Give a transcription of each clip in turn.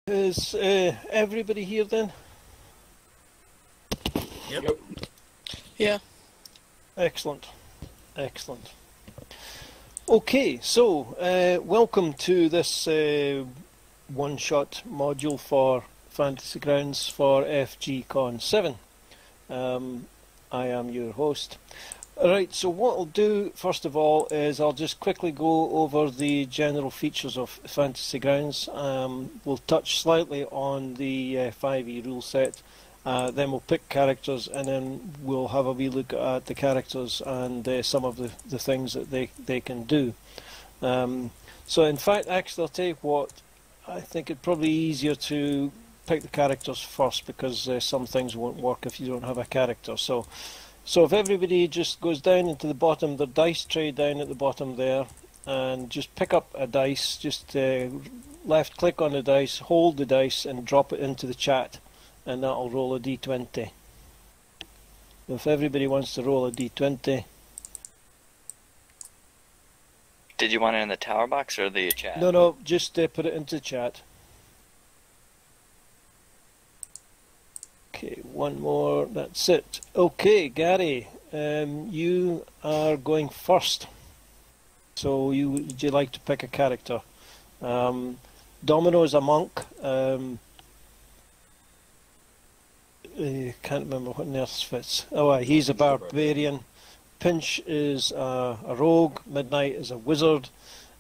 Is everybody here then? Yep. Yeah. Excellent. Excellent. Okay, so welcome to this one-shot module for Fantasy Grounds for FGCon 7. I am your host. Alright, so what I'll do first of all is I'll just quickly go over the general features of Fantasy Grounds. We'll touch slightly on the 5e rule set, then we'll pick characters, and then we'll have a wee look at the characters and some of the things that they can do. So in fact, actually I'll tell you what, I think it'd probably be easier to pick the characters first, because some things won't work if you don't have a character. So if everybody just goes down into the bottom, the dice tray down at the bottom there, and just pick up a dice, just left click on the dice, hold the dice and drop it into the chat, and that'll roll a d20. If everybody wants to roll a d20. Did you want it in the tower box or the chat? No, just put it into the chat. Okay, one more, that's it. Okay, Gary, you are going first. So would you like to pick a character? Domino is a monk. Can't remember what else fits. Oh, he's a barbarian. Pinch is a rogue. Midnight is a wizard.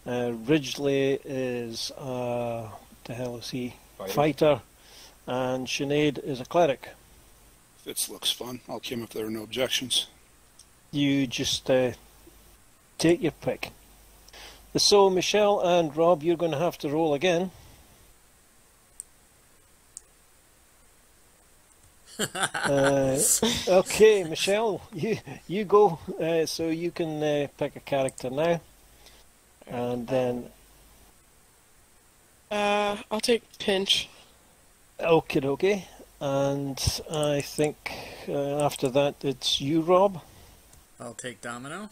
Ridgely is what the hell is he? Fighter. And Sinead is a cleric. Fitz looks fun. I'll kill him if there are no objections. You just take your pick. So Michelle and Rob, you're going to have to roll again. Okay, Michelle, you go. So you can pick a character now, and then I'll take Pinch. Okay, and I think after that it's you, Rob. I'll take Domino.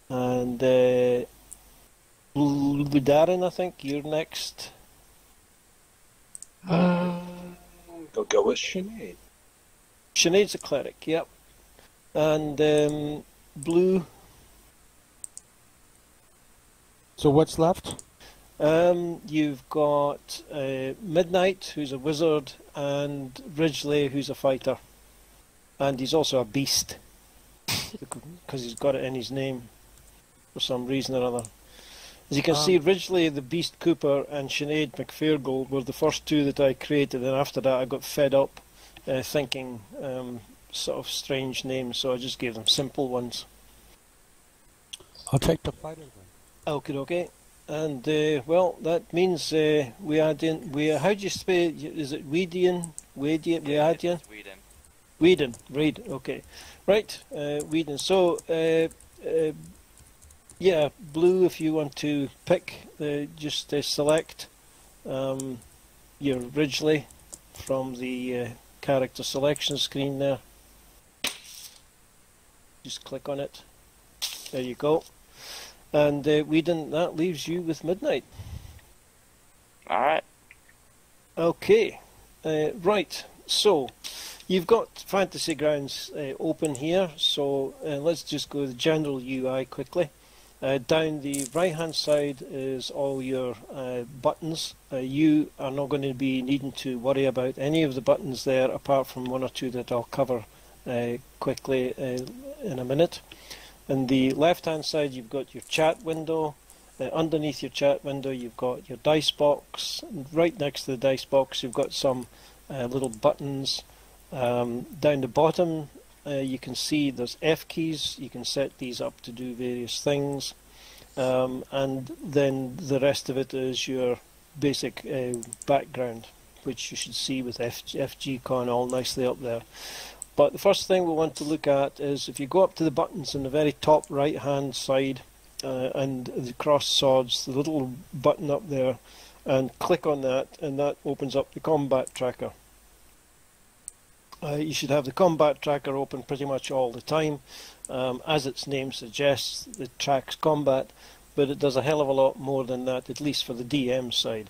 And Darren, I think you're next. Go with Sinead. Sinead's a cleric, yep. And Blue. So what's left? You've got Midnight, who's a wizard, and Ridgely, who's a fighter. And he's also a beast, because he's got it in his name for some reason or other. As you can see, Ridgely, the Beast Cooper, and Sinead McFairgold were the first two that I created, and after that I got fed up thinking sort of strange names, so I just gave them simple ones. I'll take the fighter then. Okay. And well, that means we add in. How do you spell? Is it Weedian? Weadian? Whedon. Right. Okay. Right. Whedon. So yeah, Blue. If you want to pick, just select your Ridgely from the character selection screen there. Just click on it. There you go. And that leaves you with Midnight. Alright. Okay. Right. So, you've got Fantasy Grounds open here. So, let's just go to the general UI quickly. Down the right-hand side is all your buttons. You are not going to be needing to worry about any of the buttons there, apart from one or two that I'll cover quickly in a minute. On the left-hand side, you've got your chat window. Underneath your chat window, you've got your dice box. Right next to the dice box, you've got some little buttons. Down the bottom, you can see there's F keys. You can set these up to do various things. And then the rest of it is your basic background, which you should see with FGCon all nicely up there. But the first thing we want to look at is if you go up to the buttons on the very top right hand side and the cross swords, the little button up there, and click on that, and that opens up the combat tracker. You should have the combat tracker open pretty much all the time. As its name suggests, it tracks combat, but it does a hell of a lot more than that, at least for the DM side.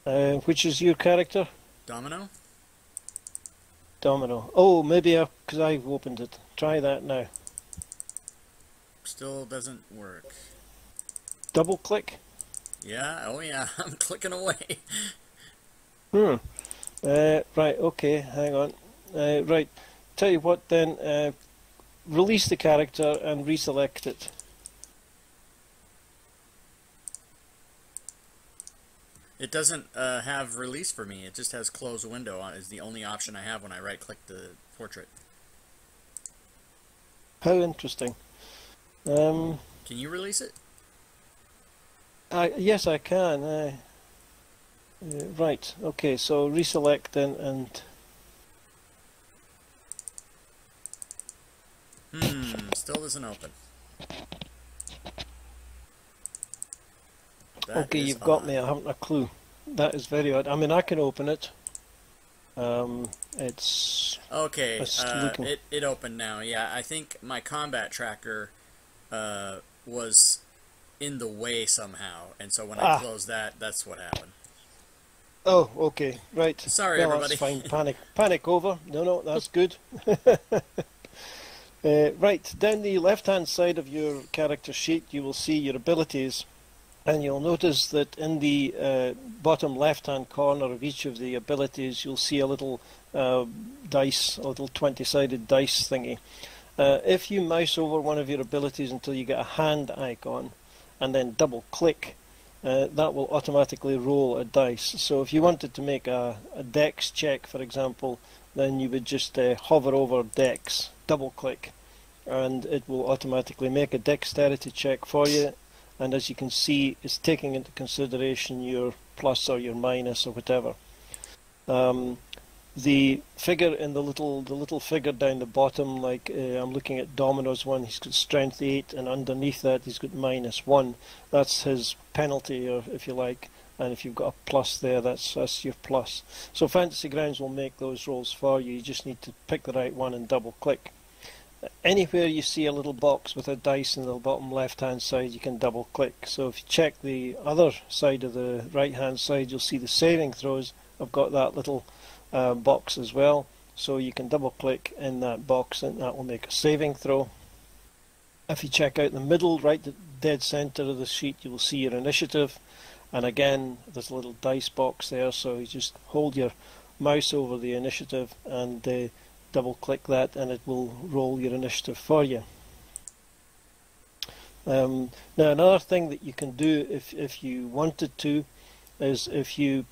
Which is your character? Domino? Domino. Oh, maybe because I've opened it. Try that now. Still doesn't work. Double click. Yeah, oh yeah, I'm clicking away. Right, okay, hang on. Right, tell you what then, release the character and reselect it. It doesn't have release for me. It just has close window on. Is the only option I have when I right-click the portrait. How interesting. Can you release it? Yes, I can. Right, okay, so reselect then and... Still doesn't open. That okay, is you've got odd. me, I haven't a clue. That is very odd. I mean, I can open it. It's... Okay, looking. it opened now. Yeah, I think my combat tracker was in the way somehow, and so when I closed that, that's what happened. Oh, okay, right. Sorry, well, everybody. That's fine. Panic over. No, that's good. Right, down the left-hand side of your character sheet, you will see your abilities, and you'll notice that in the bottom left-hand corner of each of the abilities, you'll see a little dice, a little 20-sided dice thingy. If you mouse over one of your abilities until you get a hand icon, and then double-click, that will automatically roll a dice. So if you wanted to make a dex check, for example, then you would just hover over dex, double-click, and it will automatically make a dexterity check for you. And as you can see, it's taking into consideration your plus or your minus or whatever. The figure in the little figure down the bottom, like I'm looking at Domino's one, he's got strength 8, and underneath that he's got -1. That's his penalty, or if you like. And if you've got a plus there, that's your plus. So Fantasy Grounds will make those rolls for you. You just need to pick the right one and double click. Anywhere you see a little box with a dice in the bottom left hand side, you can double click. So if you check the other side of the right hand side, you'll see the saving throws. I've got that little box as well, so you can double click in that box and that will make a saving throw. If you check out the middle, right dead center of the sheet, you will see your initiative, and again there's a little dice box there, so you just hold your mouse over the initiative and double click that and it will roll your initiative for you. Now another thing that you can do if you wanted to is if you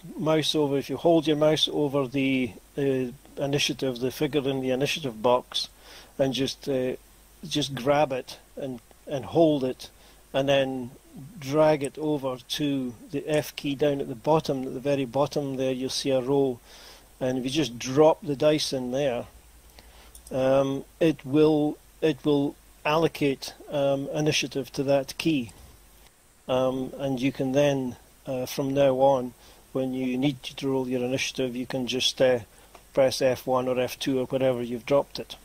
hold your mouse over the initiative, the figure in the initiative box, and just grab it and hold it, and then drag it over to the F key down at the bottom. At the very bottom there, you'll see a row, and if you just drop the dice in there, it will allocate initiative to that key, and you can then from now on, when you need to roll your initiative, you can just press F1 or F2 or wherever you've dropped it.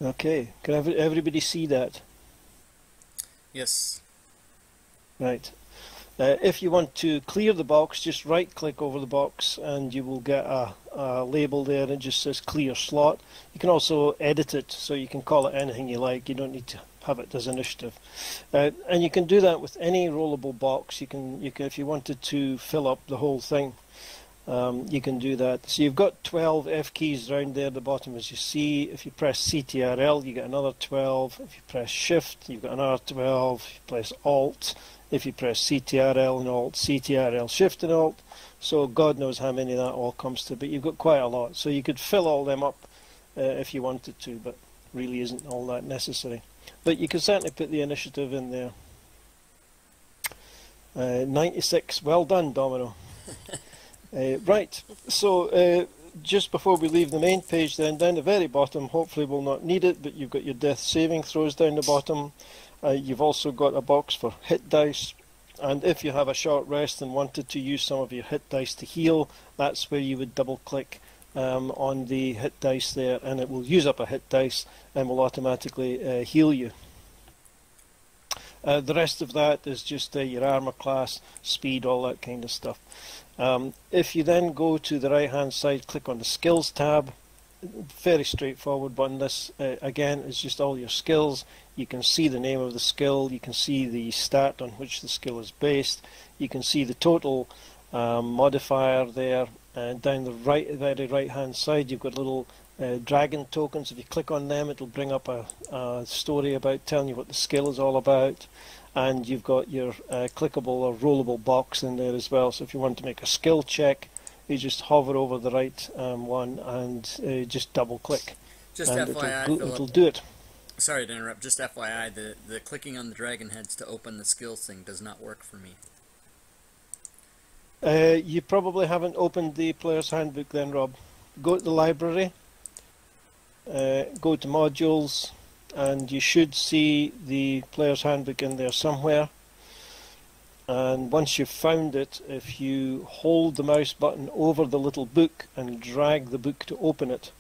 Okay, can everybody see that? Yes. Right. If you want to clear the box, just right click over the box and you will get a label there and it just says clear slot. You can also edit it, so you can call it anything you like. You don't need to have it as initiative. And you can do that with any rollable box. You can if you wanted to fill up the whole thing, you can do that. So you've got 12 F keys around there at the bottom, as you see. If you press CTRL, you get another 12. If you press Shift, you've got another 12. If you press Alt, if you press CTRL and Alt, CTRL, Shift and Alt. So God knows how many that all comes to, but you've got quite a lot. So you could fill all them up if you wanted to, but really isn't all that necessary. But you can certainly put the initiative in there. 96, well done, Domino. Right, so just before we leave the main page then, down the very bottom, hopefully we'll not need it, but you've got your death saving throws down the bottom. You've also got a box for hit dice, and if you have a short rest and wanted to use some of your hit dice to heal, that's where you would double click on the hit dice there, and it will use up a hit dice and will automatically heal you. The rest of that is just your armor class, speed, all that kind of stuff. If you then go to the right hand side, click on the skills tab. Very straightforward button. This again is just all your skills. You can see the name of the skill, you can see the stat on which the skill is based, you can see the total modifier there, and down the very right hand side you've got little dragon tokens. If you click on them, it'll bring up a story about telling you what the skill is all about, and you've got your clickable or rollable box in there as well. So if you want to make a skill check, you just hover over the right one and just double click, Just and FYI, it'll do it. Sorry to interrupt. Just FYI, the clicking on the dragon heads to open the skills thing does not work for me. You probably haven't opened the player's handbook then, Rob. Go to the library, go to modules, and you should see the player's handbook in there somewhere. And once you've found it, if you hold the mouse button over the little book and drag the book to open it,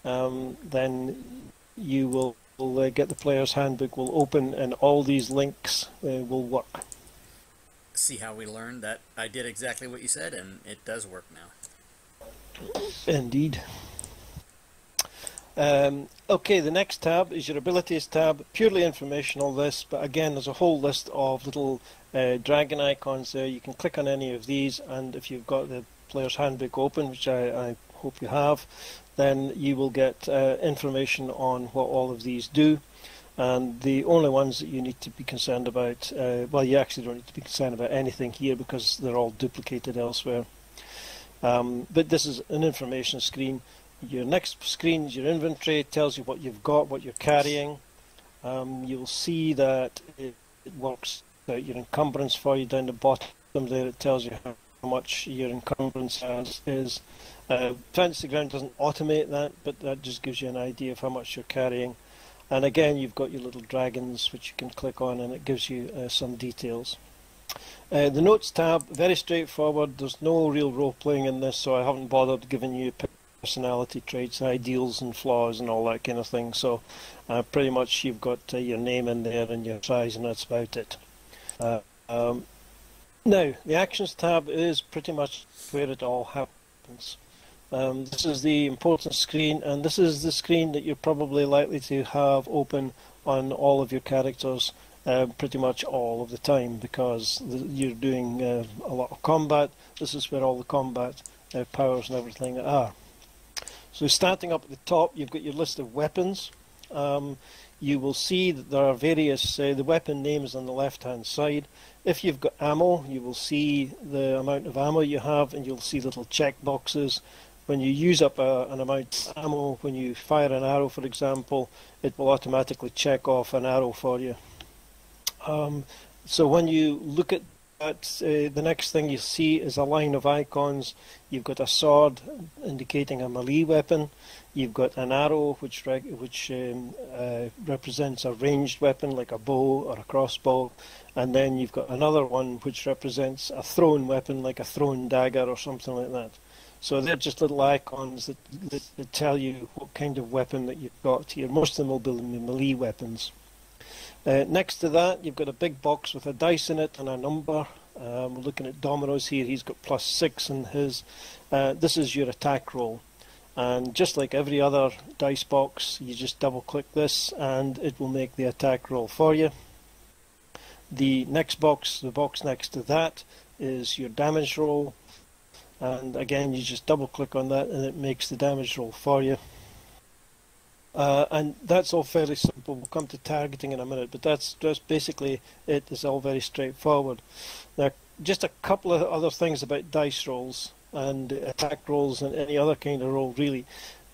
then you will get the player's handbook will open, and all these links will work. See how we learned that I did exactly what you said, and it does work now. Indeed. Okay, the next tab is your abilities tab. Purely informational, this, but again there's a whole list of little dragon icons there. You can click on any of these, and if you've got the player's handbook open, which I hope you have, then you will get information on what all of these do. And the only ones that you need to be concerned about, well, you actually don't need to be concerned about anything here because they're all duplicated elsewhere. But this is an information screen. Your next screen is your inventory. It tells you what you've got, what you're carrying. You'll see that it works out your encumbrance for you down the bottom there. It tells you how much your encumbrance is. Fantasy Ground doesn't automate that, but that just gives you an idea of how much you're carrying. And again, you've got your little dragons which you can click on, and it gives you some details. The notes tab, very straightforward. There's no real role playing in this, so I haven't bothered giving you personality traits, ideals and flaws and all that kind of thing. So pretty much you've got your name in there and your size, and that's about it. Now, the actions tab is pretty much where it all happens. This is the important screen, and this is the screen that you're probably likely to have open on all of your characters pretty much all of the time, because you're doing a lot of combat. This is where all the combat powers and everything are. So starting up at the top, you've got your list of weapons. You will see that there are various, the weapon names on the left hand side. If you've got ammo, you will see the amount of ammo you have, and you'll see little check boxes. When you use up an amount of ammo, when you fire an arrow, for example, it will automatically check off an arrow for you. So when you look at that, the next thing you see is a line of icons. You've got a sword indicating a melee weapon. You've got an arrow which represents a ranged weapon like a bow or a crossbow, and then you've got another one which represents a thrown weapon like a thrown dagger or something like that. So they're just little icons that tell you what kind of weapon that you've got here. Most of them will be melee weapons. Next to that, you've got a big box with a dice in it and a number. We're looking at Domino's here. He's got +6 in his. This is your attack roll. And just like every other dice box, you just double click this and it will make the attack roll for you. The next box, the box next to that, is your damage roll. And again, you just double click on that and it makes the damage roll for you. And that's all fairly simple. We'll come to targeting in a minute, but that's basically it. It's all very straightforward. Now, just a couple of other things about dice rolls and attack rolls and any other kind of roll, really.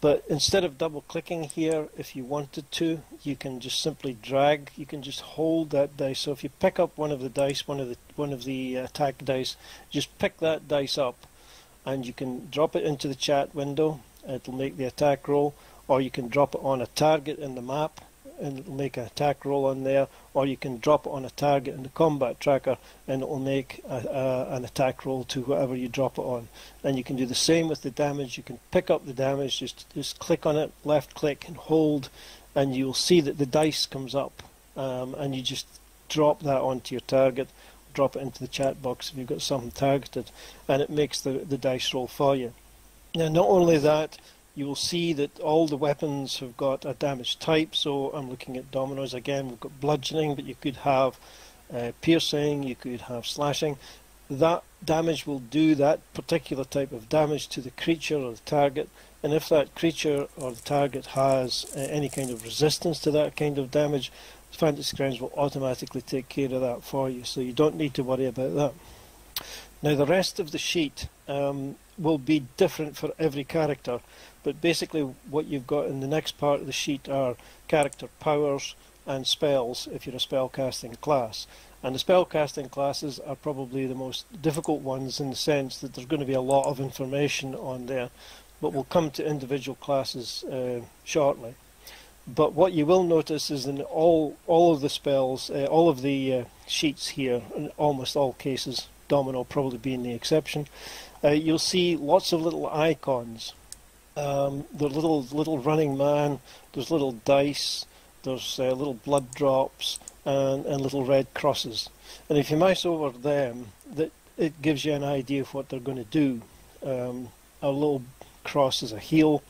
But instead of double clicking here, if you wanted to, you can just simply drag. You can just hold that dice. So if you pick up one of the dice, one of the attack dice, just pick that dice up, and you can drop it into the chat window. It'll make the attack roll. Or you can drop it on a target in the map and it'll make an attack roll on there, or you can drop it on a target in the combat tracker and it will make an attack roll to whatever you drop it on. And you can do the same with the damage. You can pick up the damage, just click on it, left click and hold, and you'll see that the dice comes up, and you just drop that onto your target, drop it into the chat box if you've got something targeted, and it makes the dice roll for you. Now, not only that, you will see that all the weapons have got a damage type. So I'm looking at dominoes again. We've got bludgeoning, but you could have piercing, you could have slashing. That damage will do that particular type of damage to the creature or the target, and if that creature or the target has any kind of resistance to that kind of damage, Fantasy Grounds will automatically take care of that for you, so you don't need to worry about that. Now, the rest of the sheet will be different for every character, but basically what you've got in the next part of the sheet are character powers and spells if you're a spellcasting class. And the spellcasting classes are probably the most difficult ones in the sense that there's going to be a lot of information on there, but we'll come to individual classes shortly. But what you will notice is in all of the spells, all of the sheets here, in almost all cases, Domino probably being the exception, you'll see lots of little icons. The little running man, there's little dice, there's little blood drops, and little red crosses. And if you mouse over them, it gives you an idea of what they're going to do. A little cross is a heal,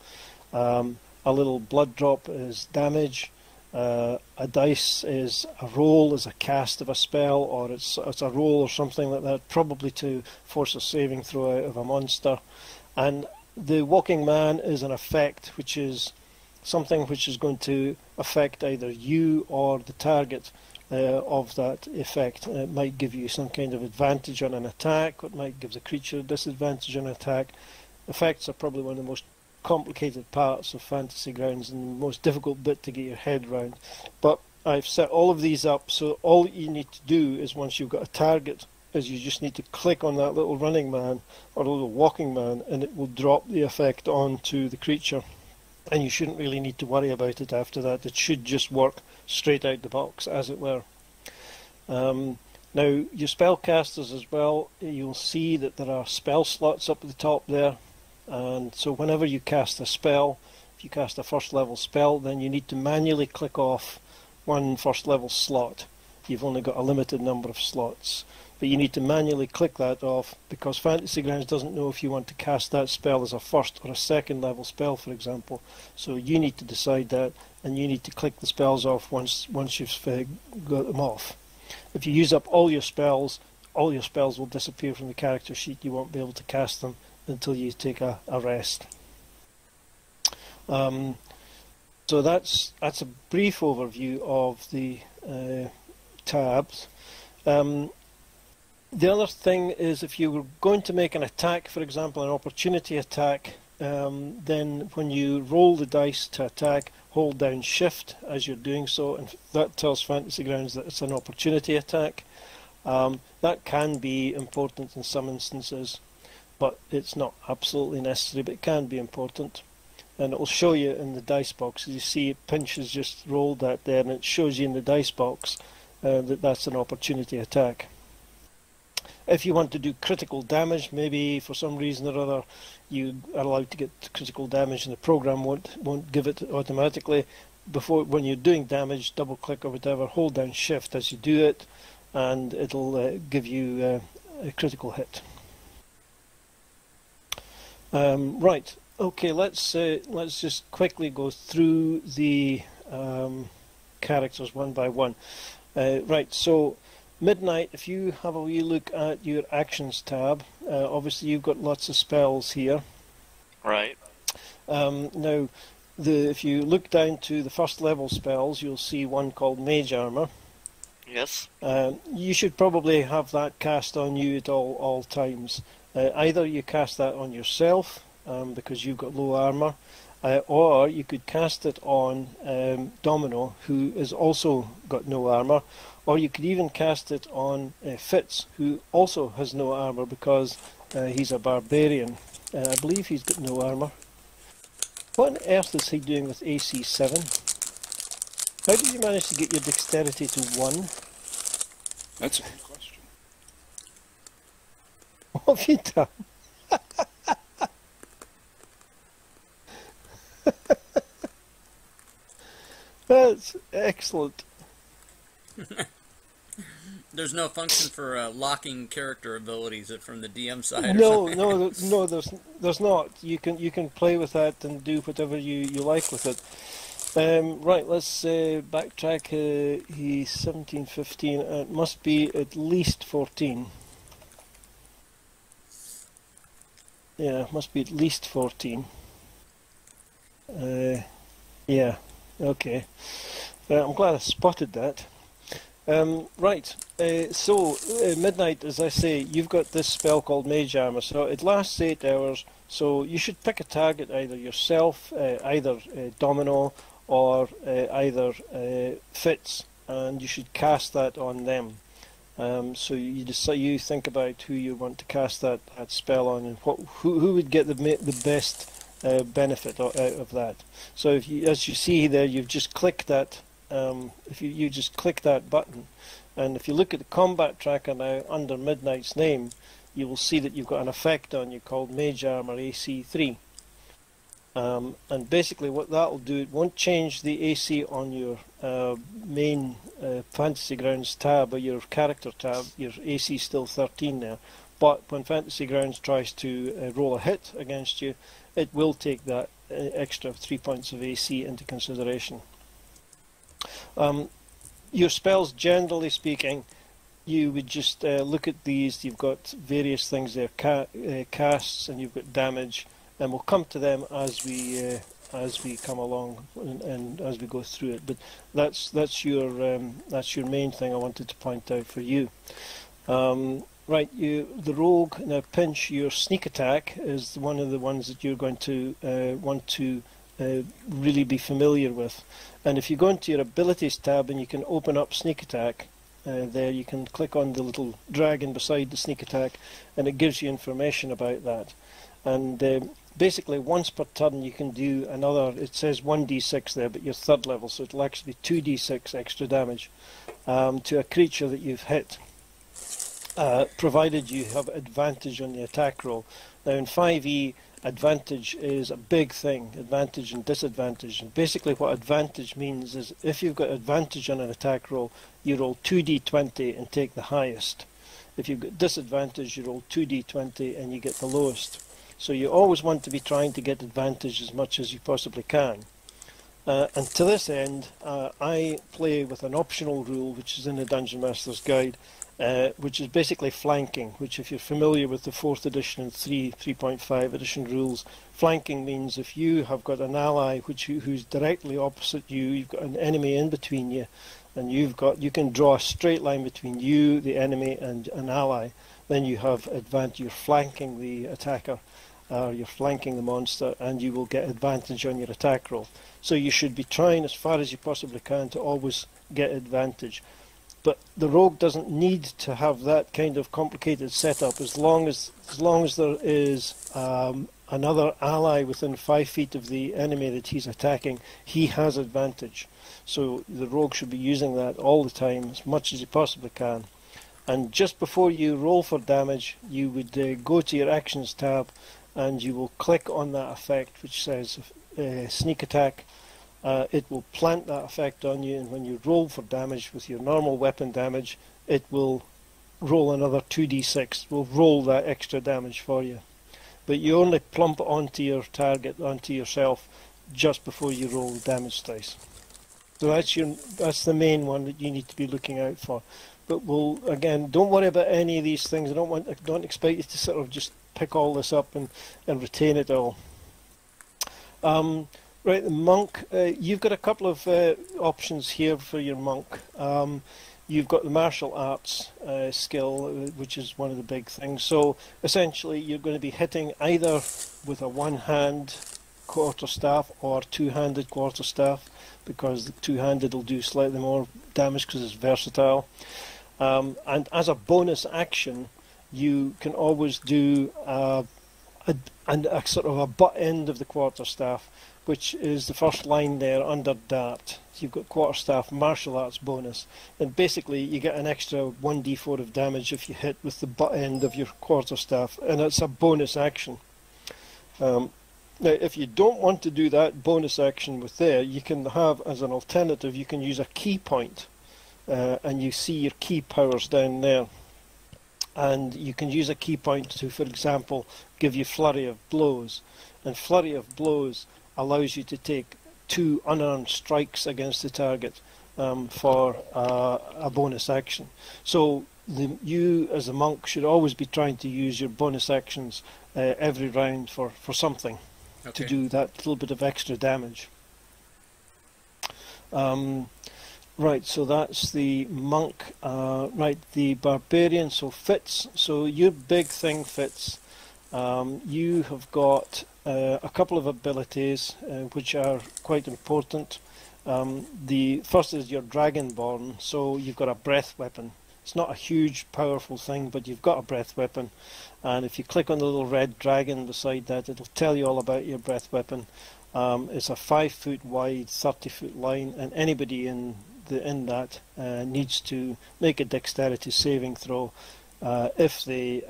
a little blood drop is damage, a dice is a roll, is a cast of a spell, or it's a roll or something like that, probably to force a saving throw out of a monster. And the walking man is an effect, which is something which is going to affect either you or the target of that effect. It might give you some kind of advantage on an attack, or it might give the creature a disadvantage on an attack. Effects are probably one of the most complicated parts of Fantasy Grounds and the most difficult bit to get your head around. But I've set all of these up, so all you need to do is, once you've got a target, is you just need to click on that little running man or a little walking man, and it will drop the effect onto the creature. And you shouldn't really need to worry about it after that. It should just work straight out the box, as it were. Now, your spellcasters as well, you'll see that there are spell slots up at the top there. And so whenever you cast a spell, if you cast a first level spell, then you need to manually click off one first level slot. You've only got a limited number of slots, but you need to manually click that off, because Fantasy Grounds doesn't know if you want to cast that spell as a first or a second level spell, for example. So you need to decide that, and you need to click the spells off once you've got them off. If you use up all your spells will disappear from the character sheet. You won't be able to cast them until you take a rest. So that's a brief overview of the tabs. The other thing is, if you were going to make an attack, for example, an opportunity attack, then when you roll the dice to attack, hold down Shift as you're doing so, and that tells Fantasy Grounds that it's an opportunity attack. That can be important in some instances, but it's not absolutely necessary, but it can be important. And it will show you in the dice box. As you see, Pinch has just rolled that there, and it shows you in the dice box that that's an opportunity attack. If you want to do critical damage, maybe for some reason or other you are allowed to get critical damage and the program won't give it automatically, when you're doing damage, double click or whatever, hold down Shift as you do it, and it'll give you a critical hit. Right, okay, let's just quickly go through the characters one by one. Right, so Midnight, if you have a wee look at your Actions tab, obviously you've got lots of spells here. Right. Now, if you look down to the first level spells, you'll see one called Mage Armor. Yes. You should probably have that cast on you at all times. Either you cast that on yourself, because you've got low armor, or you could cast it on Domino, who has also got no armor, or you could even cast it on Fitz, who also has no armor because he's a barbarian. I believe he's got no armor. What on earth is he doing with AC 7? How did you manage to get your dexterity to 1? That's a good question. What have you done? That's excellent. There's no function for locking character abilities from the DM side. Or No, something? no, there's not. You can play with that and do whatever you like with it. Right, let's backtrack. He's 17, 15. It must be at least 14. Yeah, it must be at least 14. Yeah, okay. I'm glad I spotted that. Right, so Midnight, as I say, you've got this spell called Mage Armor, so it lasts 8 hours, so you should pick a target, either yourself, either Domino, or either Fitz, and you should cast that on them. So you decide, you think about who you want to cast that spell on, and who would get the best benefit out of that. So if you, as you see there, you've just clicked that. If you just click that button, and if you look at the combat tracker now under Midnight's name, you will see that you've got an effect on you called Mage Armor AC 3. And basically what that will do, it won't change the AC on your main Fantasy Grounds tab or your character tab. Your AC is still 13 there, but when Fantasy Grounds tries to roll a hit against you, it will take that extra 3 points of AC into consideration. Your spells, generally speaking, you would just look at these. You've got various things there, casts, and you've got damage, and we'll come to them as we come along and as we go through it. But that's your main thing I wanted to point out for you. Right, the rogue, now pinch, your sneak attack is one of the ones that you're going to want to really be familiar with. And if you go into your abilities tab and you can open up sneak attack, there you can click on the little dragon beside the sneak attack, and it gives you information about that. And basically once per turn you can do another, it says 1d6 there, but you're 3rd level, so it'll actually be 2d6 extra damage to a creature that you've hit, provided you have advantage on the attack roll. Now in 5e, advantage is a big thing, advantage and disadvantage. And basically what advantage means is if you've got advantage on an attack roll, you roll 2d20 and take the highest. If you've got disadvantage, you roll 2d20 and you get the lowest. So you always want to be trying to get advantage as much as you possibly can. And to this end, I play with an optional rule which is in the Dungeon Master's Guide, which is basically flanking, which if you're familiar with the 4th edition and 3.5 edition rules, flanking means if you have got an ally who's directly opposite you, you've got an enemy in between you, and you can draw a straight line between you, the enemy, and an ally, then you have advantage. You're flanking the attacker, you're flanking the monster, and you will get advantage on your attack roll. So you should be trying as far as you possibly can to always get advantage. But the rogue doesn't need to have that kind of complicated setup as long as there is another ally within 5 feet of the enemy that he's attacking. He has advantage. So the rogue should be using that all the time, as much as he possibly can. And just before you roll for damage, you would go to your actions tab, and you will click on that effect which says sneak attack. It will plant that effect on you, and when you roll for damage with your normal weapon damage, it will roll another 2d6. It will roll that extra damage for you. But you only plump onto your target, onto yourself, just before you roll the damage dice. So that's the main one that you need to be looking out for. But again, don't worry about any of these things. I don't expect you to sort of just pick all this up and retain it all. Right, the monk, you've got a couple of options here for your monk. You've got the martial arts skill, which is one of the big things. So essentially you're going to be hitting either with a one-hand quarterstaff or two-handed quarterstaff, because the two-handed will do slightly more damage because it's versatile. And as a bonus action, you can always do a sort of a butt end of the quarterstaff, which is the first line there under Dart. You've got quarterstaff martial arts bonus, and basically you get an extra 1d4 of damage if you hit with the butt end of your quarterstaff, and it's a bonus action. Now if you don't want to do that bonus action with there, you can have, as an alternative, you can use a key point. and you see your key powers down there. And you can use a key point to, for example, give you flurry of blows. And flurry of blows allows you to take 2 unarmed strikes against the target for a bonus action. So you as a monk should always be trying to use your bonus actions every round for something to do that little bit of extra damage. Right, so that's the monk. Right, the barbarian, so Fitz. So your big thing, Fitz, you have got a couple of abilities which are quite important. The first is your Dragonborn, so you've got a breath weapon. It's not a huge, powerful thing, but you've got a breath weapon. And if you click on the little red dragon beside that, it'll tell you all about your breath weapon. It's a 5-foot wide, 30-foot line, and anybody in that needs to make a dexterity saving throw. If they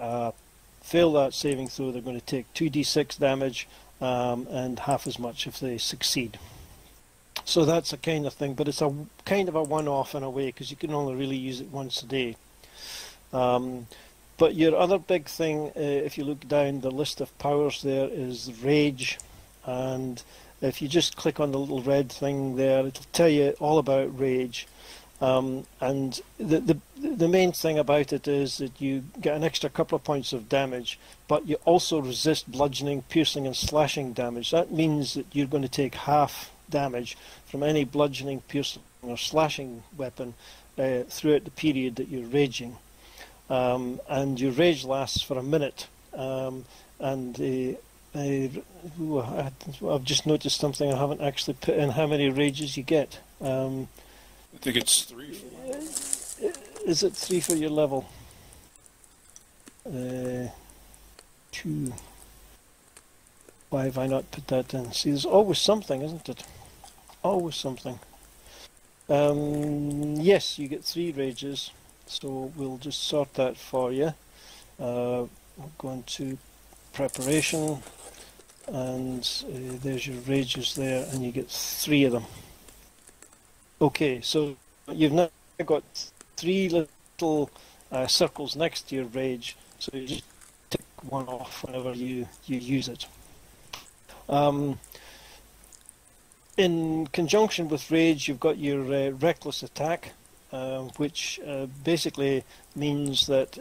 fail that saving throw, they're going to take 2d6 damage and half as much if they succeed. So that's a kind of thing, but it's a kind of a one-off in a way because you can only really use it once a day. But your other big thing, if you look down the list of powers there, is rage. And if you just click on the little red thing there, it'll tell you all about rage. And the main thing about it is that you get an extra couple of points of damage, but you also resist bludgeoning, piercing and slashing damage. That means that you're going to take half damage from any bludgeoning, piercing or slashing weapon throughout the period that you're raging. And your rage lasts for a minute. I've just noticed something. I haven't actually put in how many rages you get. I think it's 3 for one. Is it 3 for your level? 2. Why have I not put that in? See, there's always something, isn't it? Always something. Yes, you get 3 rages, so we'll just sort that for you. We'll go into preparation, and there's your rages there, and you get 3 of them. Okay, so you've now got 3 little circles next to your rage, so you just tick one off whenever you use it. In conjunction with rage, you've got your reckless attack, which basically means that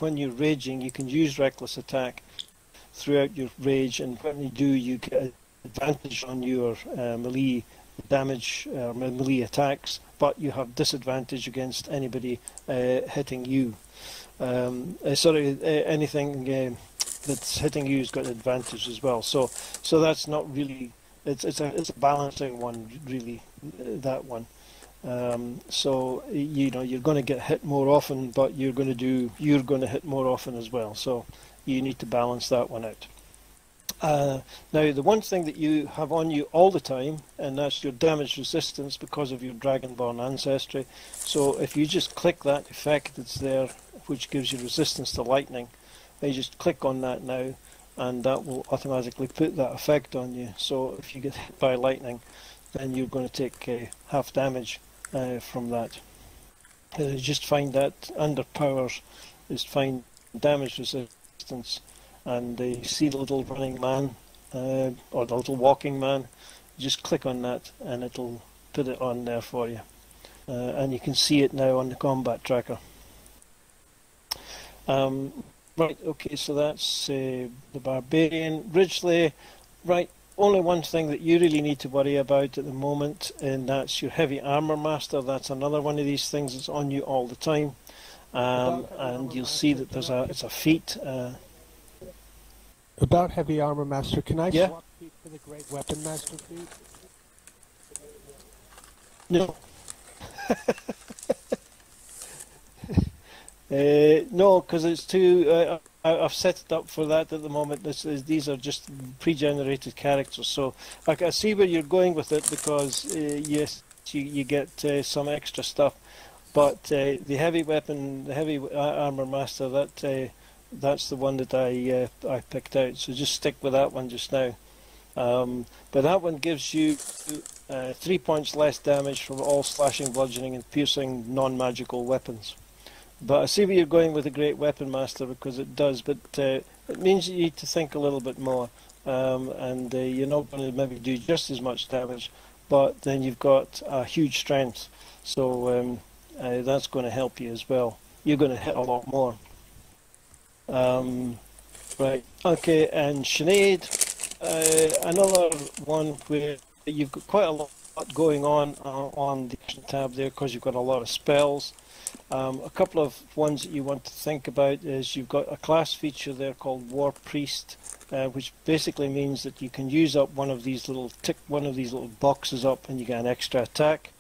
when you're raging, you can use reckless attack throughout your rage, and when you do, you get advantage on your melee damage, melee attacks, but you have disadvantage against anybody hitting you. Anything that's hitting you has got advantage as well. So that's not really. It's a balancing one, really. That one. So you're going to get hit more often, but you're going to hit more often as well. So you need to balance that one out. Now, the one thing that you have on you all the time, and that's your damage resistance because of your Dragonborn ancestry. So if you just click that effect that's there, which gives you resistance to lightning, you just click on that now, and that will automatically put that effect on you. So if you get hit by lightning, then you're going to take half damage from that. Just find that under powers is find damage resistance, and see the little running man or the little walking man. Just click on that and it'll put it on there for you, and you can see it now on the combat tracker. Right, okay, so that's the barbarian. Ridgely, right, only one thing that you really need to worry about at the moment, and that's your heavy armor master. That's another one of these things that's on you all the time, and you'll see that it's a feat. About heavy armor master, can I Yeah? swap feet for the great weapon master feat? No. No, because it's too. I've set it up for that at the moment. These are just pre-generated characters, so I see where you're going with it because yes, you get some extra stuff, but the heavy weapon, the heavy armor master, that's the one that I picked out. So just stick with that one just now. But that one gives you 3 points less damage from all slashing, bludgeoning, and piercing non-magical weapons. But I see where you're going with the Great Weapon Master, because it does, but it means you need to think a little bit more, and you're not going to maybe do just as much damage, but then you've got a huge strength, so that's going to help you as well. You're going to hit a lot more. Right, okay, and Sinead, another one where you've got quite a lot going on the action tab there, because you've got a lot of spells. A couple of ones that you want to think about is you've got a class feature there called War Priest, which basically means that you can use up one of these little boxes up and you get an extra attack.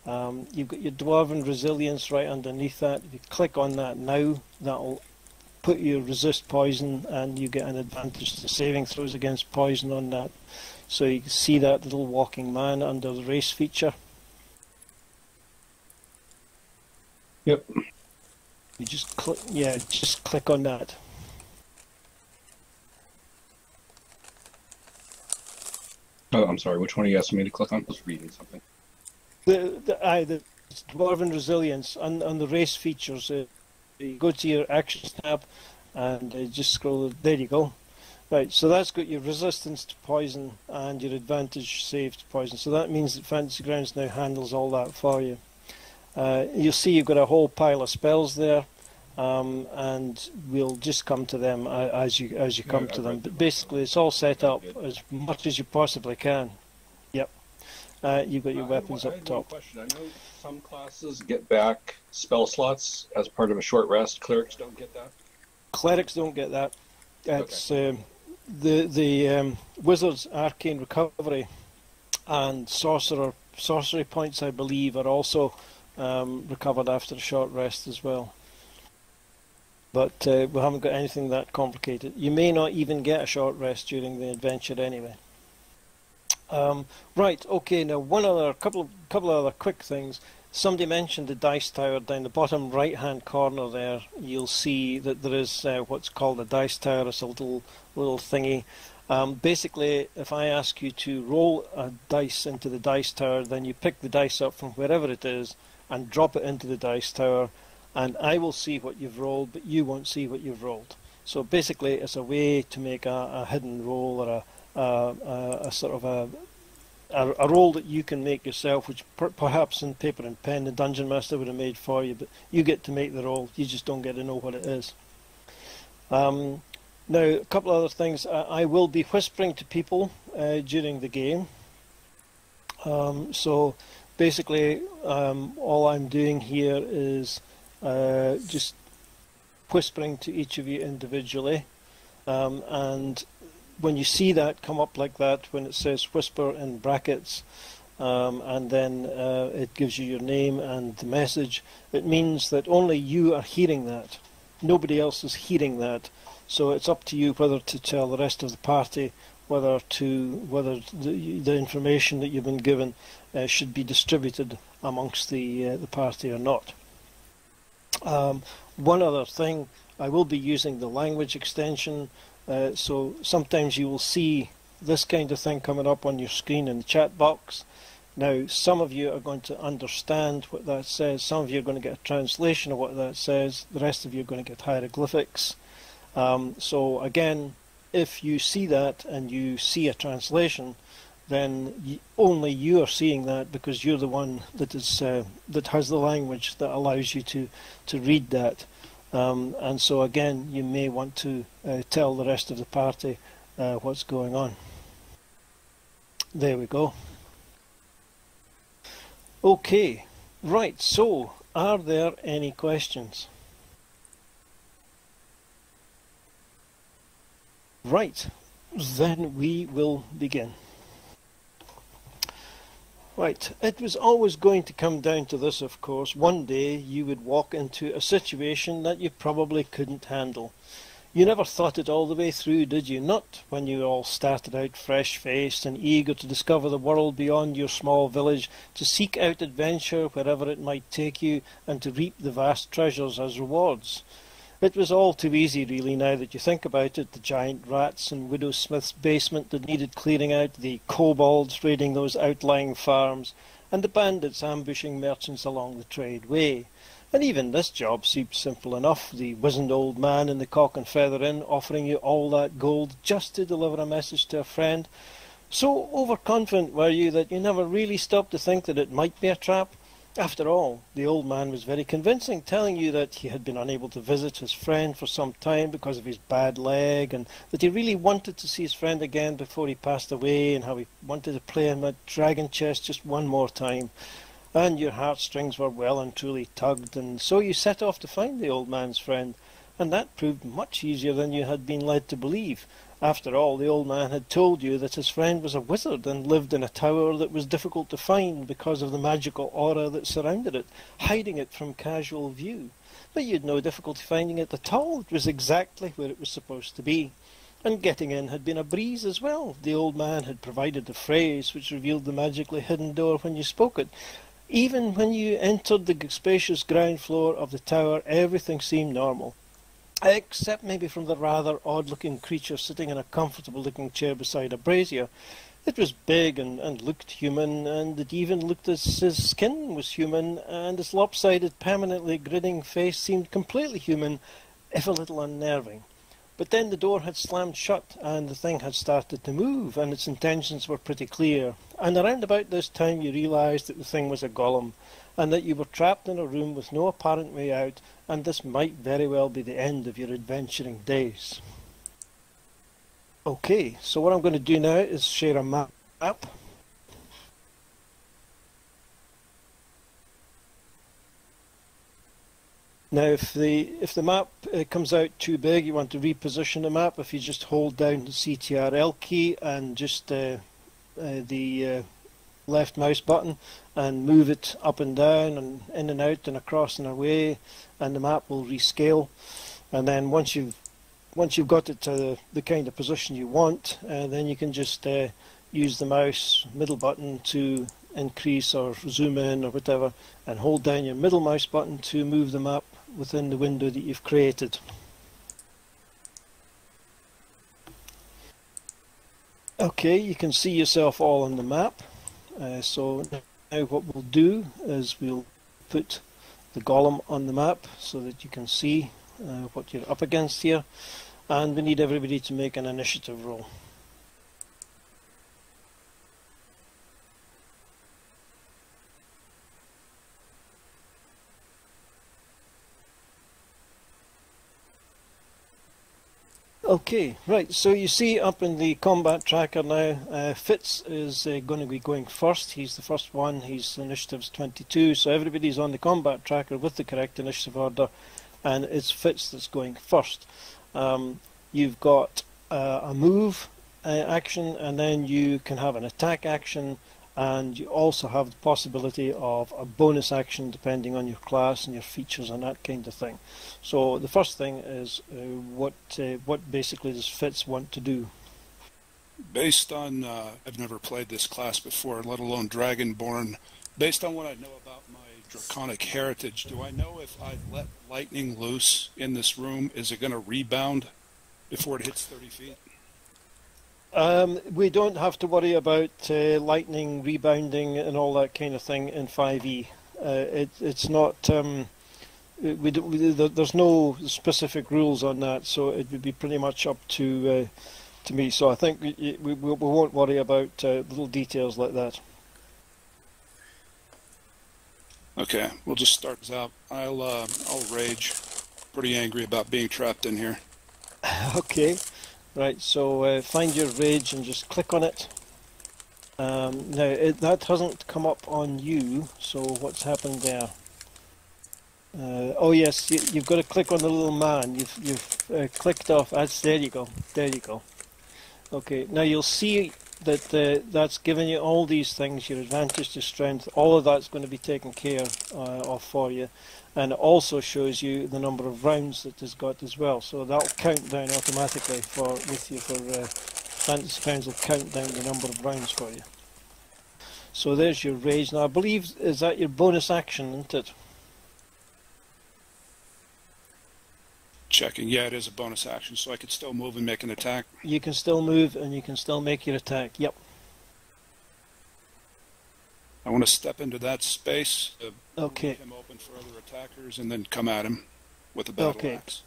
You've got your Dwarven Resilience right underneath that. If you click on that now, that'll put you resist poison, and you get an advantage to saving throws against poison on that. So you can see that little walking man under the race feature. Yep. You just click, yeah, just click on that. Oh, I'm sorry. Which one are you asking me to click on? I was reading something. The Dwarven Resilience on the race features. You go to your actions tab and just scroll. There you go. Right, so that's got your resistance to poison and your advantage save to poison. So that means that Fantasy Grounds now handles all that for you. You'll see you've got a whole pile of spells there, and we'll just come to them as you come to them. But basically, it's all set up as much as you possibly can. Yep. You've got your weapons up top. Question. I know some classes get back spell slots as part of a short rest. Clerics don't get that. Clerics don't get that. It's the Wizard's Arcane Recovery and Sorcery points, I believe, are also recovered after a short rest as well. But we haven't got anything that complicated. You may not even get a short rest during the adventure anyway. Right, okay, now couple of other quick things. Somebody mentioned the dice tower down the bottom right hand corner there. You'll see that there is what's called a dice tower. It's a little thingy. Basically, if I ask you to roll a dice into the dice tower, then you pick the dice up from wherever it is and drop it into the dice tower, and I will see what you've rolled, but you won't see what you've rolled. So basically, it's a way to make a hidden roll, or a sort of a roll that you can make yourself, which perhaps in paper and pen the Dungeon Master would have made for you, but you get to make the roll. You just don't get to know what it is. Now, a couple other things. I will be whispering to people during the game. So basically, all I'm doing here is just whispering to each of you individually, and when you see that come up like that, when it says whisper in brackets, and then it gives you your name and the message, it means that only you are hearing that. Nobody else is hearing that. So it's up to you whether to tell the rest of the party whether the information that you've been given should be distributed amongst the party or not. One other thing, I will be using the language extension. So sometimes you will see this kind of thing coming up on your screen in the chat box. Now, some of you are going to understand what that says. Some of you are going to get a translation of what that says. The rest of you are going to get hieroglyphics. So again, if you see that and you see a translation, then only you are seeing that, because you're the one that has the language that allows you to read that. And so again, you may want to tell the rest of the party what's going on. There we go. Okay, right, so are there any questions? Right, then we will begin. Right, it was always going to come down to this, of course. One day you would walk into a situation that you probably couldn't handle. You never thought it all the way through, did you? Not when you all started out fresh-faced and eager to discover the world beyond your small village, to seek out adventure wherever it might take you, and to reap the vast treasures as rewards. It was all too easy, really, now that you think about it. The giant rats in Widow Smith's basement that needed clearing out, the kobolds raiding those outlying farms, and the bandits ambushing merchants along the trade way. And even this job seemed simple enough, the wizened old man in the Cock and Feather Inn offering you all that gold just to deliver a message to a friend. So overconfident were you that you never really stopped to think that it might be a trap? After all, the old man was very convincing, telling you that he had been unable to visit his friend for some time because of his bad leg, and that he really wanted to see his friend again before he passed away, and how he wanted to play him at dragon chess just one more time. And your heartstrings were well and truly tugged, and so you set off to find the old man's friend, and that proved much easier than you had been led to believe. After all, the old man had told you that his friend was a wizard and lived in a tower that was difficult to find because of the magical aura that surrounded it, hiding it from casual view. But you had no difficulty finding it at all. It was exactly where it was supposed to be. And getting in had been a breeze as well. The old man had provided the phrase which revealed the magically hidden door when you spoke it. Even when you entered the spacious ground floor of the tower, everything seemed normal. Except maybe from the rather odd-looking creature sitting in a comfortable-looking chair beside a brazier. It was big and looked human, and it even looked as his skin was human, and his lopsided, permanently grinning face seemed completely human, if a little unnerving. But then the door had slammed shut, and the thing had started to move, and its intentions were pretty clear. And around about this time you realised that the thing was a golem, and that you were trapped in a room with no apparent way out, and this might very well be the end of your adventuring days. Okay, so what I'm going to do now is share a map. Now if the map comes out too big, you want to reposition the map. If you just hold down the CTRL key and just the left mouse button and move it up and down and in and out and across and away, and the map will rescale. And then once you've got it to the kind of position you want, then you can just use the mouse middle button to increase or zoom in or whatever, and hold down your middle mouse button to move the map within the window that you've created. Okay, you can see yourself all on the map. So now what we'll do is we'll put the golem on the map so that you can see what you're up against here, and we need everybody to make an initiative roll. Okay, right, so you see up in the combat tracker now, Fitz is going to be going first. He's the first one, his initiative's 22, so everybody's on the combat tracker with the correct initiative order, and it's Fitz that's going first. You've got a move action, and then you can have an attack action, and you also have the possibility of a bonus action depending on your class and your features and that kind of thing. So the first thing is what basically does Fitz want to do? Based on, I've never played this class before, let alone Dragonborn. Based on what I know about my draconic heritage, do I know if I let lightning loose in this room, is it going to rebound before it hits 30 feet? We don't have to worry about lightning rebounding and all that kind of thing in 5e. It's not. There's no specific rules on that, so it would be pretty much up to me. So I think we won't worry about little details like that. Okay, we'll just start this out. I'll rage. Pretty angry about being trapped in here. Okay. Right, so find your rage and just click on it. Now that hasn't come up on you, so what's happened there? Oh yes, you've got to click on the little man. You've clicked off. There you go. There you go. Okay, now you'll see that that's given you all these things. Your advantage to strength. All of that's going to be taken care of for you. And it also shows you the number of rounds that it's got as well. So that'll count down automatically Fantasy Grounds will count down the number of rounds for you. So there's your rage. Now I believe, is that your bonus action, isn't it? checking. Yeah, it is a bonus action, so I could still move and make an attack. You can still move and you can still make your attack. Yep. I want to step into that space to Okay. leave him open for other attackers and then come at him with a battle Okay. axe.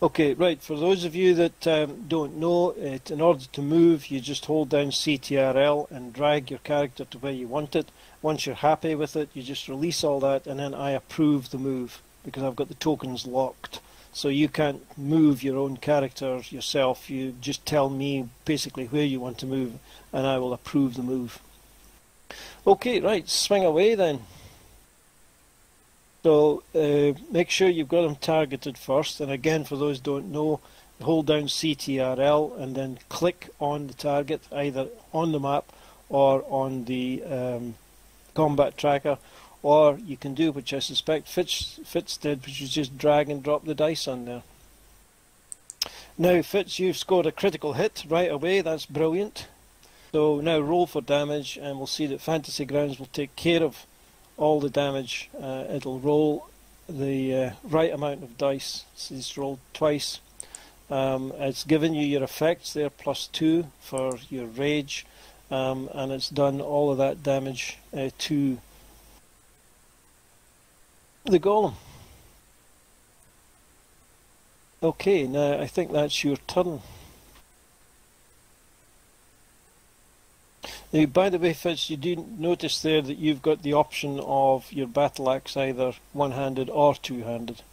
Okay, right. For those of you that don't know, in order to move, you just hold down CTRL and drag your character to where you want it. Once you're happy with it, you just release all that, and then I approve the move because I've got the tokens locked. So you can't move your own character yourself. You just tell me basically where you want to move, and I will approve the move. Okay, right. Swing away then. So make sure you've got them targeted first, and again, for those who don't know, hold down CTRL and then click on the target, either on the map or on the combat tracker, or you can do, which I suspect Fitz did, which is just drag and drop the dice on there. Now Fitz, you've scored a critical hit right away, that's brilliant. So now roll for damage, and we'll see that Fantasy Grounds will take care of all the damage. It'll roll the right amount of dice. So it's rolled twice. It's given you your effects there, +2 for your rage, and it's done all of that damage to the golem. Okay, now I think that's your turn. Now, by the way, Fitz, you do notice there that you've got the option of your battle axe either one-handed or two-handed.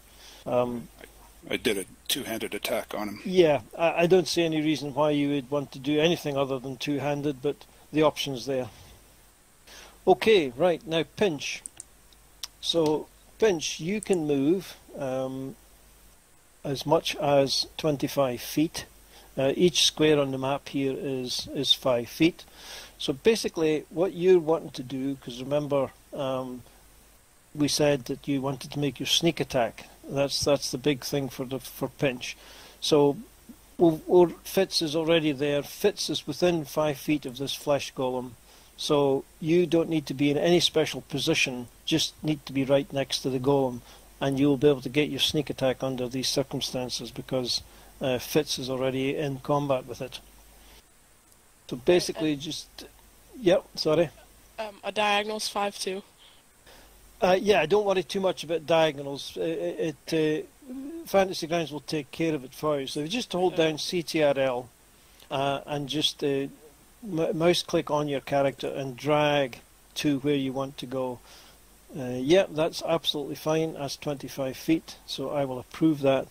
I did a two-handed attack on him. Yeah, I don't see any reason why you would want to do anything other than two-handed, but the option's there. Okay, right, now Pinch. So, Pinch, you can move as much as 25 feet. Each square on the map here is 5 feet. So basically what you're wanting to do, because remember we said that you wanted to make your sneak attack. That's the big thing for Pinch. So Fitz is already there. Fitz is within 5 feet of this flesh golem. So you don't need to be in any special position, just need to be right next to the golem, and you'll be able to get your sneak attack under these circumstances because Fitz is already in combat with it. So basically just... Yep, sorry. A diagonal's 5-2. Yeah, don't worry too much about diagonals. Fantasy Grounds will take care of it for you. So just hold down CTRL and just mouse click on your character and drag to where you want to go. Yeah, that's absolutely fine. That's 25 feet, so I will approve that.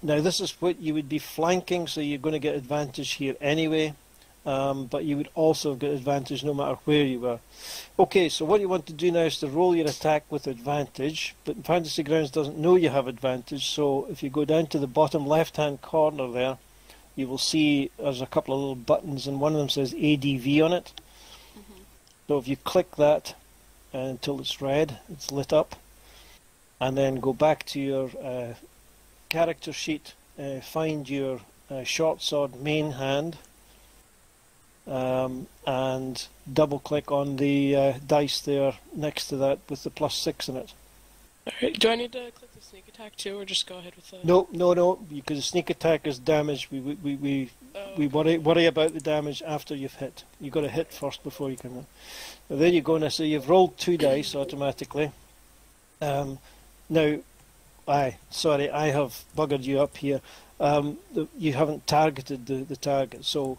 Now this is what you would be flanking, so you're going to get advantage here anyway, but you would also get advantage no matter where you were. Okay, so what you want to do now is to roll your attack with advantage, but Fantasy Grounds doesn't know you have advantage, so if you go down to the bottom left hand corner there, you will see there's a couple of little buttons and one of them says ADV on it. So if you click that until it's red, it's lit up, and then go back to your character sheet, find your short sword main hand, and double click on the dice there next to that with the +6 in it. Alright, do I need to click the sneak attack too, or just go ahead with the... No, because the sneak attack is damage. We worry about the damage after you've hit. You've got to hit first before you can... Now, there you go. Now, so you've rolled 2 dice automatically. Now, sorry, I have buggered you up here. You haven't targeted the target, so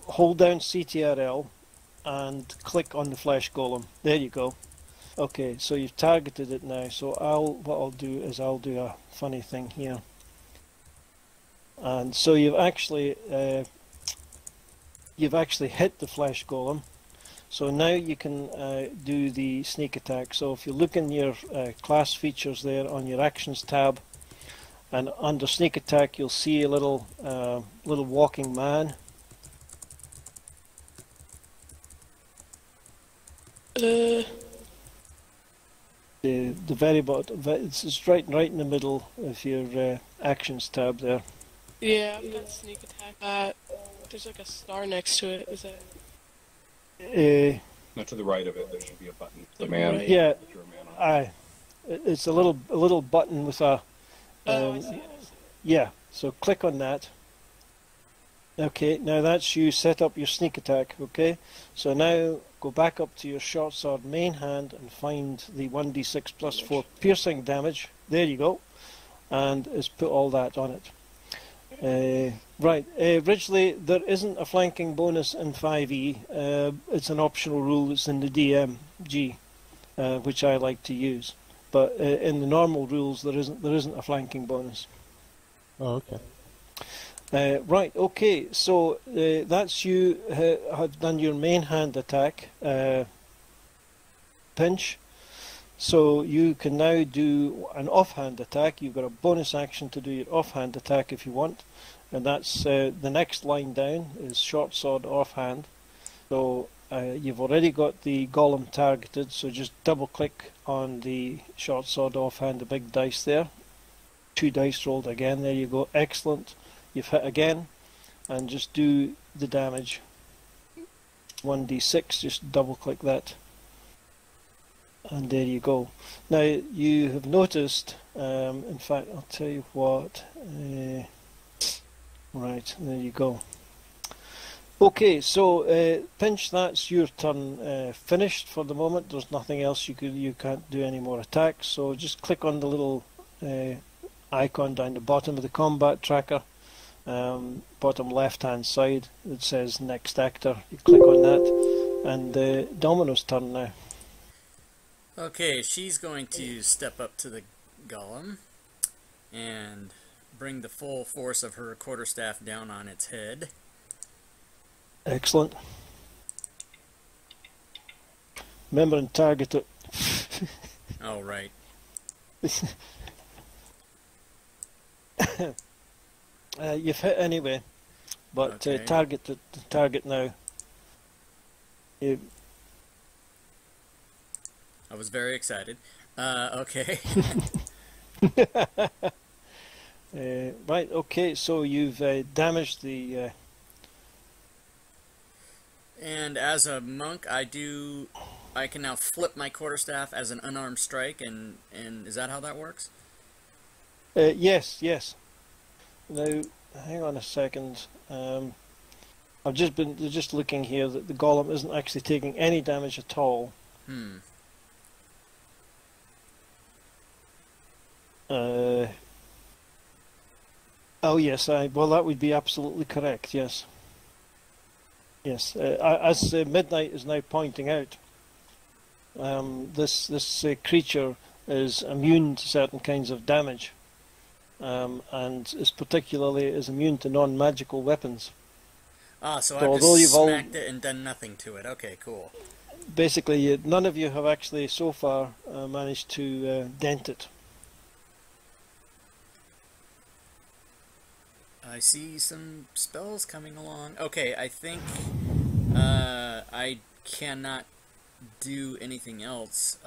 hold down CTRL and click on the flesh golem. There you go. Okay, so you've targeted it now. So what I'll do is I'll do a funny thing here. And so you've actually hit the flesh golem. So now you can do the sneak attack. So if you look in your class features there on your actions tab, and under sneak attack you'll see a little walking man. The very bottom, it's right in the middle of your actions tab there. Yeah, I've got sneak attack. There's like a star next to it. Is that... Not to the right of it, there should be a button. The man. Right. Yeah, Your man on. it's a little button with a Oh, I see. I see. Yeah, so click on that. Okay, now that's you set up your sneak attack, okay? So now go back up to your short sword main hand and find the 1d6 plus 4 piercing damage. There you go. And it's put all that on it. Right, originally there isn't a flanking bonus in 5e. It's an optional rule that's in the DMG, which I like to use. But in the normal rules there isn't a flanking bonus. Oh, okay. Right, okay, so that's you have done your main hand attack, pinch. So you can now do an offhand attack. You've got a bonus action to do your offhand attack if you want. And that's the next line down is short sword offhand. So you've already got the golem targeted, so just double click on the short sword offhand, the big dice there. 2 dice rolled again, there you go, excellent. You've hit again, and just do the damage. 1d6, just double click that. And there you go. Now you have noticed, in fact I'll tell you what, right, there you go. Okay, so pinch, that's your turn finished for the moment. There's nothing else you can't do any more attacks, so just click on the little icon down the bottom of the combat tracker. Bottom left hand side, it says next actor. You click on that, and Domino's turn now. Okay, she's going to step up to the golem and bring the full force of her quarterstaff down on its head. Excellent. Remember and target it. Oh, right. You've hit anyway, but Okay. target now. I was very excited. Okay. Right, okay, so you've damaged the... And as a monk, I can now flip my quarterstaff as an unarmed strike, and is that how that works? yes. Now, hang on a second. I've just looking here that the golem isn't actually taking any damage at all. Oh yes, well that would be absolutely correct. Yes. As Midnight is now pointing out, this creature is immune to certain kinds of damage, and is immune to non-magical weapons. Ah, so So I've although just you've smacked it and done nothing to it. Okay, cool. Basically, none of you have actually so far managed to dent it. I see some spells coming along. Okay, I think I cannot do anything else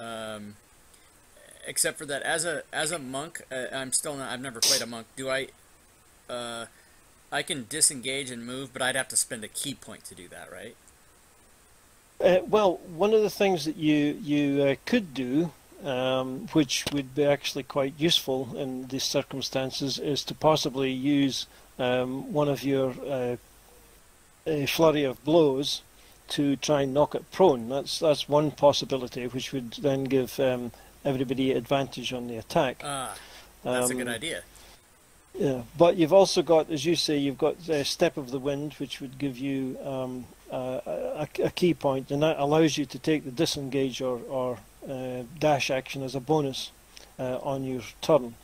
except for that. As a monk, I've never played a monk. Do I can disengage and move, but I'd have to spend a key point to do that, right? Well, one of the things that you could do, which would be actually quite useful in these circumstances, is to possibly use one of your flurry of blows to try and knock it prone. That's one possibility, which would then give everybody advantage on the attack. That's a good idea. Yeah, but you've also got, as you say, you've got Step of the Wind, which would give you a key point, and that allows you to take the disengage or dash action as a bonus on your turn.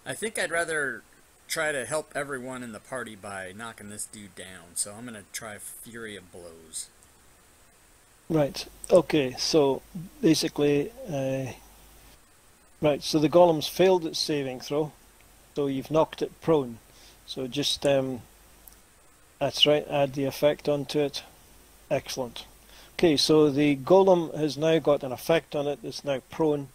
I think I'd rather try to help everyone in the party by knocking this dude down, so I'm going to try Fury of Blows. Right, okay, so basically, right, so the golem's failed its saving throw, so you've knocked it prone. So just, that's right, add the effect onto it. Excellent. Okay, so the golem has now got an effect on it, it's now prone.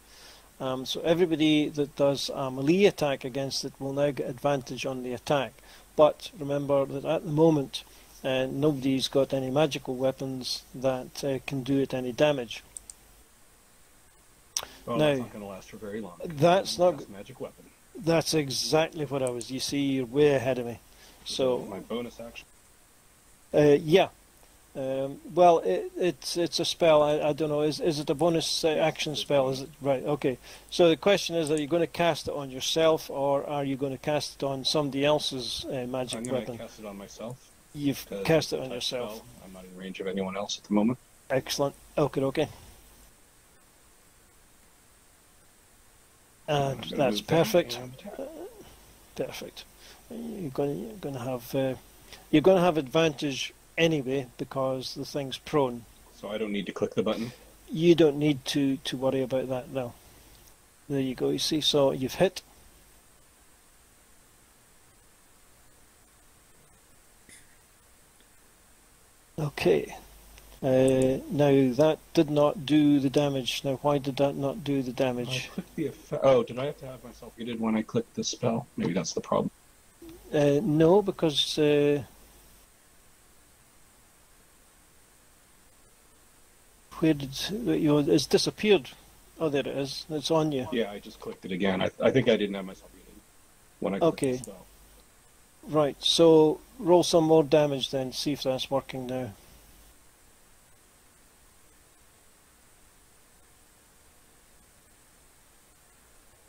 So everybody that does a melee attack against it will now get advantage on the attack. But remember that at the moment, nobody's got any magical weapons that can do it any damage. Well, Now, that's not going to last for very long. That's not a magic weapon. That's exactly what I was. You see, you're way ahead of me. So my bonus action. yeah. Well, it's a spell. I don't know. Is it a bonus action spell? Is it right? Okay. So the question is: are you going to cast it on yourself, or are you going to cast it on somebody else's magic I'm weapon? going to cast it on myself. You've cast it on yourself. Spell. I'm not in range of anyone else at the moment. Excellent. Okay. Okay. And that's perfect. Perfect. You're going to have advantage anyway because the thing's prone. So I don't need to click the button? You don't need to worry about that now. There you go, you see, so you've hit. Okay. Now that did not do the damage. Now why did that not do the damage? Oh, did I have to have myself muted when I clicked the spell? Maybe that's the problem. No, because where did it's disappeared? Oh, there it is. It's on you. Yeah, I just clicked it again. I think I didn't have myself muted when I clicked the spell. Right. So roll some more damage then. See if that's working now.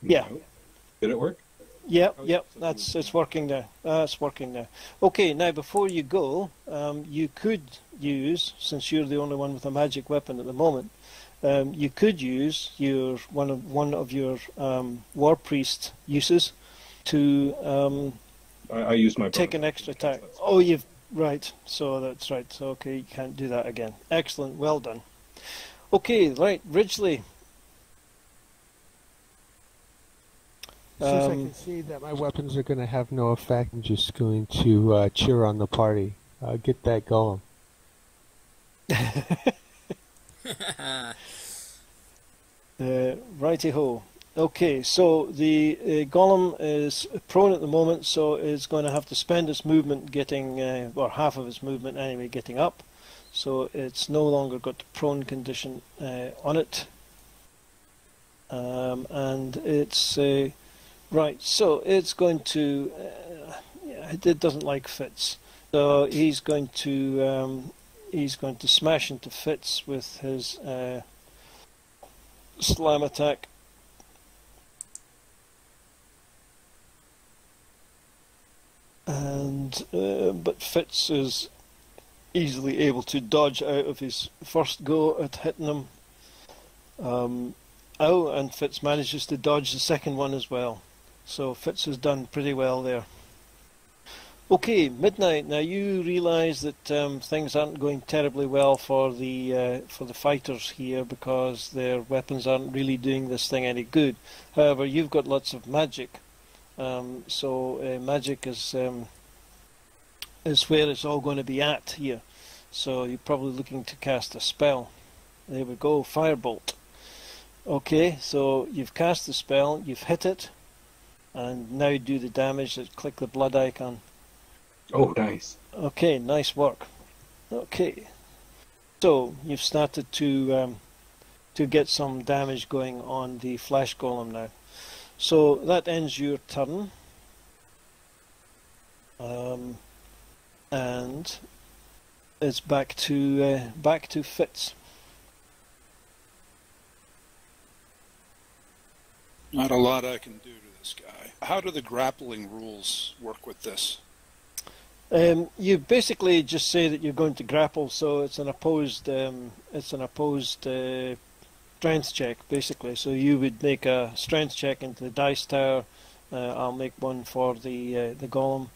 Yeah. No. Did it work? Yep, yep, it's working now. That's working now. Okay, now before you go, you could use, since you're the only one with a magic weapon at the moment, you could use your one of your war priest uses to I used my take an extra attack. Oh, you've right. So that's right. So okay, you can't do that again. Excellent, well done. Okay, right, Ridgely. Since I can see that my weapons are going to have no effect, I'm just going to cheer on the party. Get that golem. Righty-ho. Okay, so the golem is prone at the moment, so it's going to have to spend its movement getting, or half of its movement anyway, getting up. So it's no longer got the prone condition on it. And it's... right, so it's going to... it doesn't like Fitz. So he's going to smash into Fitz with his slam attack. And but Fitz is easily able to dodge out of his first go at hitting him. Oh, and Fitz manages to dodge the second one as well. So Fitz has done pretty well there. Okay, Midnight. Now you realise that things aren't going terribly well for the fighters here because their weapons aren't really doing this thing any good. However, you've got lots of magic, so magic is where it's all going to be at here. So you're probably looking to cast a spell. There we go, Firebolt. Okay, so you've cast the spell, you've hit it. And now do the damage. Click the blood icon. Oh, nice. Okay, nice work. Okay, so you've started to get some damage going on the flash golem now. So that ends your turn, and it's back to Fitz. Not a lot I can do to this guy. How do the grappling rules work with this? You basically just say that you're going to grapple, so it's an opposed strength check basically. So you would make a strength check into the dice tower. I'll make one for the golem,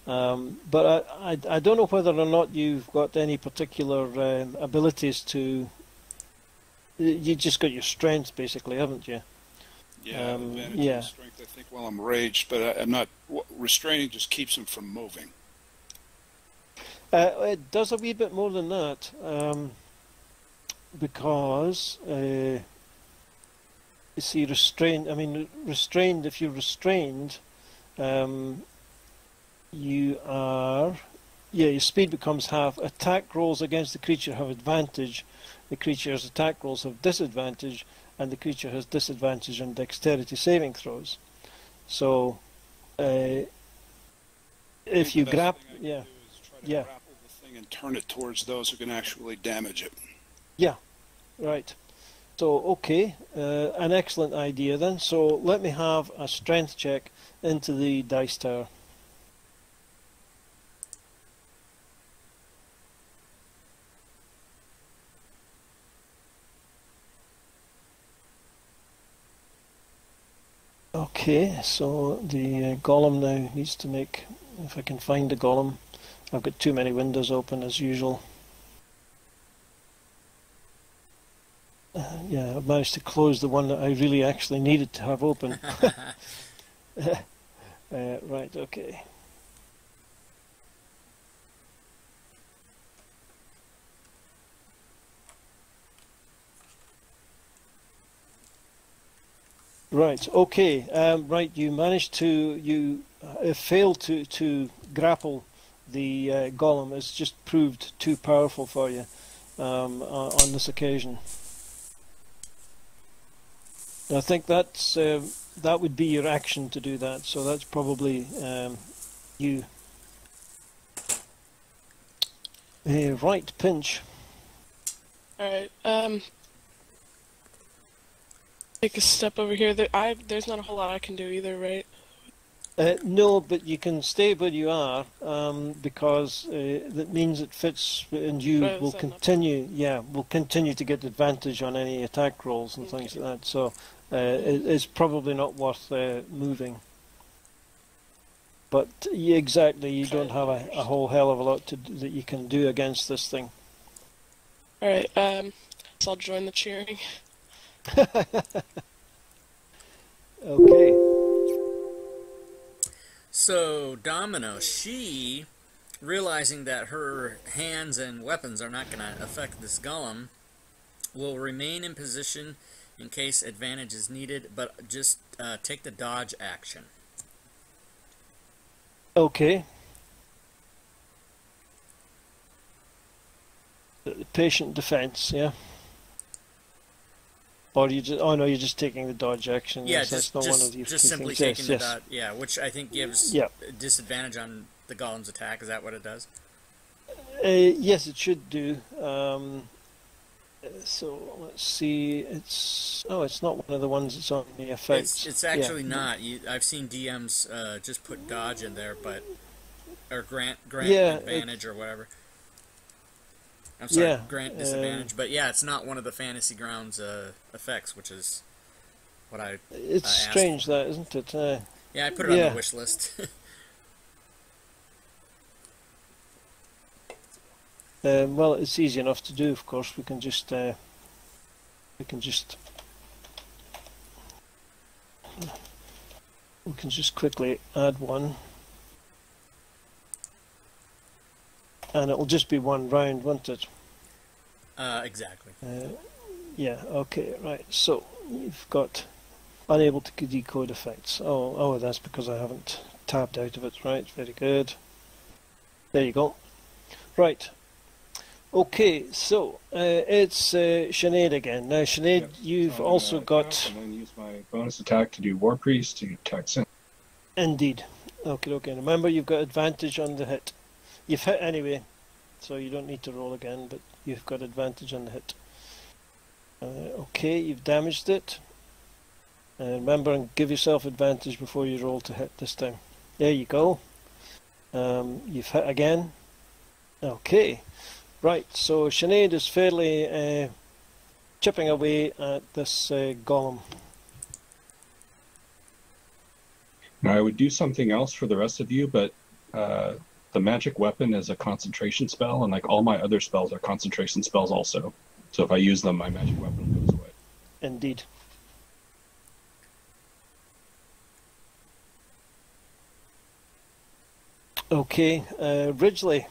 but I don't know whether or not you've got any particular abilities to. You just got your strength basically, haven't you? Yeah, advantage on strength, I think, while I'm raged, but I'm not... Restraining just keeps him from moving. It does a wee bit more than that, because, you see, restrained, if you're restrained, you are... Yeah, your speed becomes half. Attack rolls against the creature have advantage. The creature's attack rolls have disadvantage, and the creature has disadvantage on dexterity saving throws. So if you grab, yeah, yeah, grapple the thing and turn it towards those who can actually damage it. yeah, right. So okay, an excellent idea then. So let me have a strength check into the dice tower. Okay, so the golem now needs to make, if I can find the golem, I've got too many windows open as usual. Yeah, I've managed to close the one that I really actually needed to have open. Right, okay. Right, okay. Right, you managed to, you failed to grapple the golem. It's just proved too powerful for you on this occasion. I think that's that would be your action to do that. So that's probably you. Right, Pinch. Alright, take a step over here. There's not a whole lot I can do either, right? No, but you can stay where you are because that means it fits, and you will continue. Yeah, will continue to get advantage on any attack rolls and things like that. So it's probably not worth moving. But yeah, exactly, you don't have a whole hell of a lot that you can do against this thing. All right, so I'll join the cheering. Okay. So Domino, she, realizing that her hands and weapons are not going to affect this golem, will remain in position in case advantage is needed, but just take the dodge action. Okay. Patient defense, yeah. Or you just, oh no, you're just taking the dodge action. Yeah, yes, that's not one of the just simply things. taking the dodge. Yeah, which I think gives disadvantage on the golem's attack. Is that what it does? Yes, it should do. So let's see. It's not one of the ones that's on the effects. It's actually not. I've seen DMs just put dodge in there, or grant advantage or whatever. I'm sorry, grant disadvantage. But yeah, it's not one of the Fantasy Grounds effects, which is what I. It's strange, that, isn't it? Yeah, I put it on the wish list. Well, it's easy enough to do. Of course, we can just quickly add one, and it'll just be one round, won't it? Exactly. Yeah. Okay. Right. So you've got unable to decode effects. Oh, that's because I haven't tabbed out of it. Right. Very good. There you go. Right. Okay, so it's Sinead again. Now, Sinead, you've also got... And then use my bonus attack to do War Priest to attack Sin. Indeed. Okay. Remember, you've got advantage on the hit. You've hit anyway, so you don't need to roll again, but you've got advantage on the hit. Okay, you've damaged it. Remember, and give yourself advantage before you roll to hit this time. There you go. You've hit again. Okay. Right, so Sinead is fairly chipping away at this golem. Now, I would do something else for the rest of you, but the magic weapon is a concentration spell, and like all my other spells are concentration spells also. So if I use them, my magic weapon goes away. Indeed. Okay, Ridgely.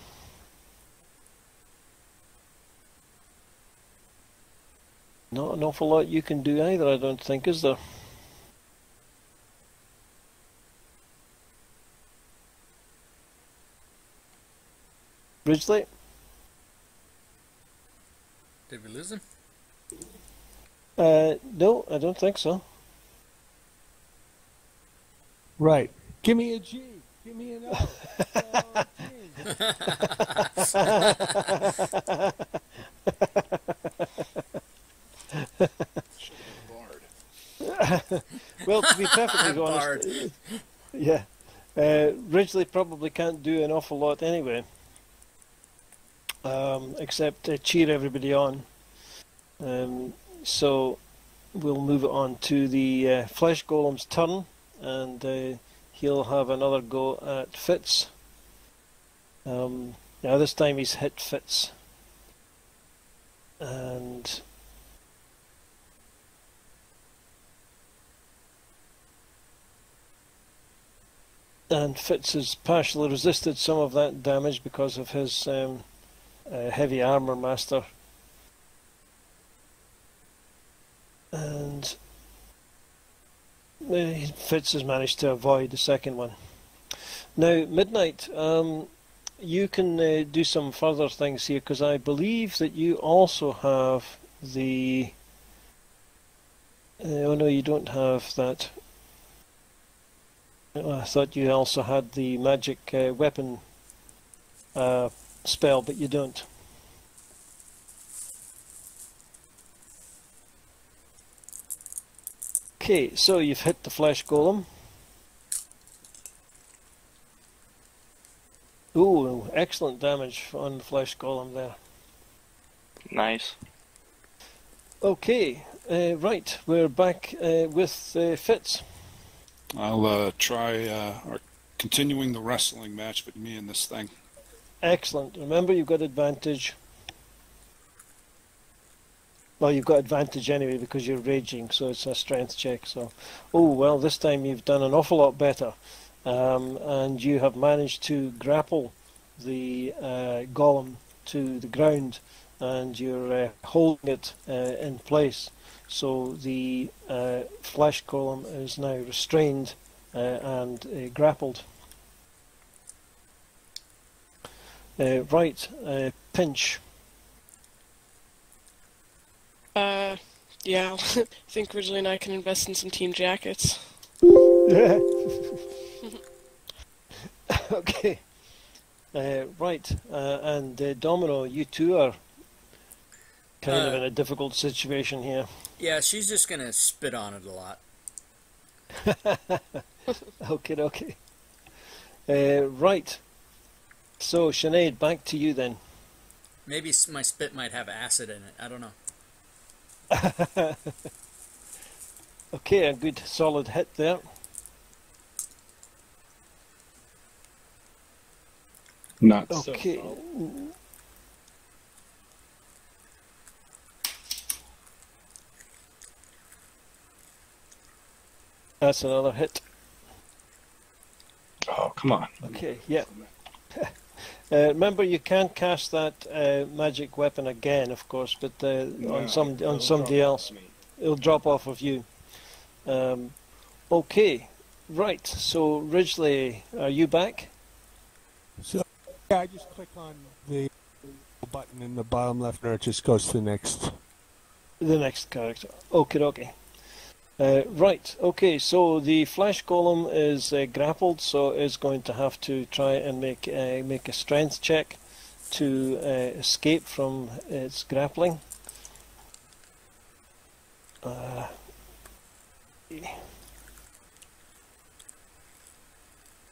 Not an awful lot you can do either, I don't think, is there? Ridgely? Did we lose him? No, I don't think so. Right. Give me a G. Give me an O. Oh, Should have been Bard. Well, to be perfectly Bard. honest, yeah, Ridgely probably can't do an awful lot anyway, except cheer everybody on. So we'll move it on to the Flesh Golem's turn, and he'll have another go at Fitz. Now this time he's hit Fitz, and Fitz has partially resisted some of that damage because of his heavy armor master. And Fitz has managed to avoid the second one. Now, Midnight, you can do some further things here, because I believe that you also have the... oh no, you don't have that. I thought you also had the magic weapon spell, but you don't. Okay, so you've hit the Flesh Golem. Ooh, excellent damage on the Flesh Golem there. Nice. Okay, right, we're back with Fitz. I'll try continuing the wrestling match with me and this thing. Excellent. Remember, you've got advantage. Well, you've got advantage anyway because you're raging, so it's a strength check. So, oh well, this time you've done an awful lot better, and you have managed to grapple the golem to the ground, and you're holding it in place. So the flesh golem is now restrained and grappled. Right, Pinch. Yeah, I think Ridgely and I can invest in some team jackets. Okay. Right, and Domino, you two are kind of in a difficult situation here. Yeah, she's just gonna spit on it a lot. Okay. Right. So, Sinead, back to you then. Maybe my spit might have acid in it. I don't know. Okay, a good solid hit there. Not okay. so. That's another hit. Oh, come on. Okay, yeah. Remember, you can't cast that magic weapon again, of course, but on somebody else, it'll drop off of you. Okay, right. So, Ridgely, are you back? So, yeah, I just click on the button in the bottom left, and it just goes to the next character. Okay. Right, okay, so the Flesh Golem is grappled, so it's going to have to try and make a strength check to escape from its grappling.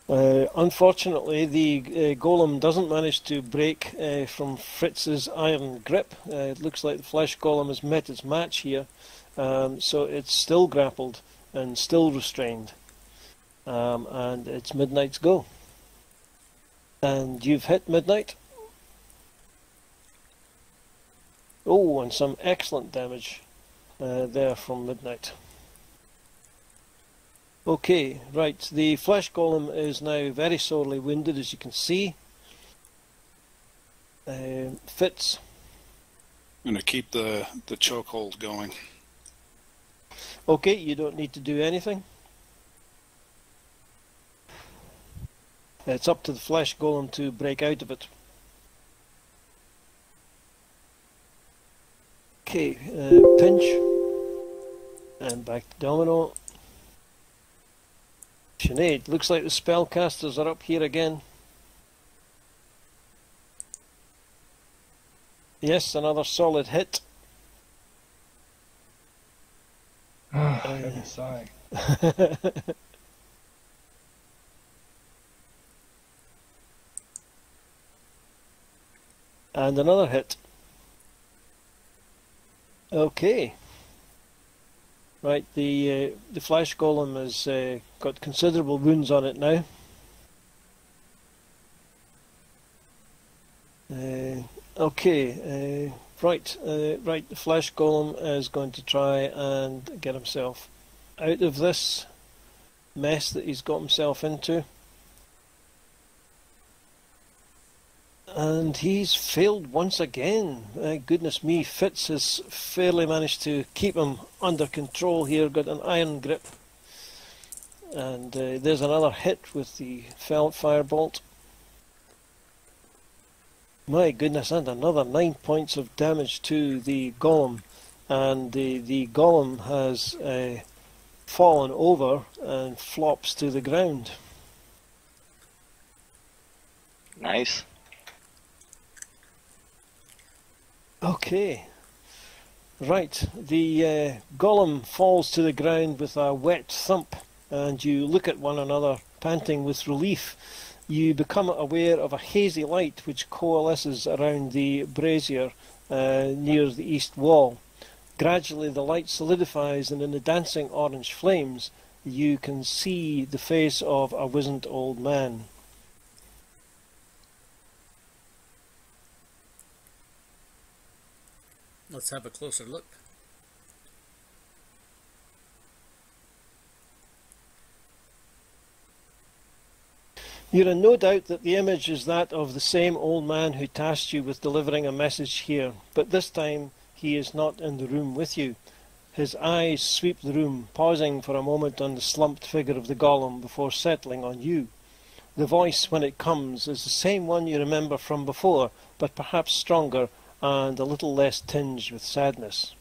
Unfortunately, the golem doesn't manage to break from Fritz's iron grip. It looks like the Flesh Golem has met its match here. So it's still grappled and still restrained, and it's Midnight's go. And you've hit Midnight. Oh, and some excellent damage there from Midnight. Okay, right, the Flesh Golem is now very sorely wounded, as you can see. Fitz. I'm going to keep the chokehold going. Okay, you don't need to do anything. It's up to the Flesh Golem to break out of it. Okay, Pinch. And back to Domino. Sinead, looks like the spellcasters are up here again. Yes, another solid hit. Heavy sigh. And another hit. Okay. Right, the flesh golem has got considerable wounds on it now. Okay, right, the flesh golem is going to try and get himself out of this mess that he's got himself into. And he's failed once again. Goodness me, Fitz has fairly managed to keep him under control here, got an iron grip. And there's another hit with the firebolt. My goodness, and another 9 points of damage to the golem. And the golem has fallen over and flops to the ground. Nice. Okay, right, the golem falls to the ground with a wet thump, and you look at one another, panting with relief. You become aware of a hazy light which coalesces around the brazier near the east wall. Gradually the light solidifies, and in the dancing orange flames you can see the face of a wizened old man. Let's have a closer look. You're in no doubt that the image is that of the same old man who tasked you with delivering a message here, but this time he is not in the room with you. His eyes sweep the room, pausing for a moment on the slumped figure of the golem before settling on you. The voice, when it comes, is the same one you remember from before, but perhaps stronger and a little less tinged with sadness.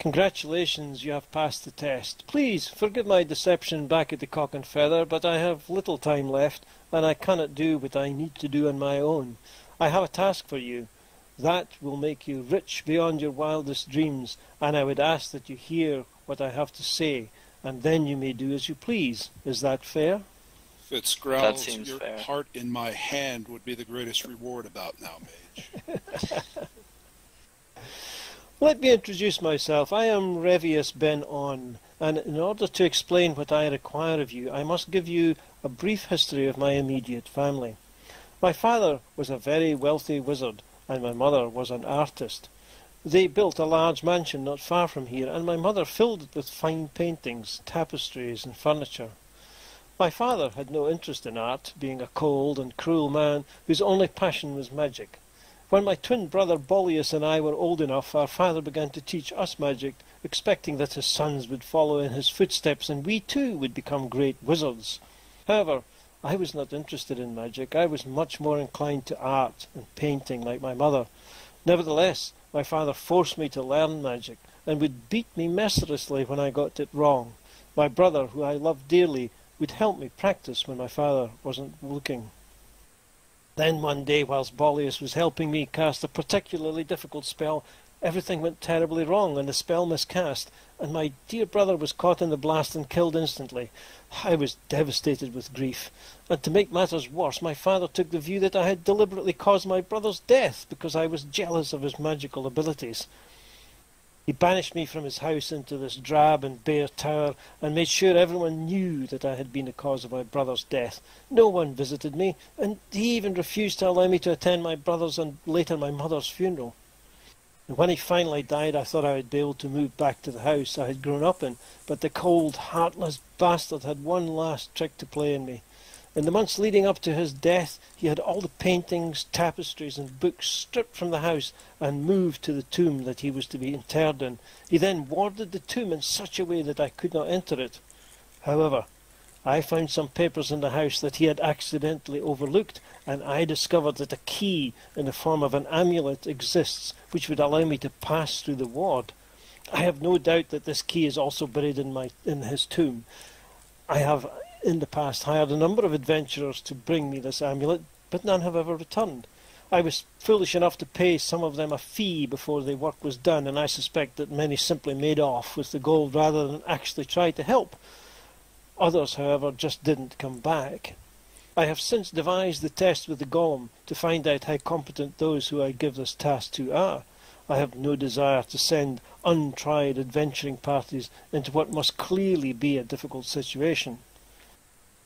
Congratulations, you have passed the test. Please forgive my deception back at the Cock and Feather, but I have little time left, and I cannot do what I need to do on my own. I have a task for you. That will make you rich beyond your wildest dreams, and I would ask that you hear what I have to say, and then you may do as you please. Is that fair? Fitz growls, seems your fair. heart in my hand would be the greatest reward about now, mage. Let me introduce myself. I am Revius Ben On, and in order to explain what I require of you, I must give you a brief history of my immediate family. My father was a very wealthy wizard, and my mother was an artist. They built a large mansion not far from here, and my mother filled it with fine paintings, tapestries, and furniture. My father had no interest in art, being a cold and cruel man whose only passion was magic. When my twin brother Boleus and I were old enough, our father began to teach us magic, expecting that his sons would follow in his footsteps and we too would become great wizards. However, I was not interested in magic. I was much more inclined to art and painting like my mother. Nevertheless, my father forced me to learn magic and would beat me mercilessly when I got it wrong. My brother, who I loved dearly, would help me practice when my father wasn't looking. Then one day, whilst Boleus was helping me cast a particularly difficult spell, everything went terribly wrong and the spell miscast, and my dear brother was caught in the blast and killed instantly. I was devastated with grief, and to make matters worse, my father took the view that I had deliberately caused my brother's death because I was jealous of his magical abilities. He banished me from his house into this drab and bare tower and made sure everyone knew that I had been the cause of my brother's death. No one visited me, and he even refused to allow me to attend my brother's and later my mother's funeral. And when he finally died, I thought I would be able to move back to the house I had grown up in, but the cold, heartless bastard had one last trick to play on me. In the months leading up to his death, he had all the paintings, tapestries and books stripped from the house and moved to the tomb that he was to be interred in. He then warded the tomb in such a way that I could not enter it. However, I found some papers in the house that he had accidentally overlooked, and I discovered that a key in the form of an amulet exists which would allow me to pass through the ward. I have no doubt that this key is also buried in his tomb. I have in the past hired a number of adventurers to bring me this amulet, but none have ever returned. I was foolish enough to pay some of them a fee before the work was done, and I suspect that many simply made off with the gold rather than actually try to help. Others, however, just didn't come back. I have since devised the test with the golem to find out how competent those who I give this task to are. I have no desire to send untried adventuring parties into what must clearly be a difficult situation.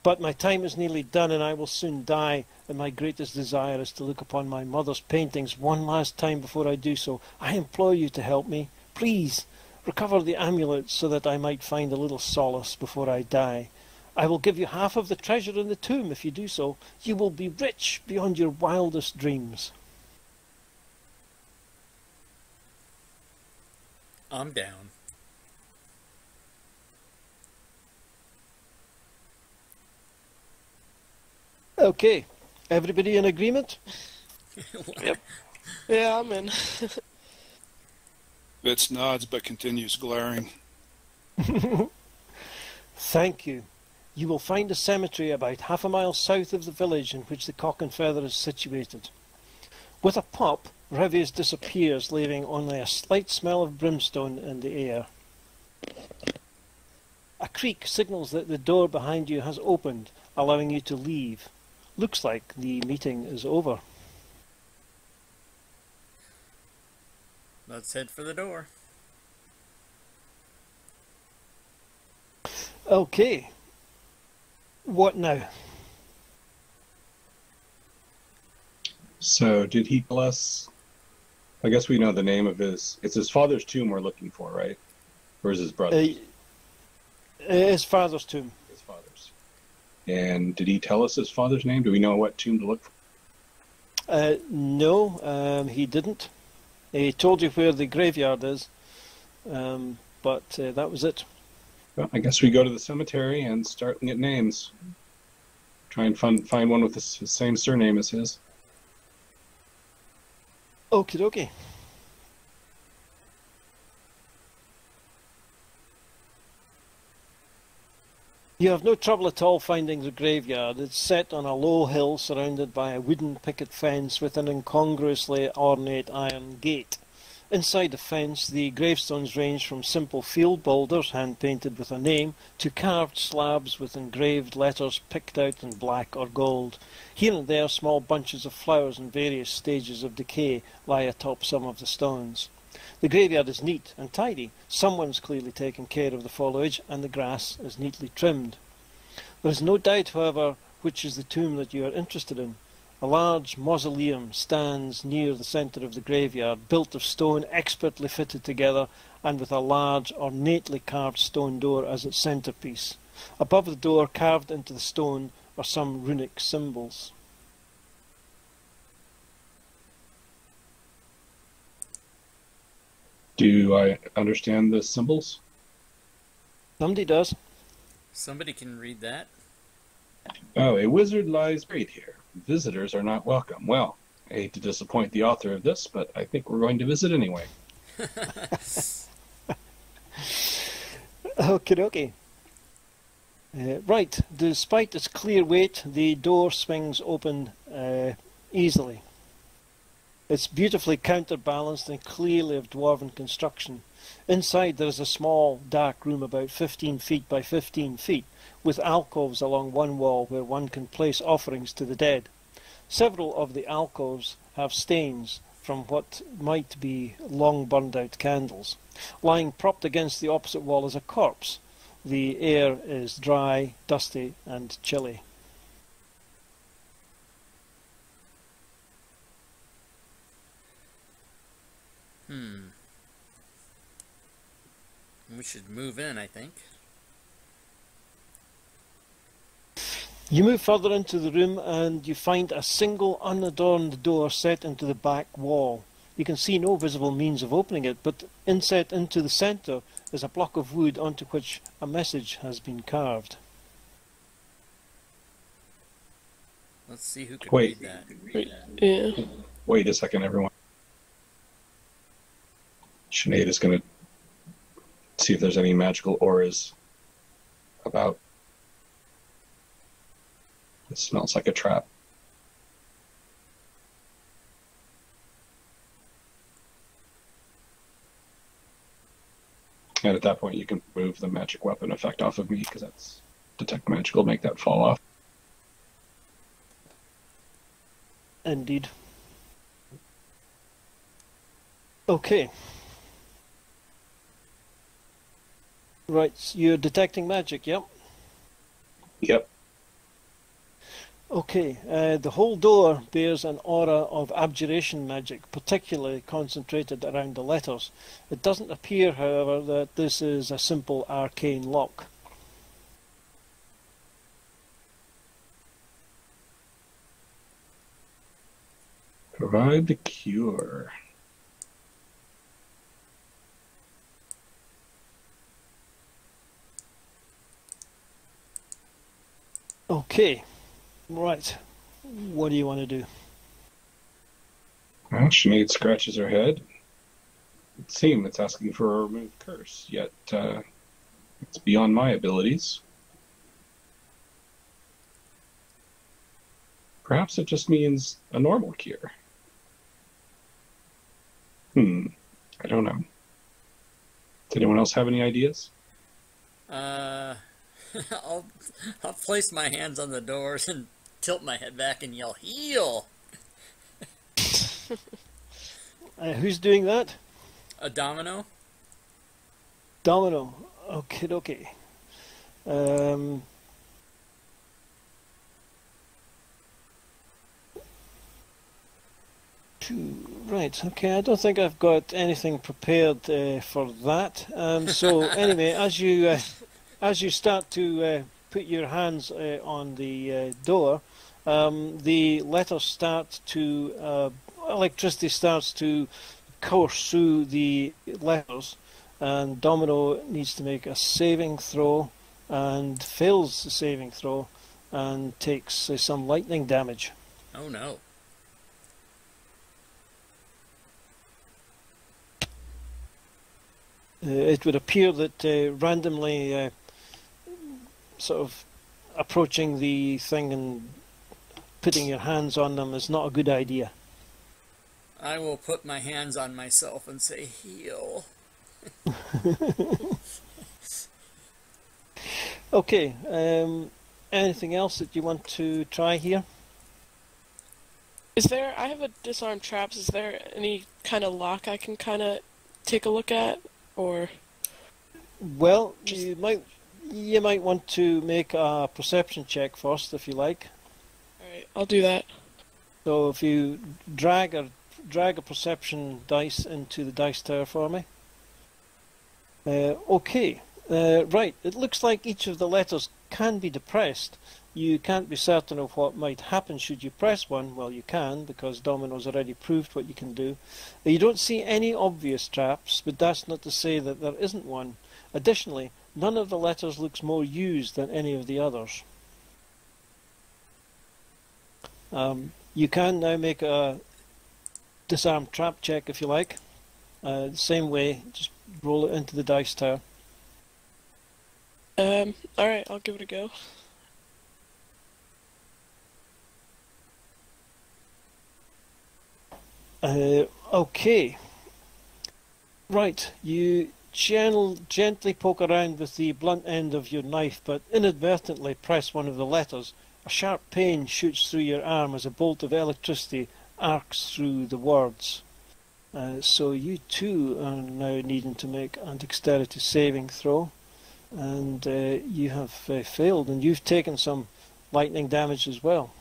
But my time is nearly done, and I will soon die, and my greatest desire is to look upon my mother's paintings one last time before I do so. I implore you to help me. Please, recover the amulet so that I might find a little solace before I die. I will give you half of the treasure in the tomb if you do so. You will be rich beyond your wildest dreams. I'm down. Okay, everybody in agreement? Yep. Yeah, I'm in. Fitz nods but continues glaring. Thank you. You will find a cemetery about half a mile south of the village in which the Cock and Feather is situated. With a pop, Revius disappears, leaving only a slight smell of brimstone in the air. A creak signals that the door behind you has opened, allowing you to leave. Looks like the meeting is over. Let's head for the door. Okay. What now? So, did he tell us? I guess we know the name of his. It's his father's tomb we're looking for, right? Or is his brother's? His father's tomb. His father's. And did he tell us his father's name? Do we know what tomb to look for? No, he didn't. He told you where the graveyard is, but that was it. Well, I guess we go to the cemetery and start looking at names. Try and find one with the same surname as his. Okie dokie. You have no trouble at all finding the graveyard. It's set on a low hill surrounded by a wooden picket fence with an incongruously ornate iron gate. Inside the fence, the gravestones range from simple field boulders, hand-painted with a name, to carved slabs with engraved letters picked out in black or gold. Here and there, small bunches of flowers in various stages of decay lie atop some of the stones. The graveyard is neat and tidy. Someone's clearly taken care of the foliage, and the grass is neatly trimmed. There is no doubt, however, which is the tomb that you are interested in. A large mausoleum stands near the centre of the graveyard, built of stone expertly fitted together and with a large, ornately carved stone door as its centrepiece. Above the door, carved into the stone, are some runic symbols. Do I understand the symbols? Somebody does. Somebody can read that. Oh, a wizard lies buried here. Visitors are not welcome. Well, I hate to disappoint the author of this, but I think we're going to visit anyway. Okie dokie. Right, despite its clear weight, the door swings open easily. It's beautifully counterbalanced and clearly of dwarven construction. Inside there is a small, dark room about 15 feet by 15 feet, with alcoves along one wall where one can place offerings to the dead. Several of the alcoves have stains from what might be long burned out candles. Lying propped against the opposite wall is a corpse. The air is dry, dusty, and chilly. We should move in, I think. You move further into the room and you find a single unadorned door set into the back wall. You can see no visible means of opening it, but inset into the centre is a block of wood onto which a message has been carved. Let's see who can Wait. read that. Yeah. Wait a second, everyone. Sinead is going to see if there's any magical auras about. This smells like a trap. And at that point, you can remove the magic weapon effect off of me, because that's detect magic will make that fall off. Indeed. Okay. Right, so you're detecting magic, yep? Yep. Okay, the whole door bears an aura of abjuration magic, particularly concentrated around the letters. It doesn't appear, however, that this is a simple arcane lock. Provide the cure. Okay, right. What do you want to do? Well, Sinead scratches her head. It seems it's asking for a removed curse, yet it's beyond my abilities. Perhaps it just means a normal cure. I don't know. Does anyone else have any ideas? I'll place my hands on the doors and tilt my head back and yell, "Heal!" Who's doing that? A domino? Domino. Okay, okay. Right, okay, I don't think I've got anything prepared for that. So anyway, as you start to put your hands on the door, the letters start to, electricity starts to course through the letters, and Domino needs to make a saving throw and fails the saving throw and takes some lightning damage. Oh no. It would appear that randomly sort of approaching the thing and putting your hands on them is not a good idea. I will put my hands on myself and say, "Heal." Okay, anything else that you want to try here? Is there, I have a disarm traps, is there any kind of lock I can kind of take a look at? Or well, you might want to make a perception check first, if you like. Alright, I'll do that. So if you drag a perception dice into the dice tower for me. Okay, right. It looks like each of the letters can be depressed. You can't be certain of what might happen should you press one. Well, you can, because Domino's already proved what you can do. You don't see any obvious traps, but that's not to say that there isn't one. Additionally, none of the letters looks more used than any of the others. You can now make a disarm trap check if you like. The same way, just roll it into the dice tower. Alright, I'll give it a go. Okay. Right, you gently poke around with the blunt end of your knife, but inadvertently press one of the letters. A sharp pain shoots through your arm as a bolt of electricity arcs through the words. So you too are now needing to make a dexterity saving throw, and you have failed, and you've taken some lightning damage as well.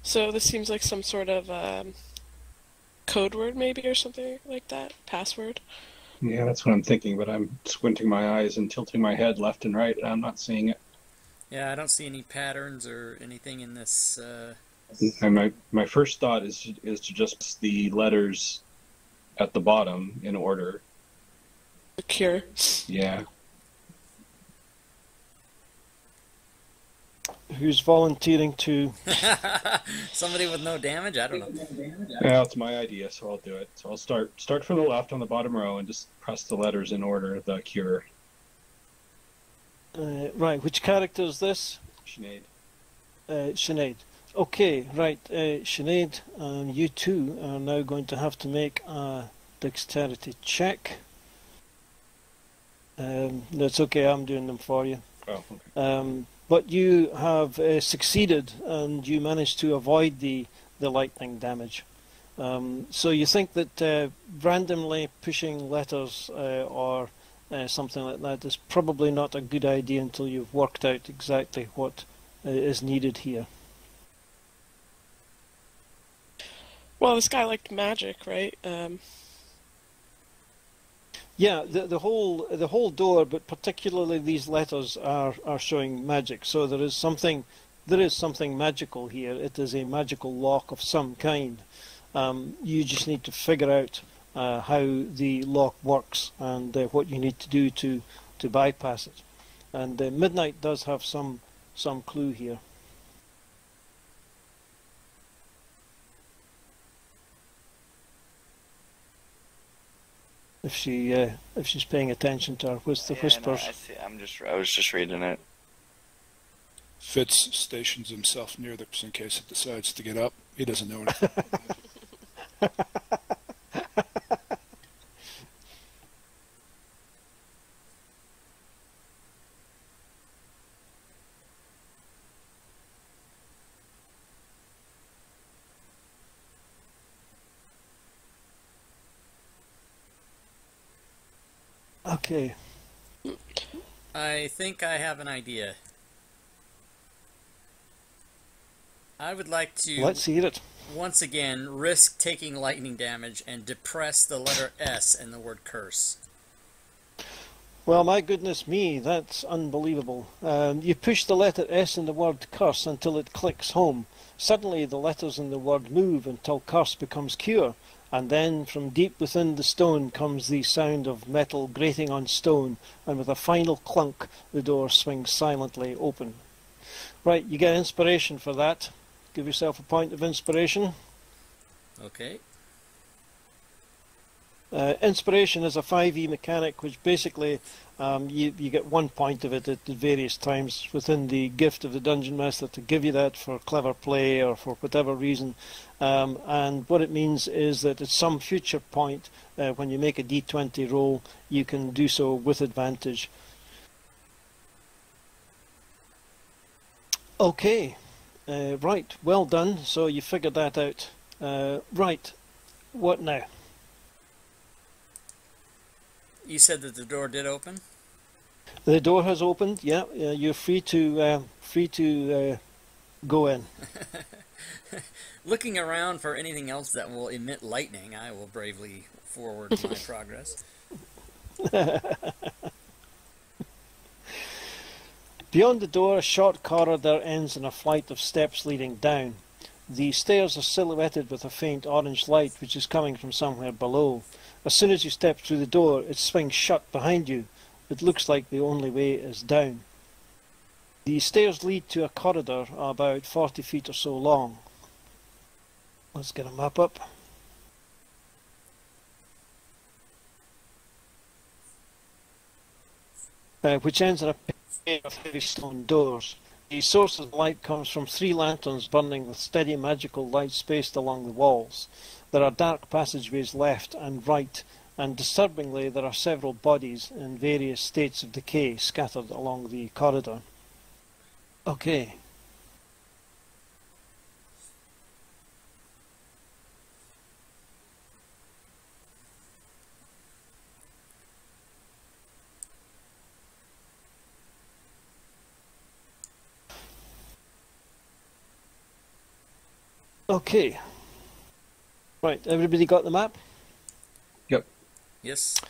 So this seems like some sort of code word maybe, or something like that? Password? Yeah, that's what I'm thinking, but I'm squinting my eyes and tilting my head left and right, and I'm not seeing it. Yeah, I don't see any patterns or anything in this. And my first thought is to just the letters at the bottom in order. Secure. Yeah. who's volunteering to... Somebody with no damage? I don't know. Yeah, it's my idea, so I'll do it. So I'll start from the left on the bottom row and just press the letters in order of the cure. Right, which character is this? Sinead. Sinead. Okay, right, Sinead, you two are now going to have to make a dexterity check. That's okay, I'm doing them for you. Oh, okay. But you have succeeded, and you managed to avoid the lightning damage. So you think that randomly pushing letters or something like that is probably not a good idea until you've worked out exactly what is needed here. Well, this guy liked magic, right? Yeah, the whole door, but particularly these letters are showing magic. So there is something magical here. It is a magical lock of some kind. You just need to figure out how the lock works and what you need to do to bypass it. And Midnight does have some clue here. If she's paying attention to her whispers. No, I see. I was just reading it. Fitz stations himself near the in case it decides to get up. He doesn't know anything. Okay. I think I have an idea. I would like to... Let's hear it. Once again, risk taking lightning damage and depress the letter S in the word curse. Well, my goodness me, that's unbelievable. You push the letter S in the word curse until it clicks home. Suddenly the letters in the word move until curse becomes cure. And then from deep within the stone comes the sound of metal grating on stone, and with a final clunk the door swings silently open. Right, you get inspiration for that. Give yourself a point of inspiration. Okay. Inspiration is a 5e mechanic, which basically you get 1 point of it at various times within the gift of the Dungeon Master to give you that for clever play or for whatever reason. And what it means is that at some future point, when you make a d20 roll, you can do so with advantage. Okay, right, well done. So you figured that out. Right, what now? You said that the door did open? The door has opened. Yeah, you're free to go in. Looking around for anything else that will emit lightning, I will bravely forward my progress. Beyond the door, a short corridor ends in a flight of steps leading down. The stairs are silhouetted with a faint orange light which is coming from somewhere below. As soon as you step through the door, it swings shut behind you. It looks like the only way is down. The stairs lead to a corridor about 40 feet or so long. Let's get a map up. Which ends in a pair of heavy stone doors. The source of the light comes from 3 lanterns burning with steady magical light spaced along the walls. There are dark passageways left and right, and disturbingly there are several bodies in various states of decay scattered along the corridor. Okay. Okay. Right, everybody got the map? Yep. Yes.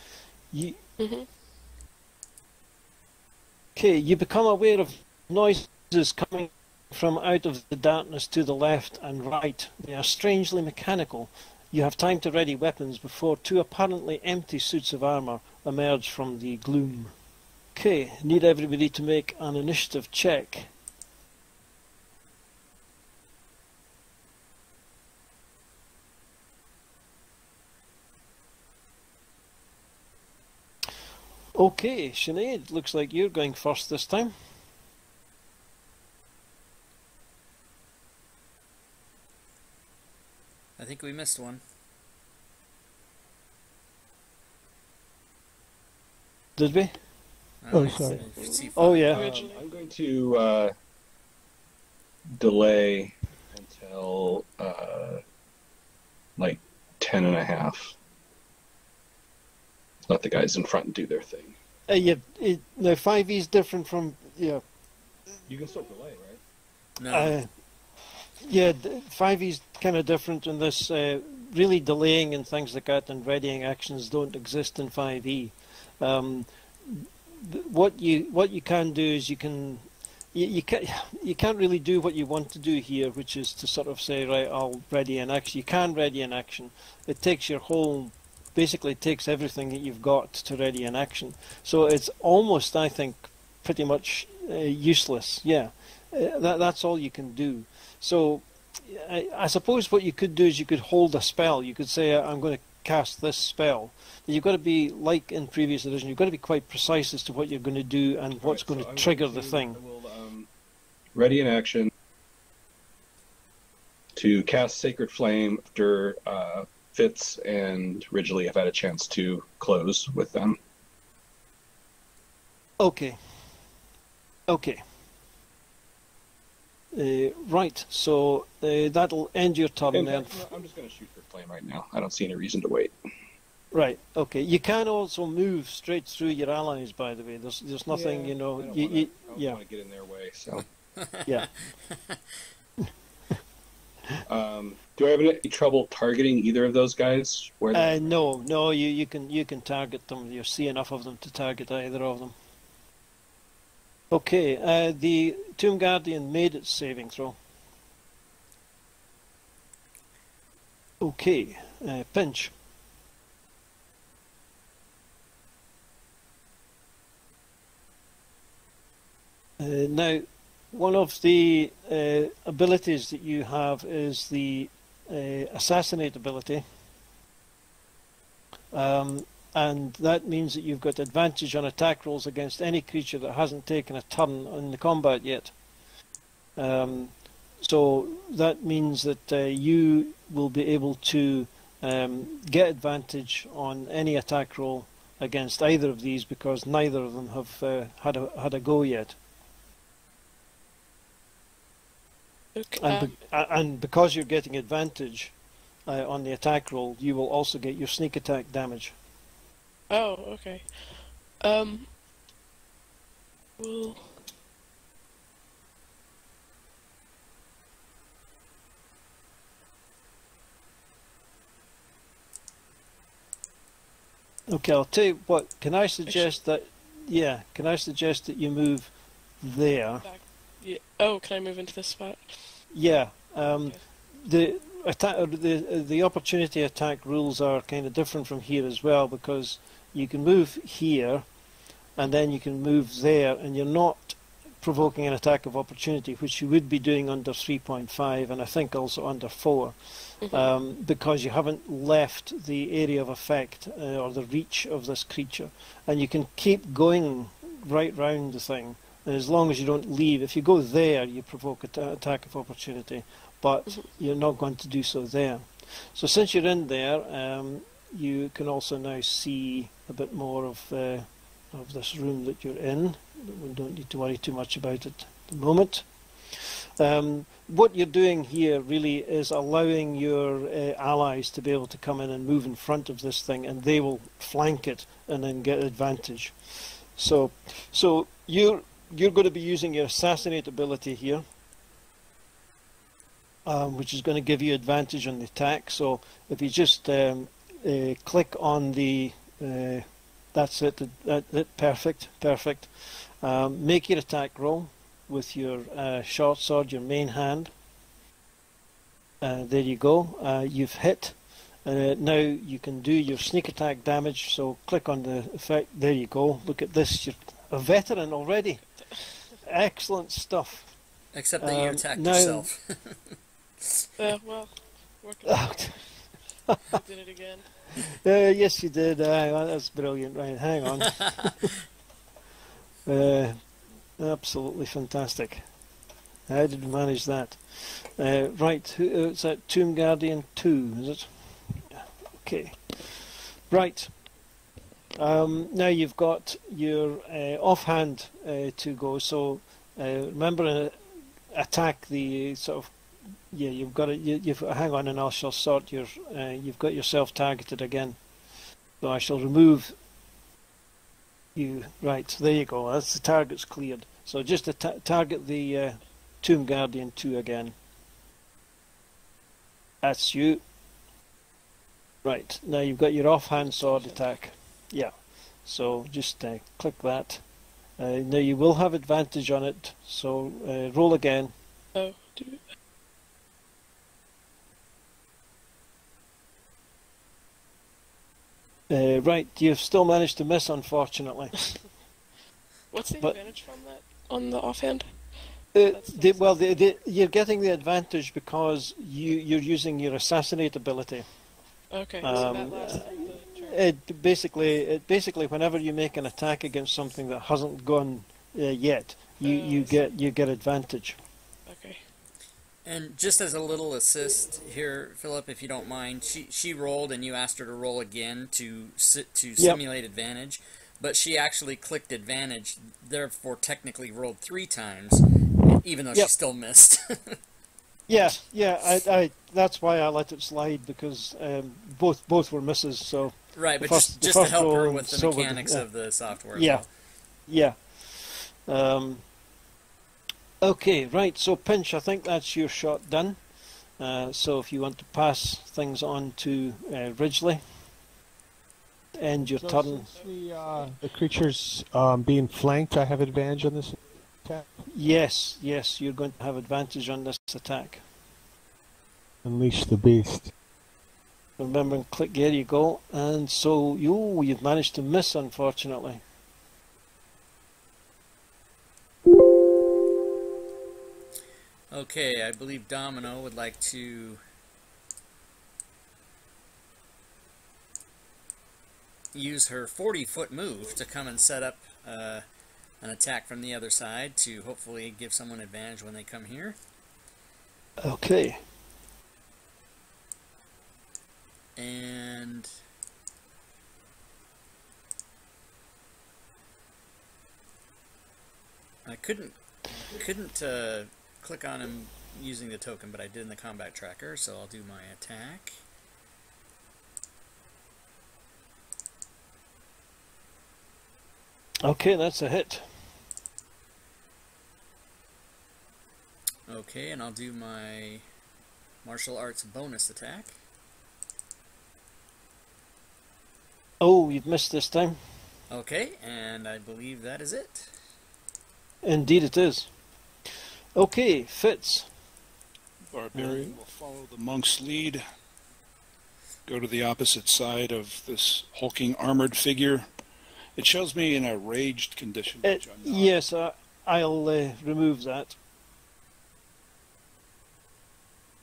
Okay, you become aware of noises coming from out of the darkness to the left and right. They are strangely mechanical. You have time to ready weapons before 2 apparently empty suits of armour emerge from the gloom. Okay, need everybody to make an initiative check. Okay, Sinead, looks like you're going first this time. I think we missed one. Did we? Oh, sorry. Oh, yeah. I'm going to delay until like 10 and a half. Let the guys in front do their thing. Now 5e is different from You can still delay, right? No. Yeah, 5e is kind of different in this. Really delaying and things like that and readying actions don't exist in 5e. What you can do is you can't really do what you want to do here, which is to sort of say, right, I'll ready an action. You can ready an action. It takes your whole, basically it takes everything that you've got to ready an action. So it's almost, I think, pretty much useless. Yeah, that's all you can do. So I suppose what you could do is you could hold a spell. You could say, I'm going to cast this spell. You've got to be, like in previous edition, you've got to be quite precise as to what you're going to do and what's going to trigger the thing. I will ready an action to cast Sacred Flame after Fitz and Ridgely have had a chance to close with them. Okay. Right, so that'll end your turn then. I'm just going to shoot for flame right now. I don't see any reason to wait. Right, okay. You can also move straight through your allies, by the way. There's nothing, I don't want to get in their way, so. Yeah. Do I have any trouble targeting either of those guys? No, you can target them. You see enough of them to target either of them. Okay, the Tomb Guardian made its saving throw. Okay, Pinch. Now, one of the abilities that you have is the Assassinate ability. And that means that you've got advantage on attack rolls against any creature that hasn't taken a turn in the combat yet. So that means that you will be able to get advantage on any attack roll against either of these because neither of them have had a go yet. Okay. And because you're getting advantage on the attack roll, you will also get your sneak attack damage. Oh, okay. Well, okay, I'll tell you what. Can I suggest that? Yeah, can I suggest that you move there? back. Yeah. Oh, can I move into this spot? Yeah. Okay. The opportunity attack rules are kind of different from here as well because you can move here and then you can move there and you're not provoking an attack of opportunity, which you would be doing under 3.5 and I think also under 4 because you haven't left the area of effect or the reach of this creature, and you can keep going right round the thing, and as long as you don't leave. If you go there, you provoke an attack of opportunity, but you're not going to do so there. So since you're in there, you can also now see a bit more of this room that you're in. We don't need to worry too much about it at the moment. What you're doing here really is allowing your allies to be able to come in and move in front of this thing, and they will flank it and then get advantage. So you're going to be using your Assassinate ability here, which is going to give you advantage on the attack. So if you just click on the that's it. Perfect. Make your attack roll with your short sword, your main hand. There you go. You've hit. Now you can do your sneak attack damage. So click on the effect. There you go. Look at this. You're a veteran already. Excellent stuff. Except that you attacked yourself. Well, working on it. I did it again. Yes, you did. That's brilliant. Right, hang on. Absolutely fantastic. How did we manage that? Right, it's that Tomb Guardian 2, is it? Okay. Right. Now you've got your offhand to go. So remember, attack the sort of. Yeah, you've got it. You've hang on, and I shall sort your. You've got yourself targeted again. So I shall remove you. Right, so there you go. That's the target's cleared. So just target the Tomb Guardian 2 again. That's you. Right, now you've got your offhand sword attack. Yeah, so just click that. Now you will have advantage on it, so roll again. Oh, right, you've still managed to miss, unfortunately. What's the advantage from that on the offhand? You're getting the advantage because you're using your assassinate ability. Okay, so that lasts the turn. It basically, whenever you make an attack against something that hasn't gone yet, you get advantage. Okay. And just as a little assist here, Philip, if you don't mind, she rolled and you asked her to roll again to simulate advantage, but she actually clicked advantage, therefore technically rolled 3 times, even though she still missed. Yeah. That's why I let it slide, because both were misses. So right, but just to help her with the mechanics of the software. Yeah. Okay, right. So Pinch, I think that's your shot done. So if you want to pass things on to Ridgely, end your turn. Since the creature's being flanked, I have advantage on this attack? Yes, you're going to have advantage on this attack. Unleash the beast. Remember and click, there you go. And so you've managed to miss, unfortunately. Okay, I believe Domino would like to use her 40-foot move to come and set up an attack from the other side to hopefully give someone advantage when they come here. Okay. And I couldn't click on him using the token, but I did in the combat tracker, so I'll do my attack. Okay, that's a hit. Okay, and I'll do my martial arts bonus attack. Oh, you've missed this time. Okay, and I believe that is it. Indeed it is. Okay, Fitz. Barbarian will follow the monk's lead. Go to the opposite side of this hulking armored figure. It shows me in a raged condition, which I'm not. Yes, I'll remove that.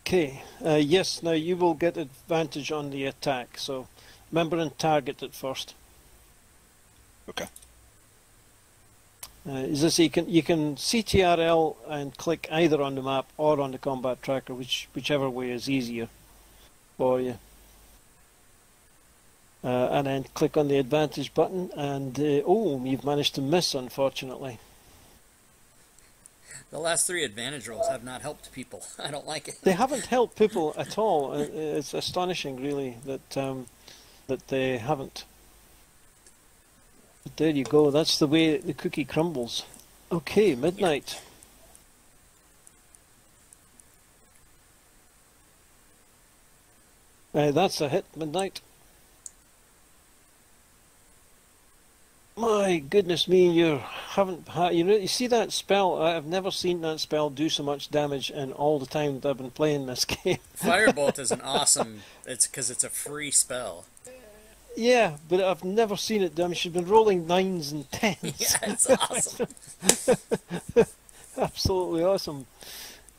Okay, yes, now you will get advantage on the attack, so remember and target it first. Okay. Is this you can CTRL and click either on the map or on the combat tracker, whichever way is easier for you. And then click on the advantage button, and oh, you've managed to miss, unfortunately. The last 3 advantage rolls have not helped people. I don't like it. They haven't helped people at all. It's astonishing, really, that that they haven't. But there you go. That's the way the cookie crumbles. Okay, Midnight. That's a hit, Midnight. My goodness me, you see that spell? I've never seen that spell do so much damage in all the time that I've been playing this game. Firebolt is an awesome. It's because it's a free spell. Yeah, but I've never seen it. I mean, she's been rolling 9s and 10s. Yeah, it's awesome. Absolutely awesome.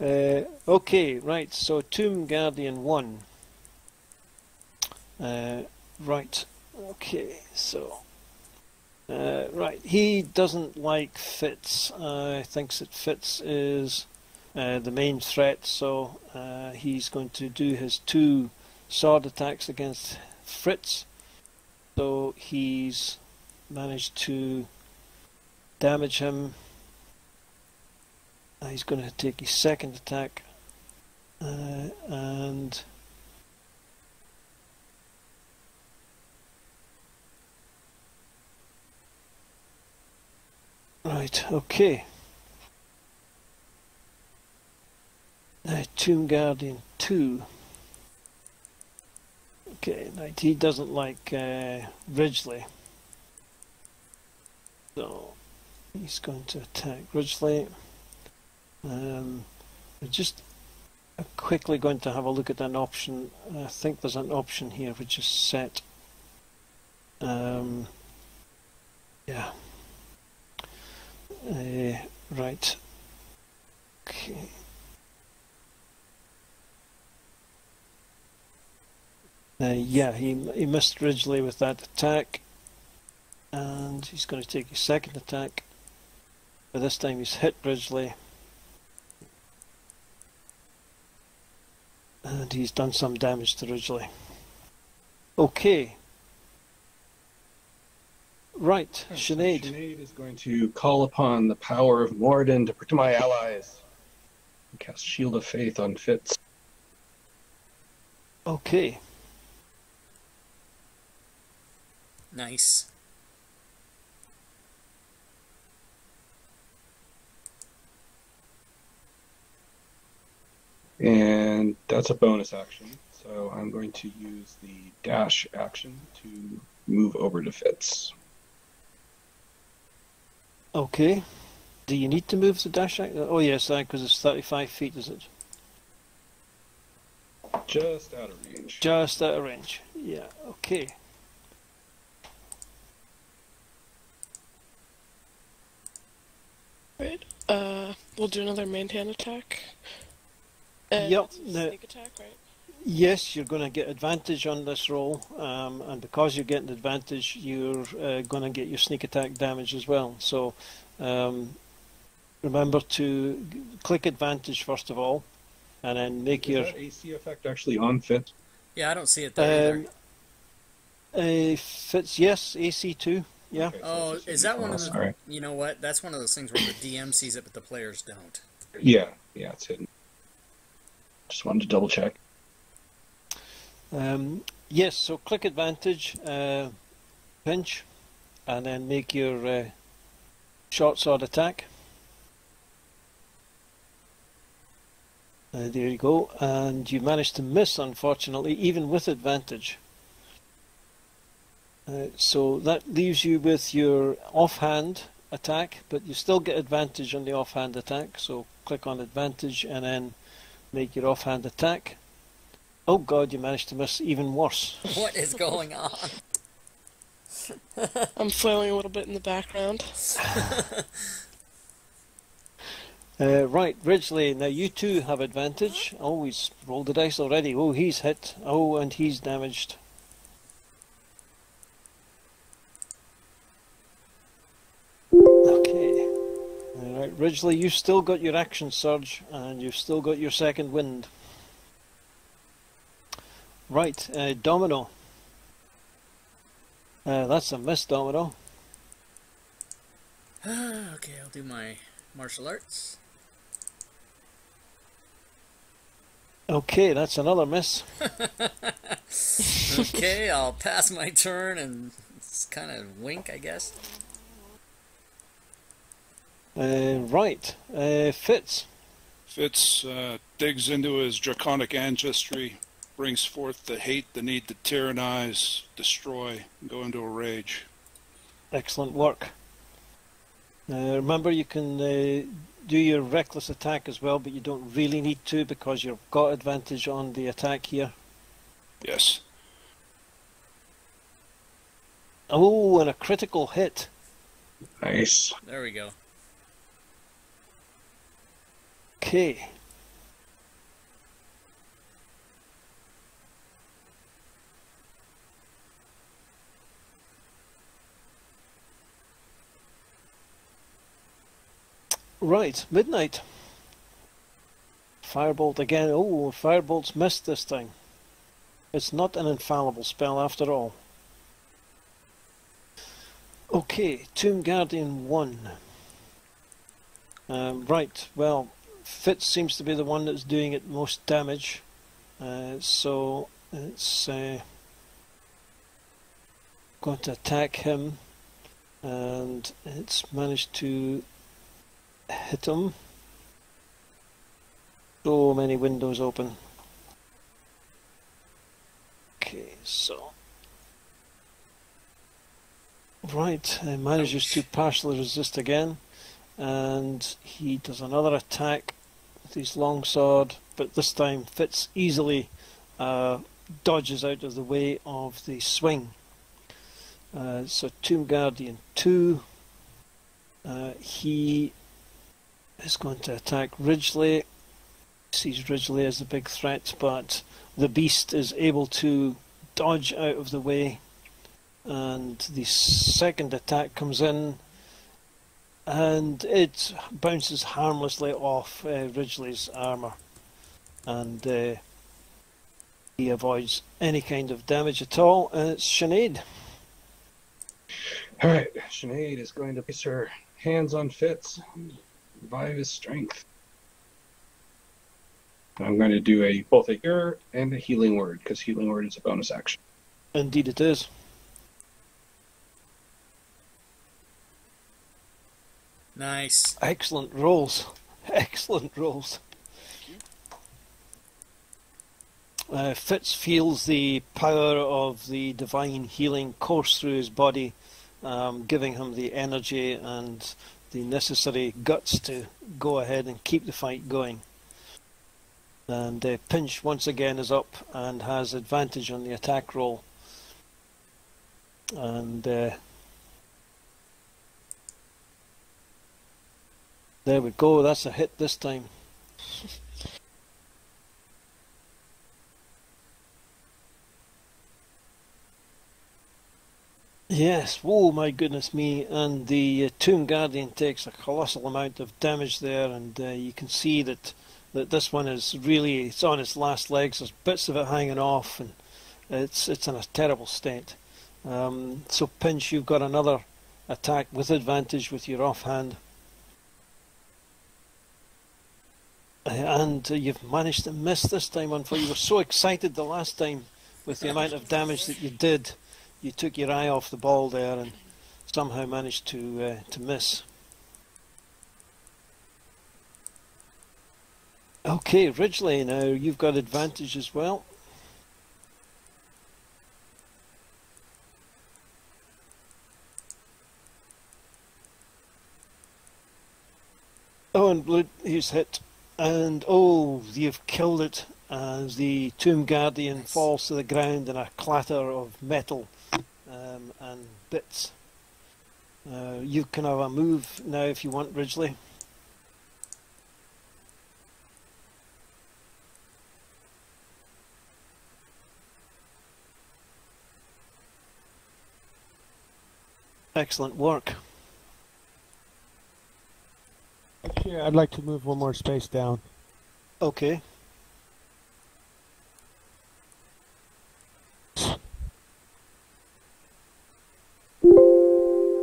Okay, right. So Tomb Guardian 1. Right. Okay. So. Right. He doesn't like Fitz. Thinks that Fitz is the main threat. So he's going to do his 2 sword attacks against Fritz. So he's managed to damage him. He's going to take his second attack. And right, okay. Tomb Guardian 2. Okay, right, he doesn't like Ridgely. So he's going to attack Ridgely. We're just quickly going to have a look at an option. I think there's an option here which is set. Yeah. Right. Okay. Yeah, he missed Ridgely with that attack, and he's going to take his second attack. But this time he's hit Ridgely, and he's done some damage to Ridgely. Okay. Right, Sinead. So Sinead is going to call upon the power of Morden to protect my allies. And cast Shield of Faith on Fitz. Okay. Nice. And that's a bonus action. So I'm going to use the dash action to move over to Fitz. Okay. Do you need to move the dash action? Oh yes, because it's 35 feet, is it? Just out of range. Just out of range. Yeah, okay. Right. We'll do another main hand attack. Yep. Sneak attack, right? Yes, you're going to get advantage on this roll, and because you're getting advantage, you're going to get your sneak attack damage as well. So remember to click advantage first of all, and then make your... Is that AC effect actually on Fitz? Yeah, I don't see it there either. Fitz, yes, AC2. Yeah. Okay, so Oh, it's just is that one of bonus. the... All right. You know what? That's one of those things where the DM sees it, but the players don't. Yeah, it's hidden. Just wanted to double check. Yes, so click advantage, pinch, and then make your short sword attack. There you go, and you managed to miss, unfortunately, even with advantage. So that leaves you with your offhand attack, but you still get advantage on the offhand attack. So click on advantage and then make your offhand attack. Oh god, you managed to miss even worse. What is going on? I'm flailing a little bit in the background. Right, Ridgely, now you too have advantage. Oh, he's rolled the dice already. Oh, he's hit. Oh, and he's damaged. Okay. Alright, Ridgely, you've still got your action surge, and you've still got your second wind. Right, Domino. That's a miss, Domino. Okay, I'll do my martial arts. Okay, that's another miss. Okay, I'll pass my turn and kind of wink, I guess. Right, Fitz. Fitz digs into his draconic ancestry, brings forth the hate, the need to tyrannize, destroy, and go into a rage. Excellent work. Remember, you can do your reckless attack as well, but you don't really need to because you've got advantage on the attack here. Yes. Oh, and a critical hit. Nice. There we go. Okay. Right, midnight. Firebolt again. Oh, Firebolt's missed this time. It's not an infallible spell after all. Okay, Tomb Guardian 1. Right, well, Fitz seems to be the one that's doing it most damage. So it's going to attack him. And it's managed to hit him. So many windows open. Okay, so right, manages to partially resist again, and he does another attack with his longsword, but this time Fitz easily dodges out of the way of the swing. So Tomb Guardian 2, he is going to attack Ridgely. Sees Ridgely as a big threat, but the beast is able to dodge out of the way, and the second attack comes in and it bounces harmlessly off Ridgely's armour, and he avoids any kind of damage at all, and it's Sinead. Alright, Sinead is going to place her hands on Fitz, revive his strength. I'm going to do both a cure and a healing word, because healing word is a bonus action. Indeed it is. Nice. Excellent rolls. Excellent rolls. Fitz feels the power of the divine healing course through his body, giving him the energy and the necessary guts to go ahead and keep the fight going. And Pinch once again is up and has advantage on the attack roll. And there we go, that's a hit this time. Yes, oh my goodness me, and the Tomb Guardian takes a colossal amount of damage there, and you can see that this one is really, it's on its last legs, there's bits of it hanging off, and it's in a terrible state. So Pinch, you've got another attack with advantage with your offhand. And you've managed to miss this time, unfortunately. You were so excited the last time with the amount of damage that you did. You took your eye off the ball there and somehow managed to miss. Okay, Ridgely, now you've got advantage as well. Oh, and Blue, he's hit. And oh, you've killed it as the Tomb Guardian falls to the ground in a clatter of metal and bits. You can have a move now if you want, Ridgely. Excellent work. Here, I'd like to move one more space down. Okay.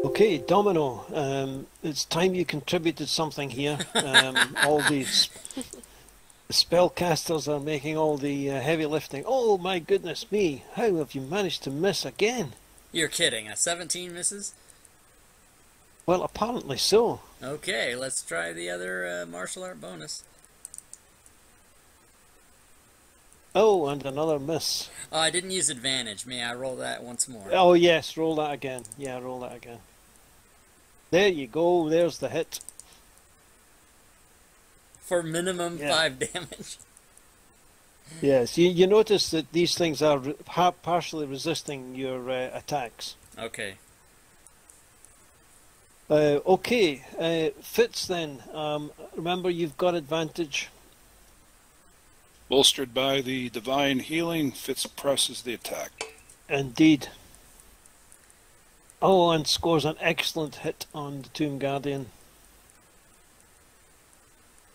Okay, Domino, it's time you contributed something here. All these spellcasters are making all the heavy lifting. Oh my goodness me, how have you managed to miss again? You're kidding, a 17 misses? Well, apparently so. Okay, let's try the other martial art bonus. Oh, and another miss. Oh, I didn't use advantage. May I roll that once more? Oh yes, roll that again. Yeah, roll that again. There you go, there's the hit. For minimum 5 damage. Yes, you notice that these things are partially resisting your attacks. Okay. Okay, Fitz then. Remember, you've got advantage. Bolstered by the divine healing, Fitz presses the attack. Indeed. Oh, and scores an excellent hit on the Tomb Guardian.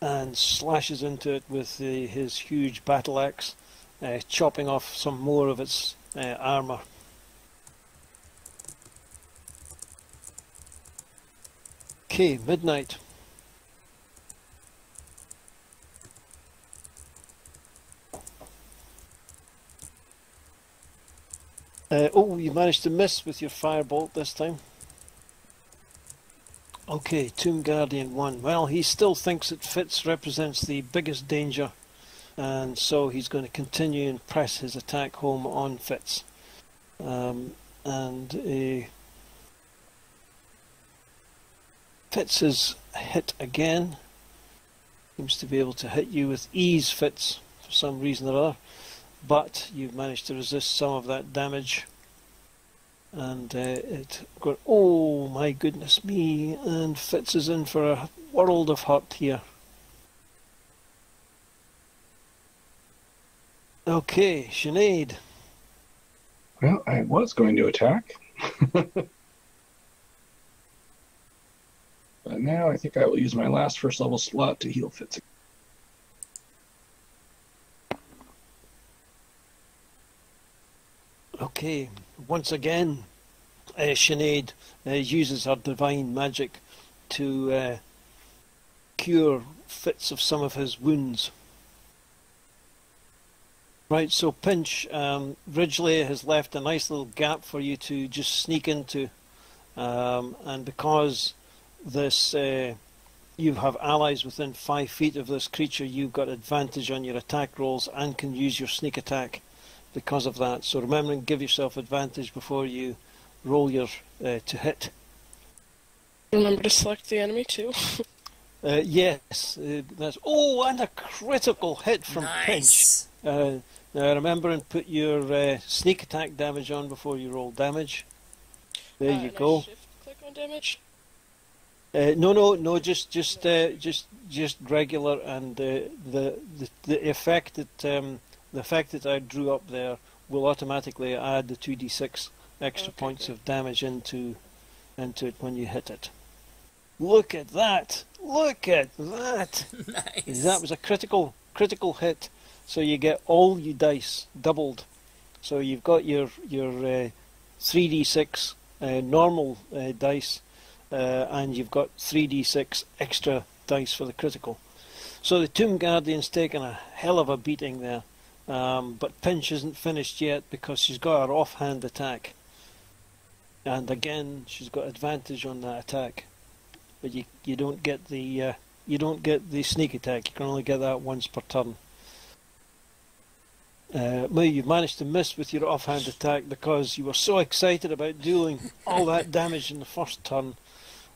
and slashes into it with his huge battle axe, chopping off some more of its armour. Okay, midnight. Oh, you managed to miss with your firebolt this time. Okay, Tomb Guardian 1. Well, he still thinks that Fitz represents the biggest danger, and so he's going to continue and press his attack home on Fitz. Fitz is hit again. Seems to be able to hit you with ease, Fitz, for some reason or other. But you've managed to resist some of that damage. And it got, oh my goodness me, and Fitz is in for a world of hurt here. Okay, Sinead. Well, I was going to attack. But now I think I will use my last first level slot to heal Fitz. Okay, once again, Sinead uses her divine magic to cure Fitz of some of his wounds. Right, so Pinch, Ridgely has left a nice little gap for you to just sneak into, and because this you have allies within 5 feet of this creature, you've got advantage on your attack rolls and can use your sneak attack because of that. So remember and give yourself advantage before you roll your to hit. Remember to select the enemy too. Yes, that's, oh, and a critical hit from Nice. Pinch. Now remember and put your sneak attack damage on before you roll damage. There you and go. I shift click on damage. No, just regular, and the effect that I drew up there will automatically add the 2d6 extra points of damage into it when you hit it. Look at that! Look at that! Nice. That was a critical hit. So you get all your dice doubled. So you've got your 3d6 normal dice, and you've got 3d6 extra dice for the critical. So the Tomb Guardian's taken a hell of a beating there, but Pinch isn't finished yet because she's got her offhand attack, and again she's got advantage on that attack. But you don't get the sneak attack. You can only get that once per turn. Well, you've managed to miss with your offhand attack because you were so excited about dealing all that damage in the first turn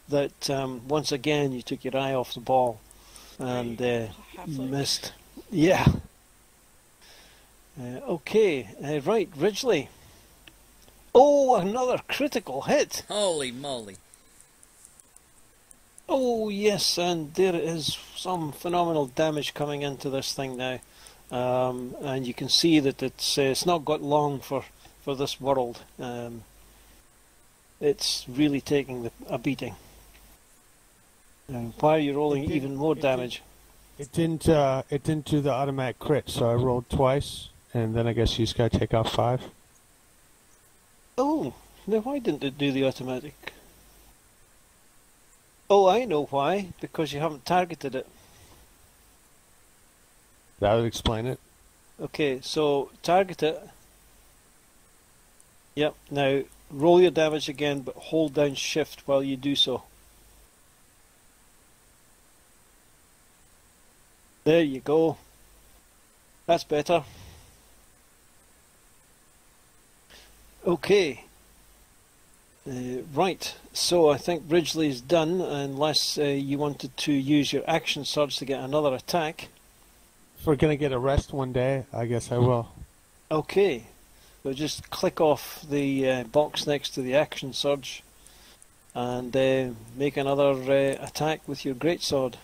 that once again you took your eye off the ball and you missed. Yeah. Okay, right, Ridgely. Oh, another critical hit. Holy moly. Oh yes, and there is some phenomenal damage coming into this thing now. And you can see that it's not got long for this world. It's really taking a beating. Why are you rolling even more damage? It didn't do the automatic crit, so I rolled twice, and then I guess you just got to take off 5. Oh, now why didn't it do the automatic? Oh, I know why. Because you haven't targeted it. That would explain it. Okay, so target it. Yep, now roll your damage again, but hold down shift while you do so. There you go. That's better. Okay. Right, so I think Ridgely's done, unless you wanted to use your action surge to get another attack. If we're going to get a rest one day, I guess I will. Okay, so just click off the box next to the action surge and make another attack with your greatsword.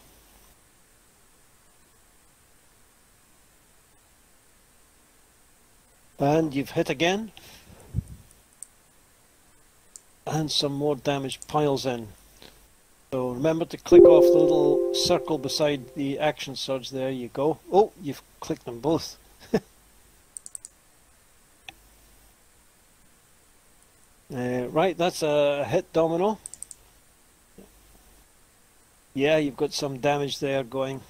And you've hit again. And some more damage piles in. So remember to click off the little circle beside the action surge. There you go. Oh, you've clicked them both. Right, that's a hit, Domino. Yeah, you've got some damage there going.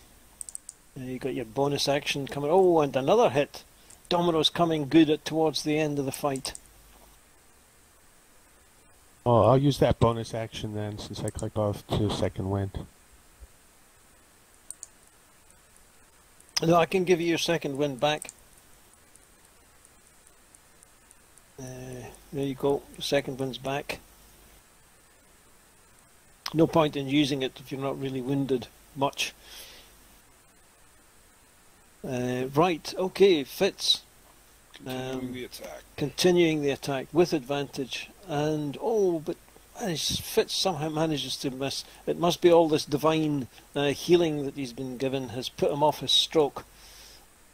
You've got your bonus action coming. Oh, and another hit. Domino's coming good towards the end of the fight. Oh, I'll use that bonus action then, since I clicked off to second wind. No, I can give you your second wind back. There you go, the second wind's back. No point in using it if you're not really wounded much. Right, okay, Fitz. Continuing the attack. Continuing the attack with advantage. And, oh, but Fitz somehow manages to miss. It must be all this divine healing that he's been given has put him off his stroke.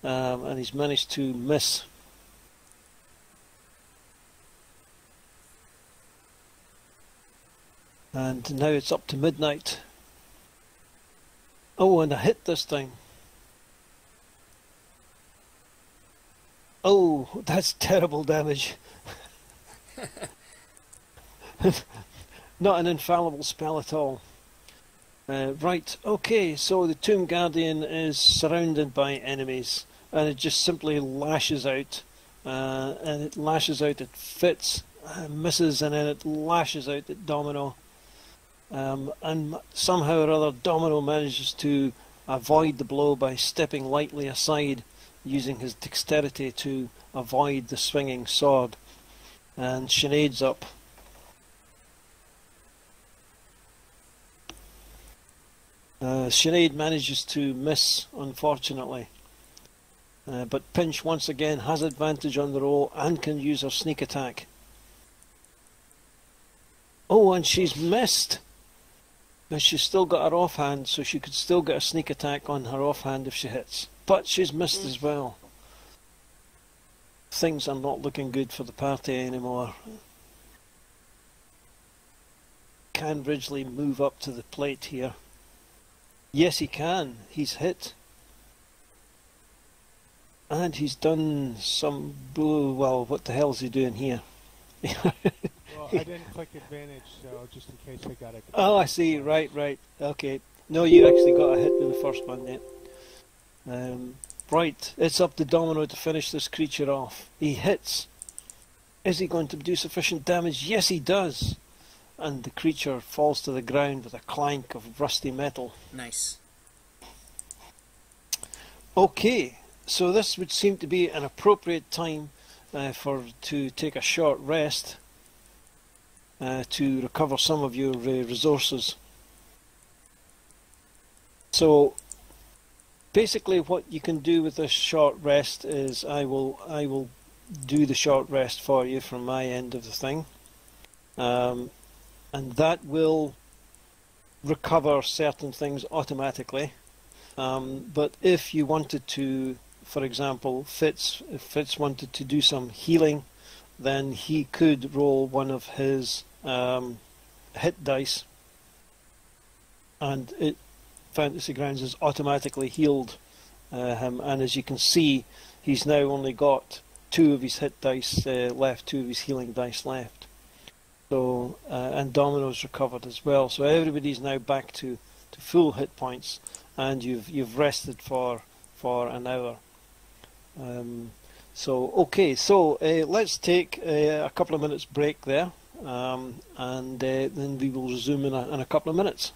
And he's managed to miss. And now it's up to midnight. Oh, and a hit this time. Oh, that's terrible damage. Not an infallible spell at all. Right, okay, so the Tomb Guardian is surrounded by enemies, and it just simply lashes out. And it lashes out at Fitz, misses, and then it lashes out at Domino. And somehow or other Domino manages to avoid the blow by stepping lightly aside, using his dexterity to avoid the swinging sword. And Sinead's up. Sinead manages to miss, unfortunately. But Pinch once again has advantage on the roll and can use her sneak attack. Oh, and she's missed! But she's still got her offhand, so she could still get a sneak attack on her offhand if she hits. But she's missed as well. Things are not looking good for the party anymore. Can Ridgely move up to the plate here? Yes, he can. He's hit. And he's done some... Well, what the hell is he doing here? Well, I didn't click advantage, so just in case I got it. Oh, I see. Right. Okay. No, you actually got a hit with the first one there. Right. It's up to Domino to finish this creature off. He hits. Is he going to do sufficient damage? Yes, he does. And the creature falls to the ground with a clank of rusty metal. Nice. Okay. So this would seem to be an appropriate time to take a short rest. To recover some of your resources. So basically what you can do with this short rest is I will do the short rest for you from my end of the thing, and that will recover certain things automatically, but if you wanted to, for example, if Fitz wanted to do some healing, then he could roll one of his hit dice, and Fantasy Grounds has automatically healed him. And as you can see, he's now only got 2 of his hit dice left, 2 of his healing dice left. So and Domino's recovered as well. So everybody's now back to full hit points, and you've rested for an hour. So okay, so let's take a couple of minutes break there, and then we will resume in a couple of minutes.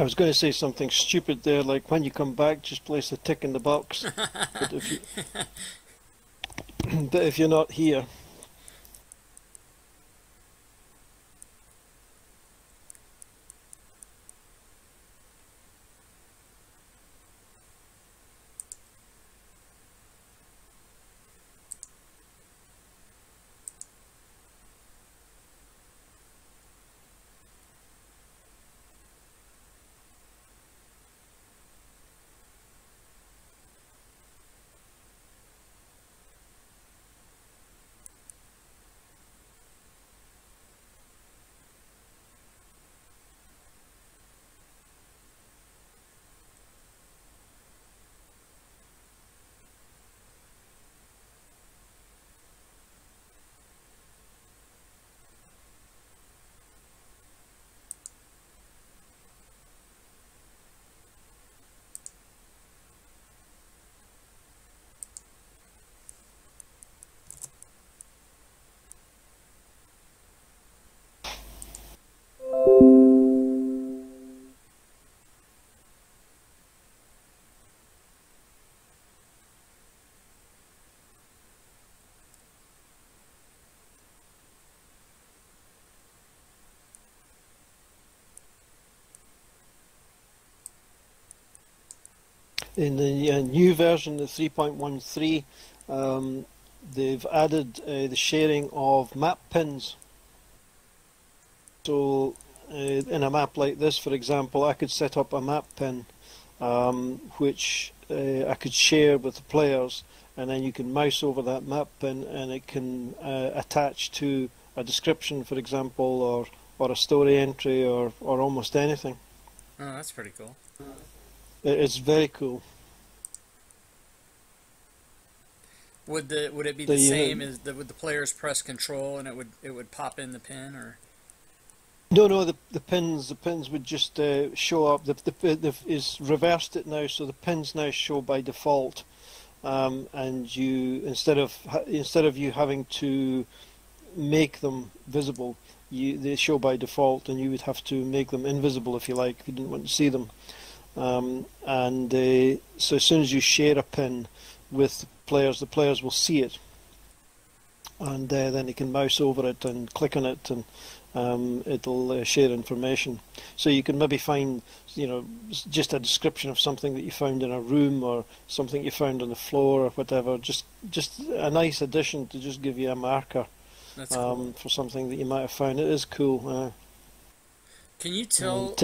was going to say something stupid there, like when you come back, just place a tick in the box. But if you're not here. In the new version, the 3.13, they've added the sharing of map pins. So in a map like this, for example, I could set up a map pin which I could share with the players, and then you can mouse over that map pin and it can attach to a description, for example, or a story entry, or almost anything. Oh, that's pretty cool. It's very cool. Would it be the same as would the players press control and it would pop in the pin, or? No, the pins would just show up. Is reversed it now, so the pins now show by default, and you instead of you having to make them visible, they show by default, and you would have to make them invisible if you like, if you didn't want to see them. So as soon as you share a pin with the players will see it, and then they can mouse over it and click on it, and it'll share information. So you can maybe find, just a description of something that you found in a room, or something you found on the floor, or whatever. Just a nice addition to just give you a marker. That's cool. For something that you might have found. It is cool. Can you tell,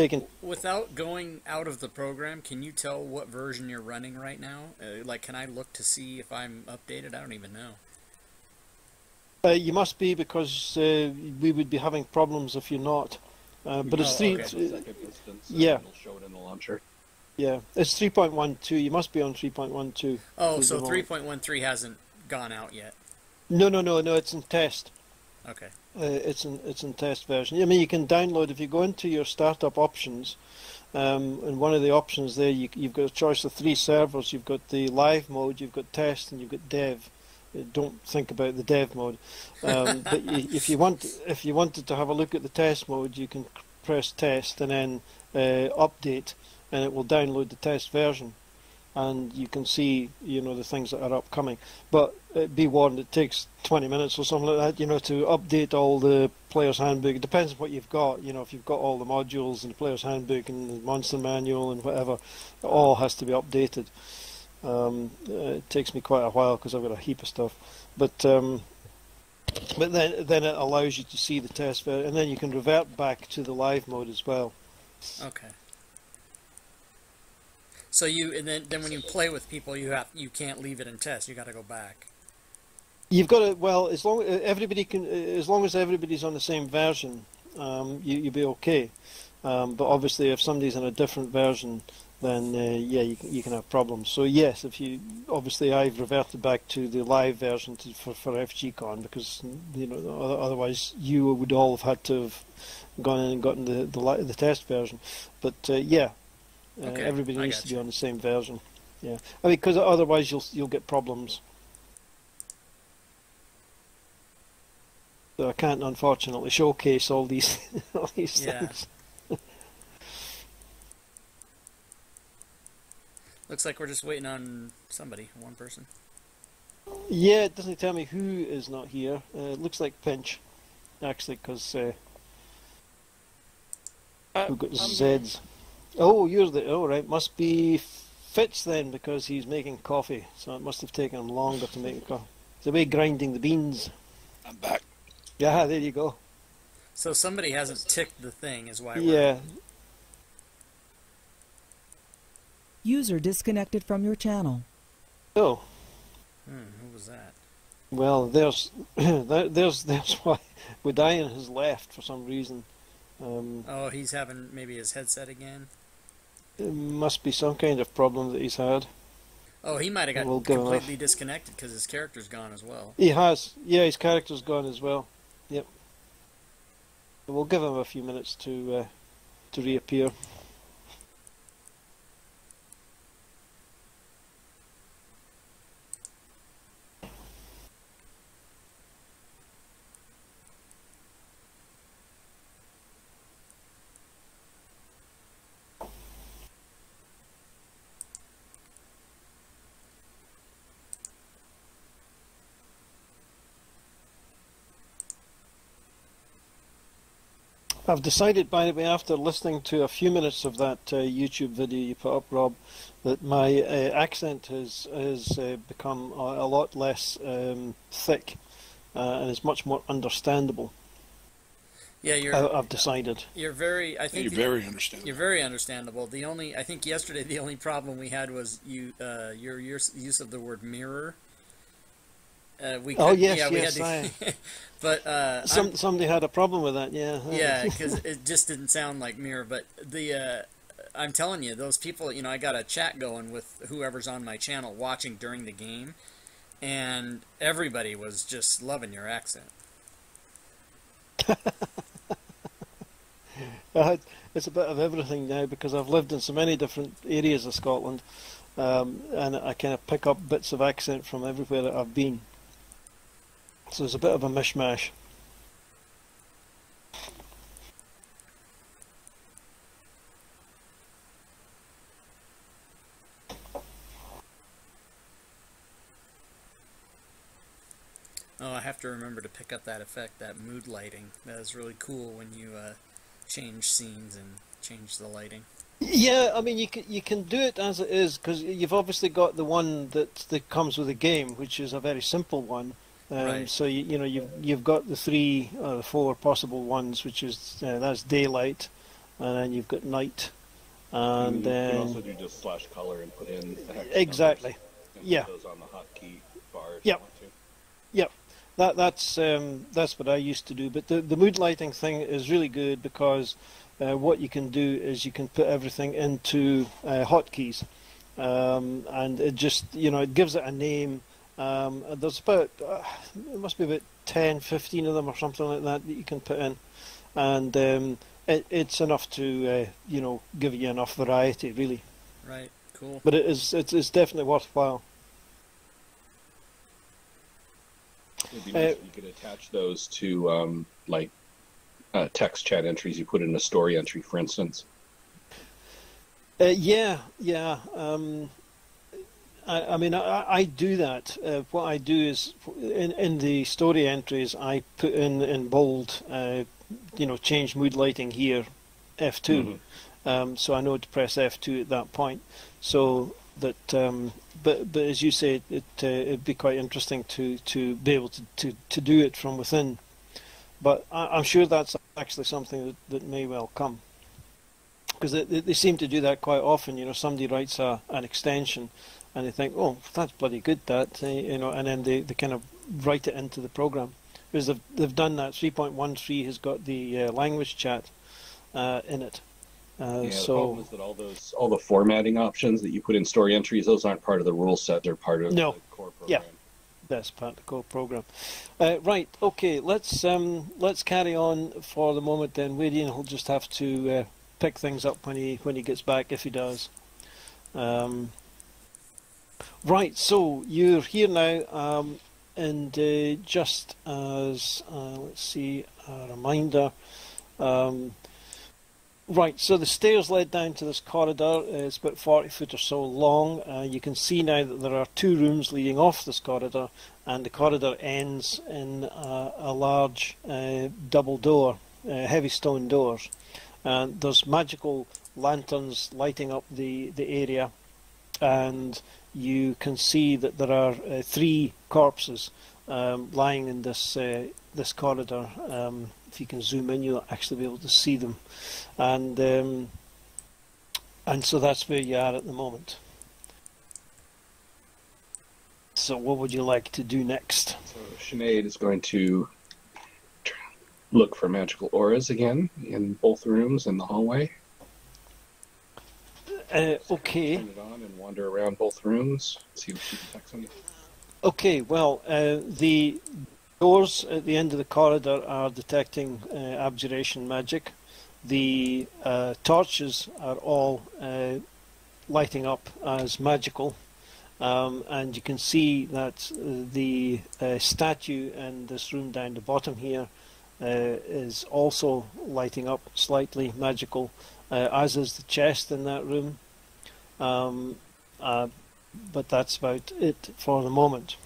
without going out of the program, can you tell what version you're running right now? Like, can I look to see if I'm updated? I don't even know. You must be, because we would be having problems if you're not. But it's yeah. It'll show it in the launcher. Yeah, it's 3.12. You must be on 3.12. Oh, so 3.13 hasn't gone out yet. No. It's in test. Okay. It's in test version. I mean, you can download if you go into your startup options. And one of the options there, you've got a choice of 3 servers. You've got the live mode, you've got test, and you've got dev. Don't think about the dev mode. But if you wanted to have a look at the test mode, you can press test and then update, and it will download the test version, and you can see the things that are upcoming. But be warned, it takes 20 minutes or something like that, to update all the player's handbook. It depends on what you've got. If you've got all the modules and the player's handbook and the monster manual and whatever, it all has to be updated. It takes me quite a while because I've got a heap of stuff, but then it allows you to see the test version, and then you can revert back to the live mode as well. Okay. So then when you play with people, you can't leave it in test. You got to go back. You've got to, well, as long as everybody's on the same version, you'll be okay. But obviously, if somebody's on a different version, then you can have problems. So yes, I've reverted back to the live version for FGCon, because otherwise you would all have had to have gone in and gotten the test version. But okay, everybody needs to be on the same version. Yeah, I mean, because otherwise you'll get problems. So I can't, unfortunately, showcase all these things. Yeah. But, yeah, Okay, I got you. okay. Yeah. Looks like we're just waiting on somebody, one person. Yeah, it doesn't tell me who is not here. It looks like Pinch, actually, because we've got Zeds. Oh, you're the... Oh, right. Must be Fitz then, because he's making coffee. So it must have taken him longer to make coffee. It's away grinding the beans. I'm back. Yeah, there you go. So somebody hasn't ticked the thing, is why we're... Yeah. User disconnected from your channel. Oh. Who was that? Well, there's there's why Wodian has left for some reason. Oh, he's having maybe his headset again? It must be some kind of problem that he's had. Oh, he might have got completely disconnected because his character's gone as well. He has. Yeah, his character's gone as well. Yep. We'll give him a few minutes to reappear. I've decided, by the way, after listening to a few minutes of that YouTube video you put up, Rob, that my accent has become a lot less thick and is much more understandable. Yeah, I've decided. You're very. I think you're very understandable. You're very understandable. I think yesterday the only problem we had was your use of the word mirror. But somebody had a problem with that, yeah. Yeah, because it just didn't sound like mirror. But I'm telling you, those people, I got a chat going with whoever's on my channel watching during the game, and everybody was just loving your accent. It's a bit of everything now because I've lived in so many different areas of Scotland, and I kind of pick up bits of accent from everywhere that I've been. So it's a bit of a mishmash. Oh, I have to remember to pick up that effect, that mood lighting. That is really cool when you change scenes and change the lighting. Yeah, I mean you can do it as it is because you've obviously got the one that comes with the game, which is a very simple one. Right. So you've got the 3 or the 4 possible ones, which is that's daylight, and then you've got night, and then you can also do just /color and put in the hex exactly. Yeah. Put those on the hotkey bar. Yep. Yep. That's what I used to do. But the mood lighting thing is really good because what you can do is you can put everything into hotkeys, and it just it gives it a name. There's about it must be about 10, 15 of them or something like that you can put in, and it's enough to give you enough variety, really. Right. Cool. But it's definitely worthwhile. It'd be nice if you could attach those to text chat entries you put in a story entry, for instance. Yeah. I mean, I do that. What I do is, in the story entries, I put in bold, change mood lighting here, F2. Mm-hmm. So I know to press F2 at that point. So that, but as you say, it'd be quite interesting to be able to do it from within. But I'm sure that's actually something that may well come. Because they seem to do that quite often. Somebody writes an extension, and they think, oh, that's bloody good, that, and then they kind of write it into the program. Because they've done that. 3.13 has got the language chat in it. The problem is that all the formatting options that you put in story entries, those aren't part of the rule set. They're part of the core program. Yeah, that's part of the core program. Right. Okay. Let's carry on for the moment. Then Wadian will just have to pick things up when he gets back, if he does. Right. So you're here now, and just as let's see, a reminder. Right, so the stairs led down to this corridor. It's about 40 foot or so long. You can see now that there are two rooms leading off this corridor, and the corridor ends in a large double door, heavy stone doors. And there's magical lanterns lighting up the area, and you can see that there are three corpses lying in this corridor. If you can zoom in, you'll actually be able to see them, and so that's where you are at the moment. So, what would you like to do next? So, Sinead is going to look for magical auras again in both rooms in the hallway. Okay. Turn it on and wander around both rooms. See if she detects anything. Okay. Well, the doors at the end of the corridor are detecting abjuration magic. The torches are all lighting up as magical, and you can see that the statue in this room down the bottom here is also lighting up slightly magical, as is the chest in that room. But that's about it for the moment.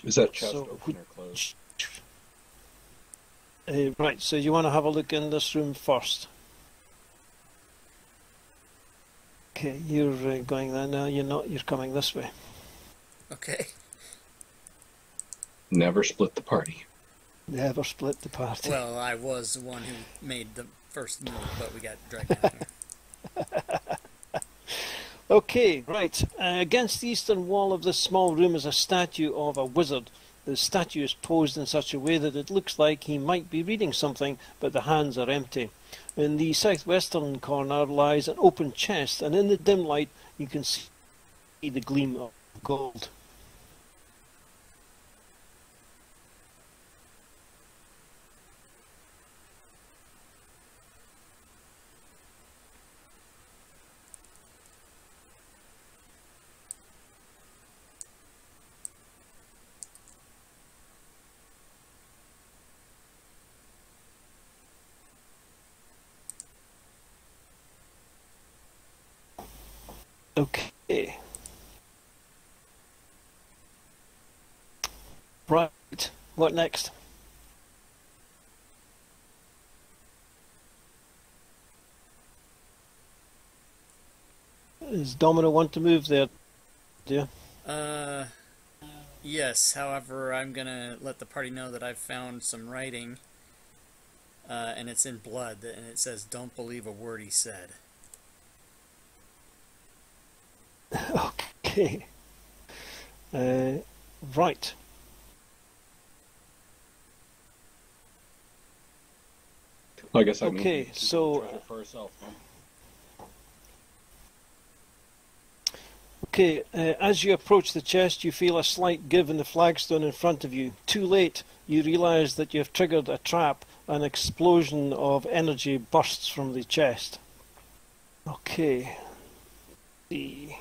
Is that chest open or closed? Right, so you want to have a look in this room first. Okay, you're going there now. You're not. You're coming this way. Okay. Never split the party. Never split the party. Well, I was the one who made the first move, but we got dragged down here. Okay, right. Against the eastern wall of this small room is a statue of a wizard. The statue is posed in such a way that it looks like he might be reading something, but the hands are empty. In the southwestern corner lies an open chest, and in the dim light you can see the gleam of gold. Okay. Right. What next? Does Domino want to move there? Do you? Yes. However, I'm gonna let the party know that I've found some writing, and it's in blood, and it says, "Don't believe a word he said." Okay. Right. Well, I guess I okay, mean, so try it for herself, huh? Okay, as you approach the chest, you feel a slight give in the flagstone in front of you. Too late, you realise that you have triggered a trap. An explosion of energy bursts from the chest. Okay. See.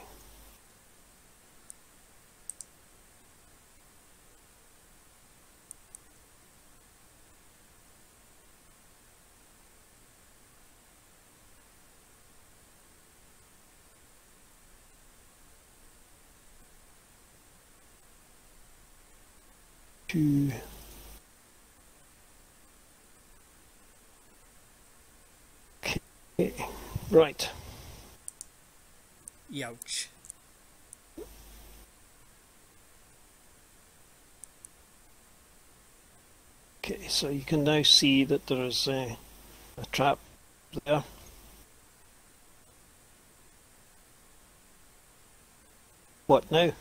Okay, right. Youch. Okay, so you can now see that there is a trap there. What now?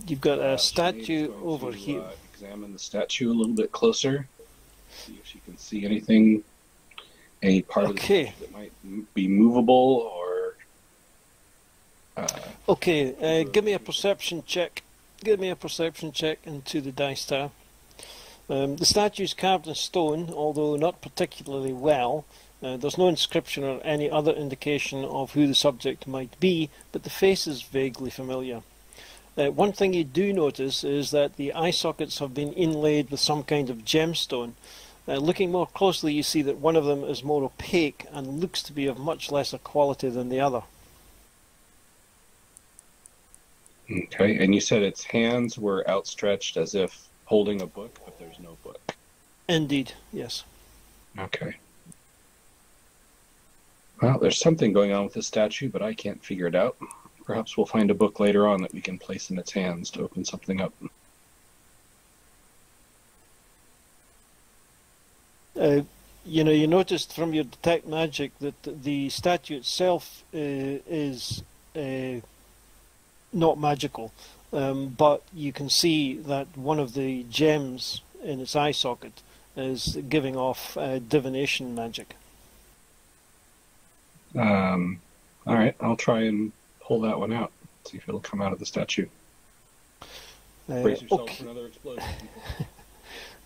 You've got a statue over here. Examine the statue a little bit closer. See if she can see anything, any part of the statue that might be movable or. Okay, give me a perception check. Give me a perception check into the dice tower. The statue is carved in stone, although not particularly well. There's no inscription or any other indication of who the subject might be, but the face is vaguely familiar. One thing you do notice is that the eye sockets have been inlaid with some kind of gemstone. Looking more closely, you see that one of them is more opaque and looks to be of much lesser quality than the other. Okay, and you said its hands were outstretched as if holding a book, but there's no book. Indeed, yes. Okay. Well, there's something going on with the statue, but I can't figure it out. Perhaps we'll find a book later on that we can place in its hands to open something up. You noticed from your detect magic that the statue itself is not magical, but you can see that one of the gems in its eye socket is giving off divination magic. All right, I'll try and pull that one out. See if it'll come out of the statue. Brace yourself for another explosion.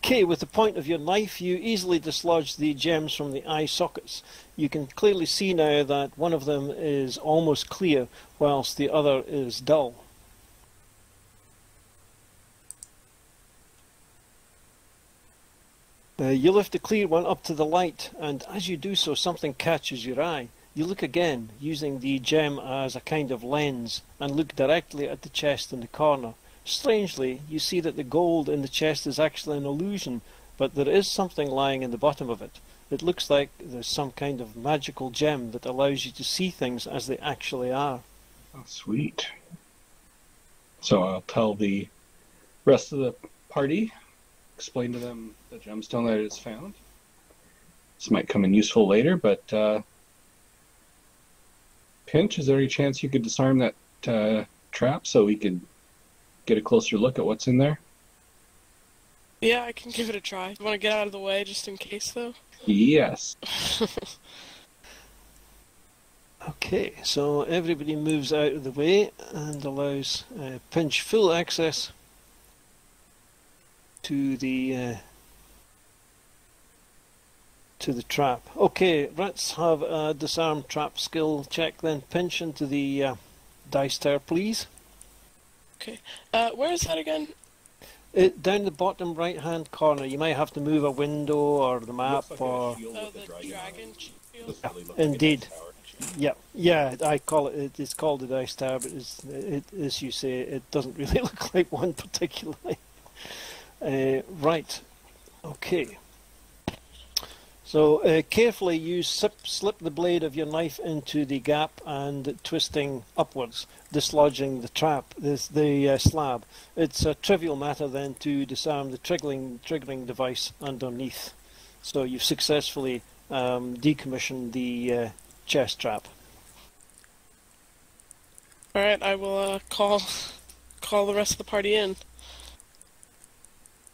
Okay, with the point of your knife, you easily dislodge the gems from the eye sockets. You can clearly see now that one of them is almost clear, whilst the other is dull. You lift the clear one up to the light, and as you do so, something catches your eye. You look again, using the gem as a kind of lens, and look directly at the chest in the corner. Strangely, you see that the gold in the chest is actually an illusion, but there is something lying in the bottom of it. It looks like there's some kind of magical gem that allows you to see things as they actually are. Oh, sweet. So I'll tell the rest of the party, explain to them the gemstone that it has found. This might come in useful later, but Pinch, is there any chance you could disarm that trap so we could get a closer look at what's in there? Yeah, I can give it a try. You want to get out of the way just in case, though? Yes. Okay, so everybody moves out of the way and allows Pinch full access to the trap. Okay, let's have a disarm trap skill check then. Pinch into the dice tower, please. Okay. Where is that again? Down the bottom right-hand corner. You might have to move a window or the map or... Oh, the dragon shield? Indeed. Yeah, I call it. It's called the dice tower, but as you say, it doesn't really look like one particularly. Right. Okay. So carefully you slip the blade of your knife into the gap and twisting upwards, dislodging the trap, the slab. It's a trivial matter then to disarm the triggering device underneath. So you've successfully decommissioned the chest trap. Alright, I will call the rest of the party in.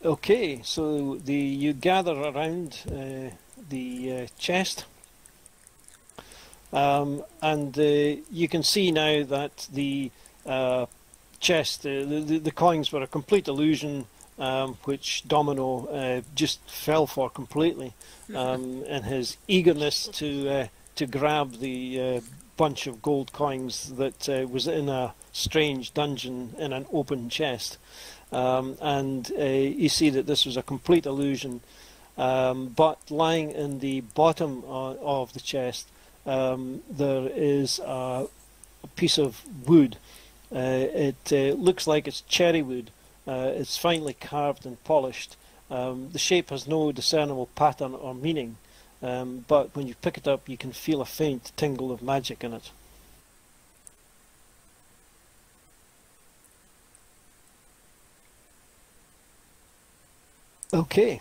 Okay, so you gather around the chest, and you can see now that the chest, the coins were a complete illusion, which Domino just fell for completely in his eagerness to grab the bunch of gold coins that was in a strange dungeon in an open chest. And you see that this was a complete illusion, but lying in the bottom of the chest there is a piece of wood. It looks like it's cherry wood. It's finely carved and polished. The shape has no discernible pattern or meaning, but when you pick it up you can feel a faint tingle of magic in it. Okay.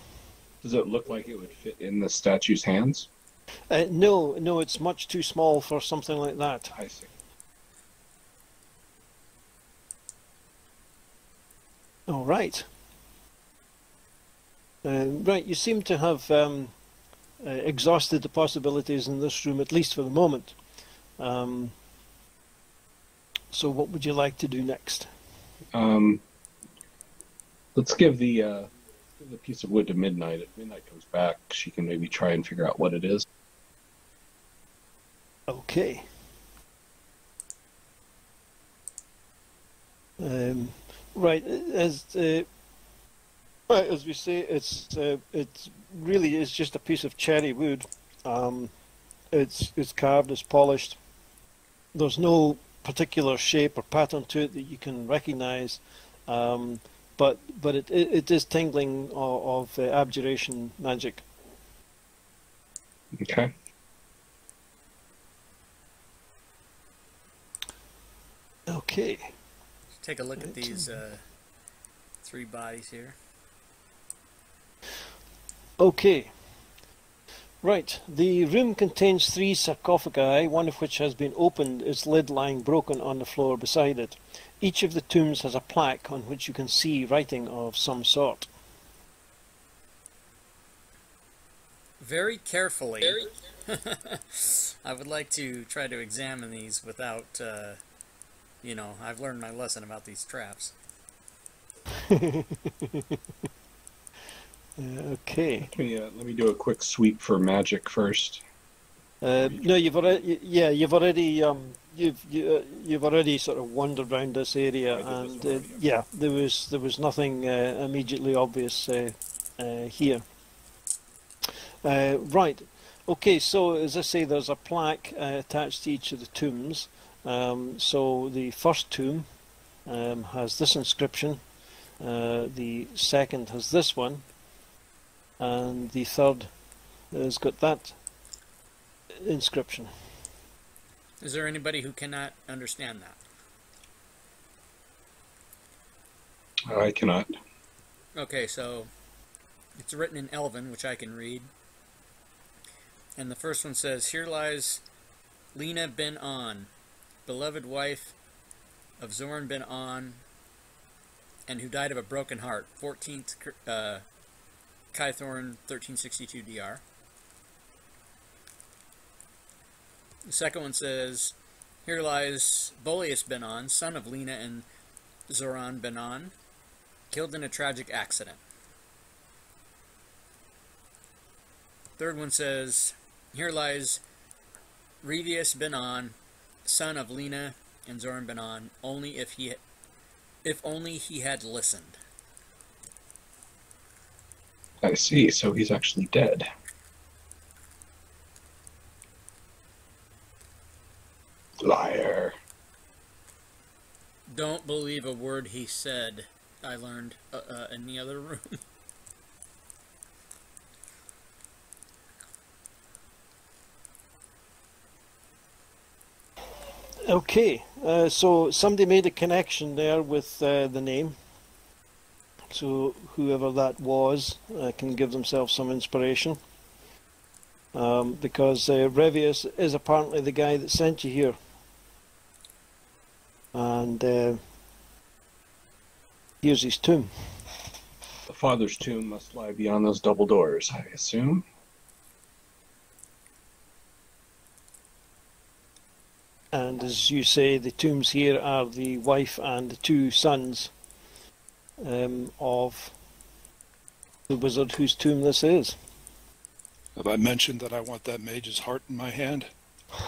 Does it look like it would fit in the statue's hands? No, it's much too small for something like that. I see. All right. Right, you seem to have exhausted the possibilities in this room, at least for the moment. So what would you like to do next? Let's give the piece of wood to Midnight. If Midnight comes back, she can maybe try and figure out what it is. Okay. Right, as we say, it's really is just a piece of cherry wood. It's carved, it's polished. There's no particular shape or pattern to it that you can recognise, but it is tingling of abjuration magic. Okay. Okay. Let's take a look at these 3 bodies here. Okay. Right, the room contains 3 sarcophagi, one of which has been opened, its lid lying broken on the floor beside it. Each of the tombs has a plaque on which you can see writing of some sort. Very carefully. I would like to try to examine these without, you know, I've learned my lesson about these traps. Okay. Let me do a quick sweep for magic first. No, you've already sort of wandered around this area, and yeah, there was nothing immediately obvious here. Right. Okay. So as I say, there's a plaque attached to each of the tombs. So the first tomb has this inscription. The second has this one. And the third has got that inscription. Is there anybody who cannot understand that? I cannot. Okay, so it's written in Elven, which I can read. And the first one says, "Here lies Lena bin On, beloved wife of Zoran bin On, and who died of a broken heart, 14th Kythorn 1362 DR. The second one says, "Here lies Boleus bin On, son of Lena and Zoran bin On, killed in a tragic accident." Third one says, "Here lies Revius bin On, son of Lena and Zoran bin On, if only he had listened." I see, so he's actually dead. Liar. Don't believe a word he said, I learned in the other room. Okay, so somebody made a connection there with the name. So whoever that was can give themselves some inspiration. Because Revius is apparently the guy that sent you here. And here's his tomb. The father's tomb must lie beyond those double doors, I assume. And as you say, the tombs here are the wife and the 2 sons of the wizard whose tomb this is. Have I mentioned that I want that mage's heart in my hand?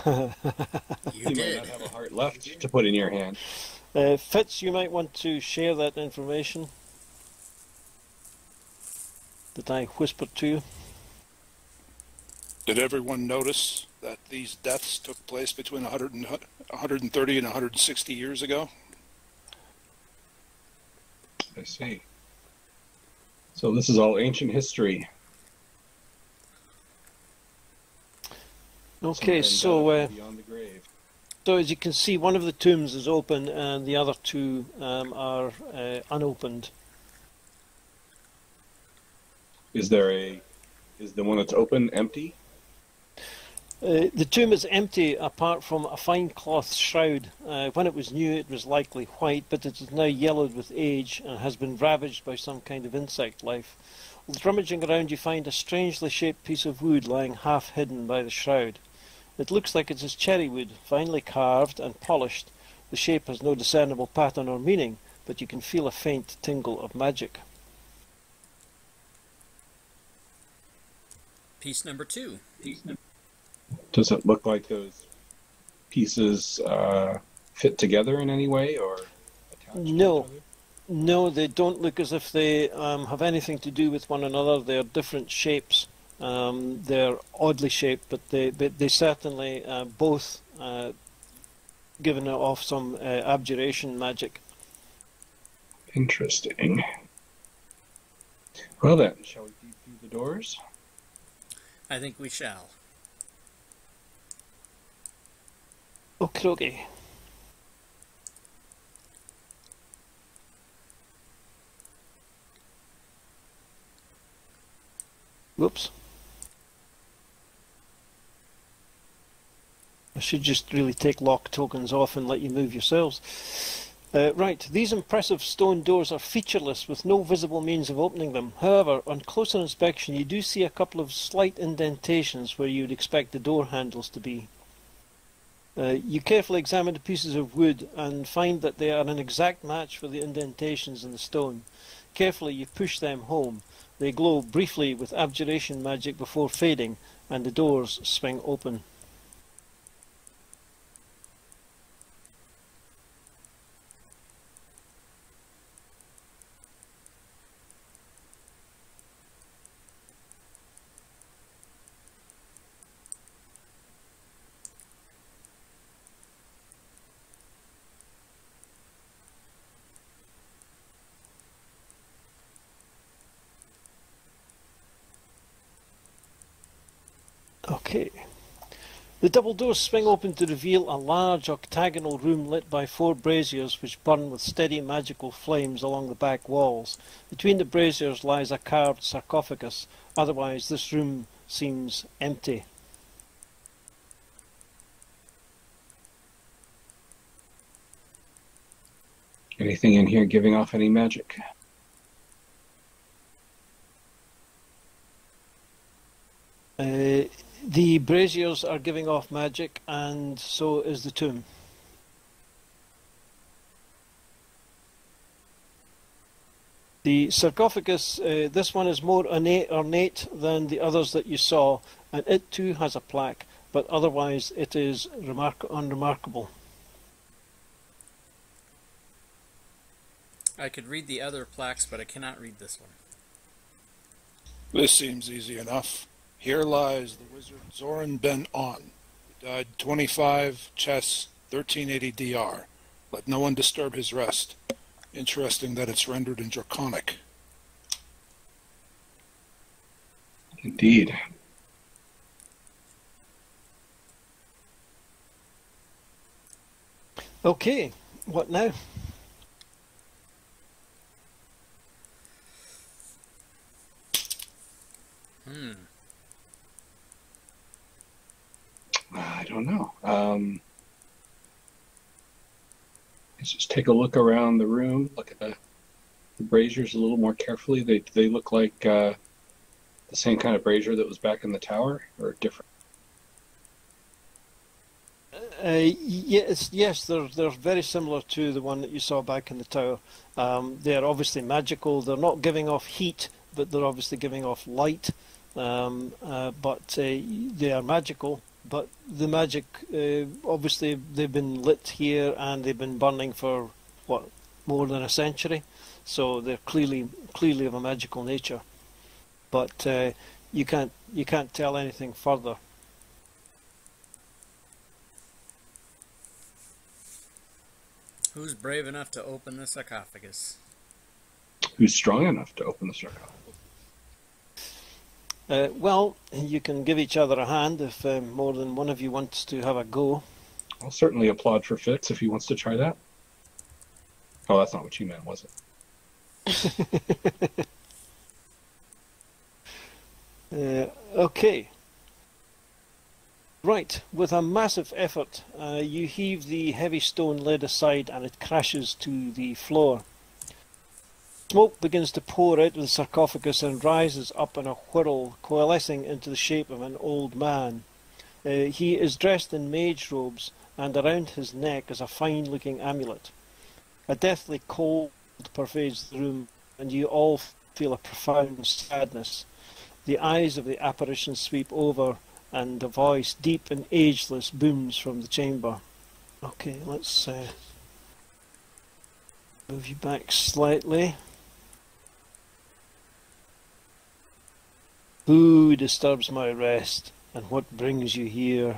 You might did. not have a heart left to put in your hand. Fitz, you might want to share that information that I whispered to you. Did everyone notice that these deaths took place between 130 and 160 years ago? I see. So this is all ancient history. Okay, so beyond the grave. so as you can see, one of the tombs is open and the other 2 are unopened. Is the one that's open empty? The tomb is empty apart from a fine cloth shroud. When it was new it was likely white, but it is now yellowed with age and has been ravaged by some kind of insect life. Rummaging around you find a strangely shaped piece of wood lying half hidden by the shroud. It looks like it is cherry wood, finely carved and polished. The shape has no discernible pattern or meaning, but you can feel a faint tingle of magic. Piece number 2. Does it look like those pieces fit together in any way or No. No, they don't look as if they have anything to do with one another. They're different shapes. They're oddly shaped, but they certainly both given off some abjuration magic. Interesting. Well then, shall we peek through the doors? I think we shall. Okey-dokey. Whoops. I should just really take lock tokens off and let you move yourselves. Right, these impressive stone doors are featureless with no visible means of opening them. However, on closer inspection you do see a couple of slight indentations where you would expect the door handles to be. You carefully examine the pieces of wood and find that they are an exact match for the indentations in the stone. Carefully you push them home. They glow briefly with abjuration magic before fading, and the doors swing open. Okay. The double doors swing open to reveal a large octagonal room lit by 4 braziers which burn with steady magical flames along the back walls. Between the braziers lies a carved sarcophagus. Otherwise this room seems empty. Anything in here giving off any magic? The braziers are giving off magic, and so is the tomb. The sarcophagus, this one is more ornate than the others that you saw, and it too has a plaque, but otherwise it is unremarkable. I could read the other plaques, but I cannot read this one. This seems easy enough. Here lies the wizard Zoran Ben On, who died 25, chess, 1380 DR. Let no one disturb his rest. Interesting that it's rendered in Draconic. Indeed. Okay, what now? I don't know. Let's just take a look around the room. Look at the braziers a little more carefully. They look like the same kind of brazier that was back in the tower, or different? Yes, they're very similar to the one that you saw back in the tower. They are obviously magical. They're not giving off heat, but they're obviously giving off light. But they are magical. But the magic, obviously, they've been lit here and they've been burning for what, more than a century. So they're clearly of a magical nature. But you can't tell anything further. Who's brave enough to open the sarcophagus? Who's strong enough to open the sarcophagus? Well, you can give each other a hand if more than one of you wants to have a go. I'll certainly applaud for Fitz if he wants to try that. Oh, that's not what you meant, was it? Okay. Right, with a massive effort, you heave the heavy stone lid aside and it crashes to the floor. Smoke begins to pour out of the sarcophagus and rises up in a whirl, coalescing into the shape of an old man. He is dressed in mage robes, and around his neck is a fine-looking amulet. A deathly cold pervades the room, and you all feel a profound sadness. The eyes of the apparition sweep over, and a voice, deep and ageless, booms from the chamber. Okay, let's Move you back slightly. Who disturbs my rest, and what brings you here?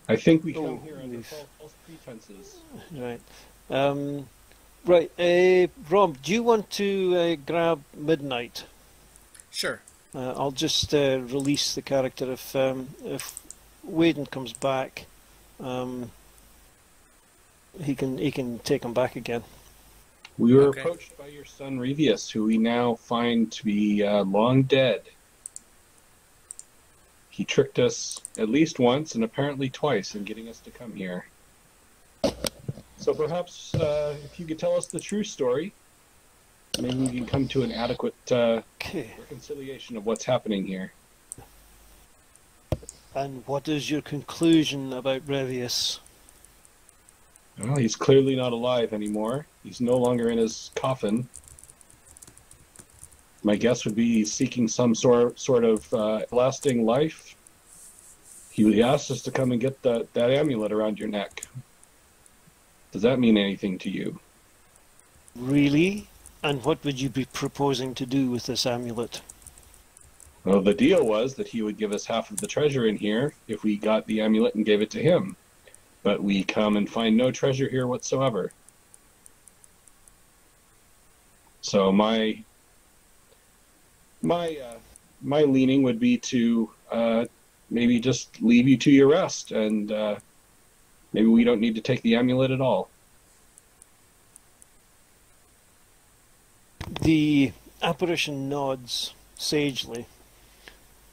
I think we come here under false pretenses. Right. Right. Rob, do you want to grab Midnight? Sure. I'll just release the character if Waden comes back. He can take him back again. We were approached by your son Revius, who we now find to be long dead. He tricked us at least once and apparently twice in getting us to come here. So perhaps if you could tell us the true story, maybe we can come to an adequate reconciliation of what's happening here. And what is your conclusion about Revius? Well, he's clearly not alive anymore. He's no longer in his coffin. My guess would be he's seeking some sort of lasting life. He asked us to come and get that amulet around your neck. Does that mean anything to you? Really? And what would you be proposing to do with this amulet? Well, the deal was that he would give us half of the treasure in here if we got the amulet and gave it to him. But we come and find no treasure here whatsoever. So my leaning would be to maybe just leave you to your rest, and maybe we don't need to take the amulet at all. The apparition nods sagely.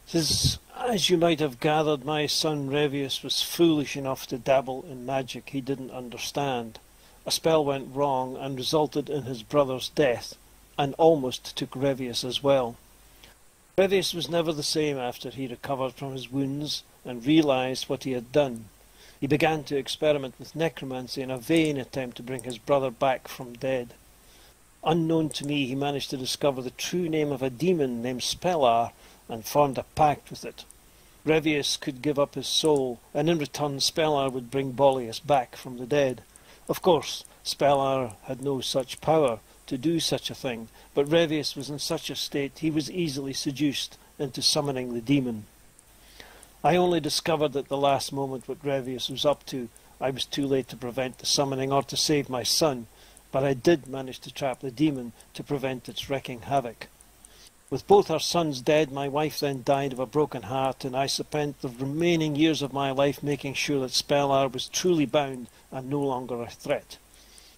Says, as you might have gathered, my son Revius was foolish enough to dabble in magic he didn't understand. A spell went wrong and resulted in his brother's death, and almost took Revius as well. Revius was never the same after he recovered from his wounds and realized what he had done. He began to experiment with necromancy in a vain attempt to bring his brother back from dead. Unknown to me, he managed to discover the true name of a demon named Spellar and formed a pact with it. Revius could give up his soul, and in return Spellar would bring Boleus back from the dead. Of course, Spellar had no such power to do such a thing, but Revius was in such a state he was easily seduced into summoning the demon. I only discovered at the last moment what Revius was up to. I was too late to prevent the summoning or to save my son, but I did manage to trap the demon to prevent its wreaking havoc. With both our sons dead, my wife then died of a broken heart, and I spent the remaining years of my life making sure that Spellar was truly bound and no longer a threat.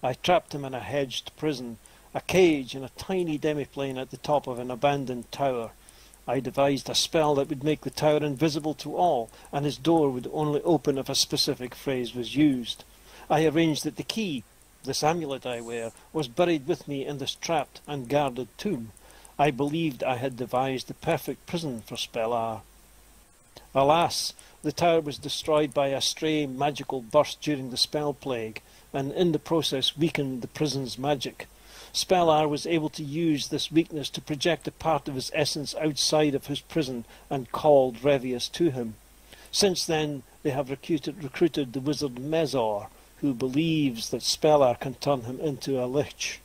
I trapped him in a hedged prison, a cage in a tiny demiplane at the top of an abandoned tower. I devised a spell that would make the tower invisible to all, and his door would only open if a specific phrase was used. I arranged that the key, this amulet I wear, was buried with me in this trapped and guarded tomb. I believed I had devised the perfect prison for Spellar. Alas, the tower was destroyed by a stray magical burst during the spell plague, and in the process weakened the prison's magic. Spellar was able to use this weakness to project a part of his essence outside of his prison and called Revius to him. Since then, they have recruited the wizard Mezor, who believes that Spellar can turn him into a lich.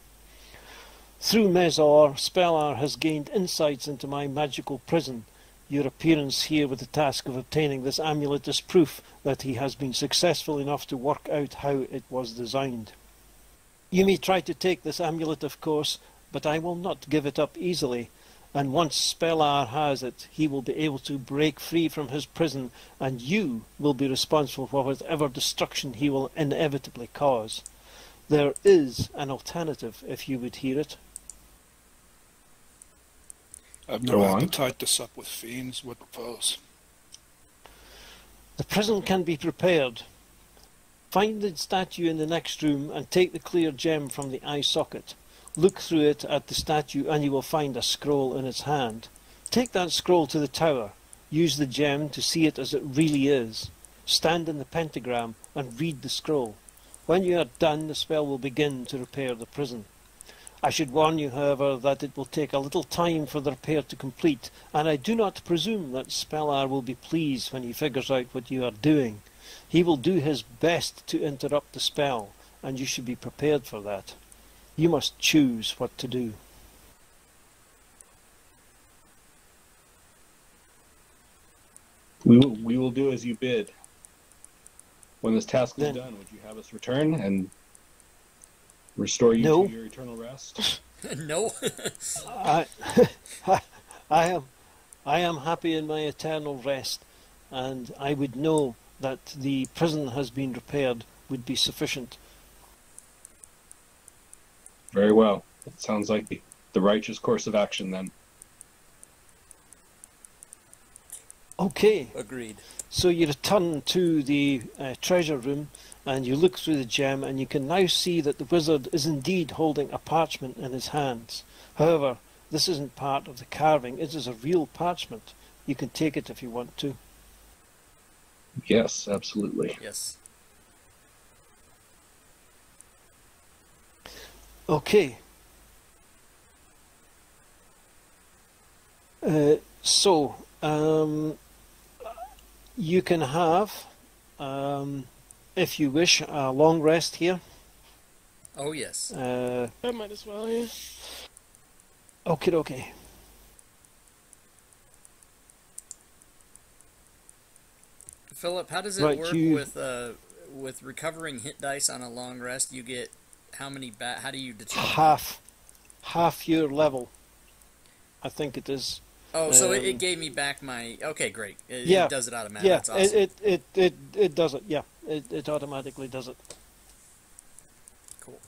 Through Mezor, Spellar has gained insights into my magical prison. Your appearance here with the task of obtaining this amulet is proof that he has been successful enough to work out how it was designed. You may try to take this amulet, of course, but I will not give it up easily, and once Spellar has it, he will be able to break free from his prison, and you will be responsible for whatever destruction he will inevitably cause. There is an alternative, if you would hear it. I've no appetite to sup with fiends. What propose? The prison can be prepared. Find the statue in the next room and take the clear gem from the eye socket. Look through it at the statue and you will find a scroll in its hand. Take that scroll to the tower. Use the gem to see it as it really is. Stand in the pentagram and read the scroll. When you are done, the spell will begin to repair the prison. I should warn you, however, that it will take a little time for the repair to complete, and I do not presume that Spellar will be pleased when he figures out what you are doing. He will do his best to interrupt the spell, and you should be prepared for that. You must choose what to do. We will do as you bid. When this task is done, would you have us return and restore you to your eternal rest? No. I am happy in my eternal rest, and I would know that the prison has been repaired would be sufficient. Very well. It sounds like the righteous course of action then. Okay. Agreed. So you return to the treasure room and you look through the gem, and you can now see that the wizard is indeed holding a parchment in his hands. However, this isn't part of the carving. It is a real parchment. You can take it if you want to. Yes, absolutely. Yes. Okay. You can have, if you wish, a long rest here. Oh, yes. I might as well, yeah. Okay. Philip, how does it work with recovering hit dice on a long rest? You get how many how do you determine? Half your level, I think it is. Oh, so it gave me back my... Okay, great. It does it automatically. Yeah, that's awesome. it does it, yeah. It automatically does it. Cool.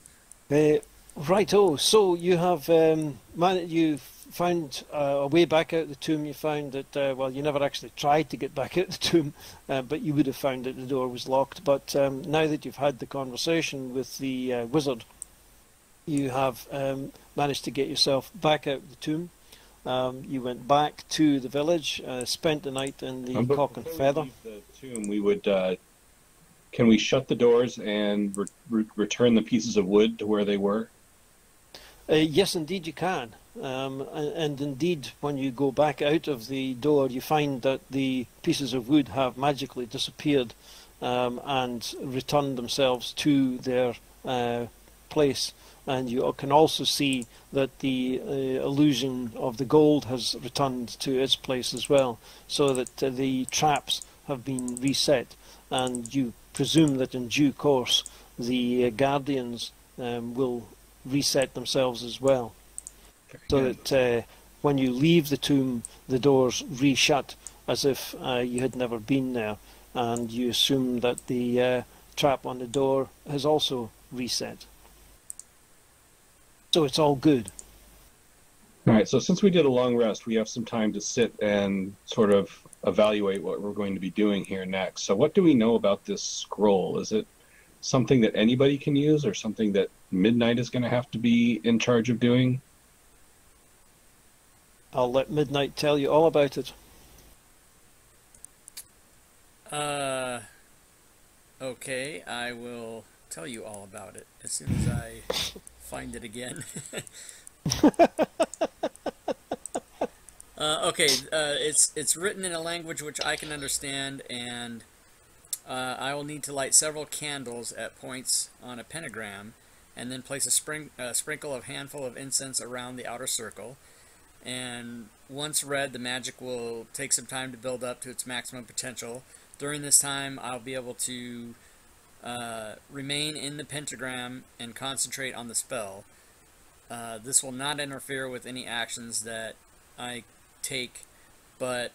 Righto, so you have you found a way back out of the tomb. You found that, well, you never actually tried to get back out of the tomb, but you would have found that the door was locked. But now that you've had the conversation with the wizard, you have managed to get yourself back out of the tomb. You went back to the village, spent the night in the Cock and Feather. We leave the tomb, we would, can we shut the doors and return the pieces of wood to where they were? Yes, indeed you can. And indeed, when you go back out of the door, you find that the pieces of wood have magically disappeared and returned themselves to their place. And you can also see that the illusion of the gold has returned to its place as well, so that the traps have been reset, and you presume that in due course the guardians will reset themselves as well. So that when you leave the tomb, the doors re-shut as if you had never been there, and you assume that the trap on the door has also reset. So it's all good. All right, so since we did a long rest, we have some time to sit and sort of evaluate what we're going to be doing here next. So what do we know about this scroll? Is it something that anybody can use, or something that Midnight is going to have to be in charge of doing? I'll let Midnight tell you all about it. Okay, I will tell you all about it as soon as I find it again. Okay, it's written in a language which I can understand, and I will need to light several candles at points on a pentagram, and then place a sprinkle of handful of incense around the outer circle. And once read, the magic will take some time to build up to its maximum potential. During this time, I'll be able to remain in the pentagram and concentrate on the spell. This will not interfere with any actions that I take, but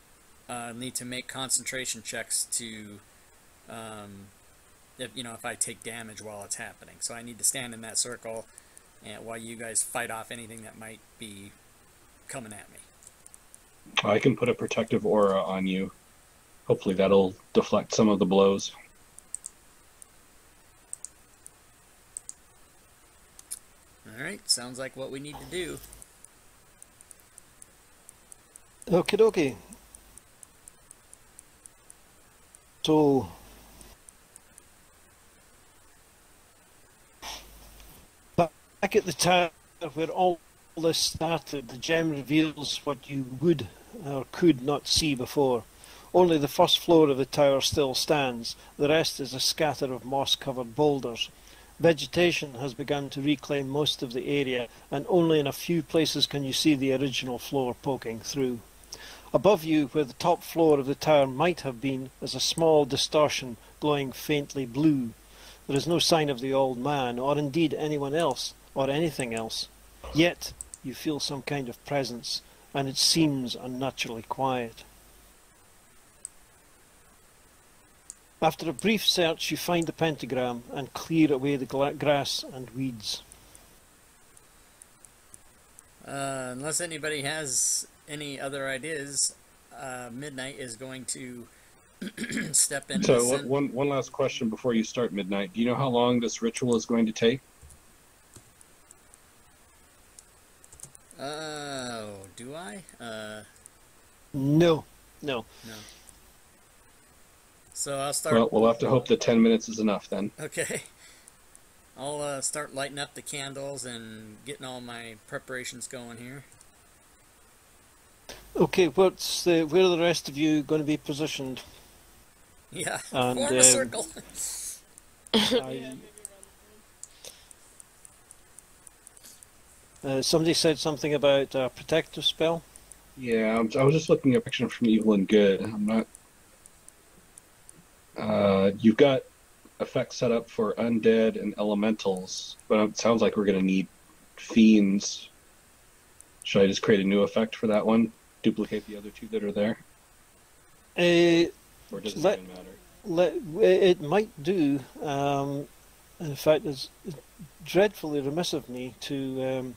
need to make concentration checks to, if I take damage while it's happening. So I need to stand in that circle while you guys fight off anything that might be coming at me. I can put a protective aura on you. Hopefully that'll deflect some of the blows. Alright, sounds like what we need to do. Okie dokie. So, back at the tower where all this started, the gem reveals what you would or could not see before. Only the first floor of the tower still stands. The rest is a scatter of moss-covered boulders. Vegetation has begun to reclaim most of the area, and only in a few places can you see the original floor poking through. Above you, where the top floor of the tower might have been, is a small distortion glowing faintly blue. There is no sign of the old man, or indeed anyone else, or anything else. Yet you feel some kind of presence, and it seems unnaturally quiet. After a brief search, you find the pentagram and clear away the grass and weeds. Unless anybody has any other ideas, Midnight is going to step into So one last question before you start, Midnight. Do you know how long this ritual is going to take? Do I? No. So I'll start... Well, we'll have to hope that 10 minutes is enough then. Okay. I'll start lighting up the candles and getting all my preparations going here. Okay, where are the rest of you going to be positioned? Yeah, and, form a circle. Somebody said something about a protective spell. Yeah, I was just looking at action from Evil and Good. I'm not... you've got effects set up for undead and elementals, but it sounds like we're going to need fiends. Should I just create a new effect for that one? Duplicate the other two that are there? Or does it even matter? It might do. In fact, it's dreadfully remiss of me to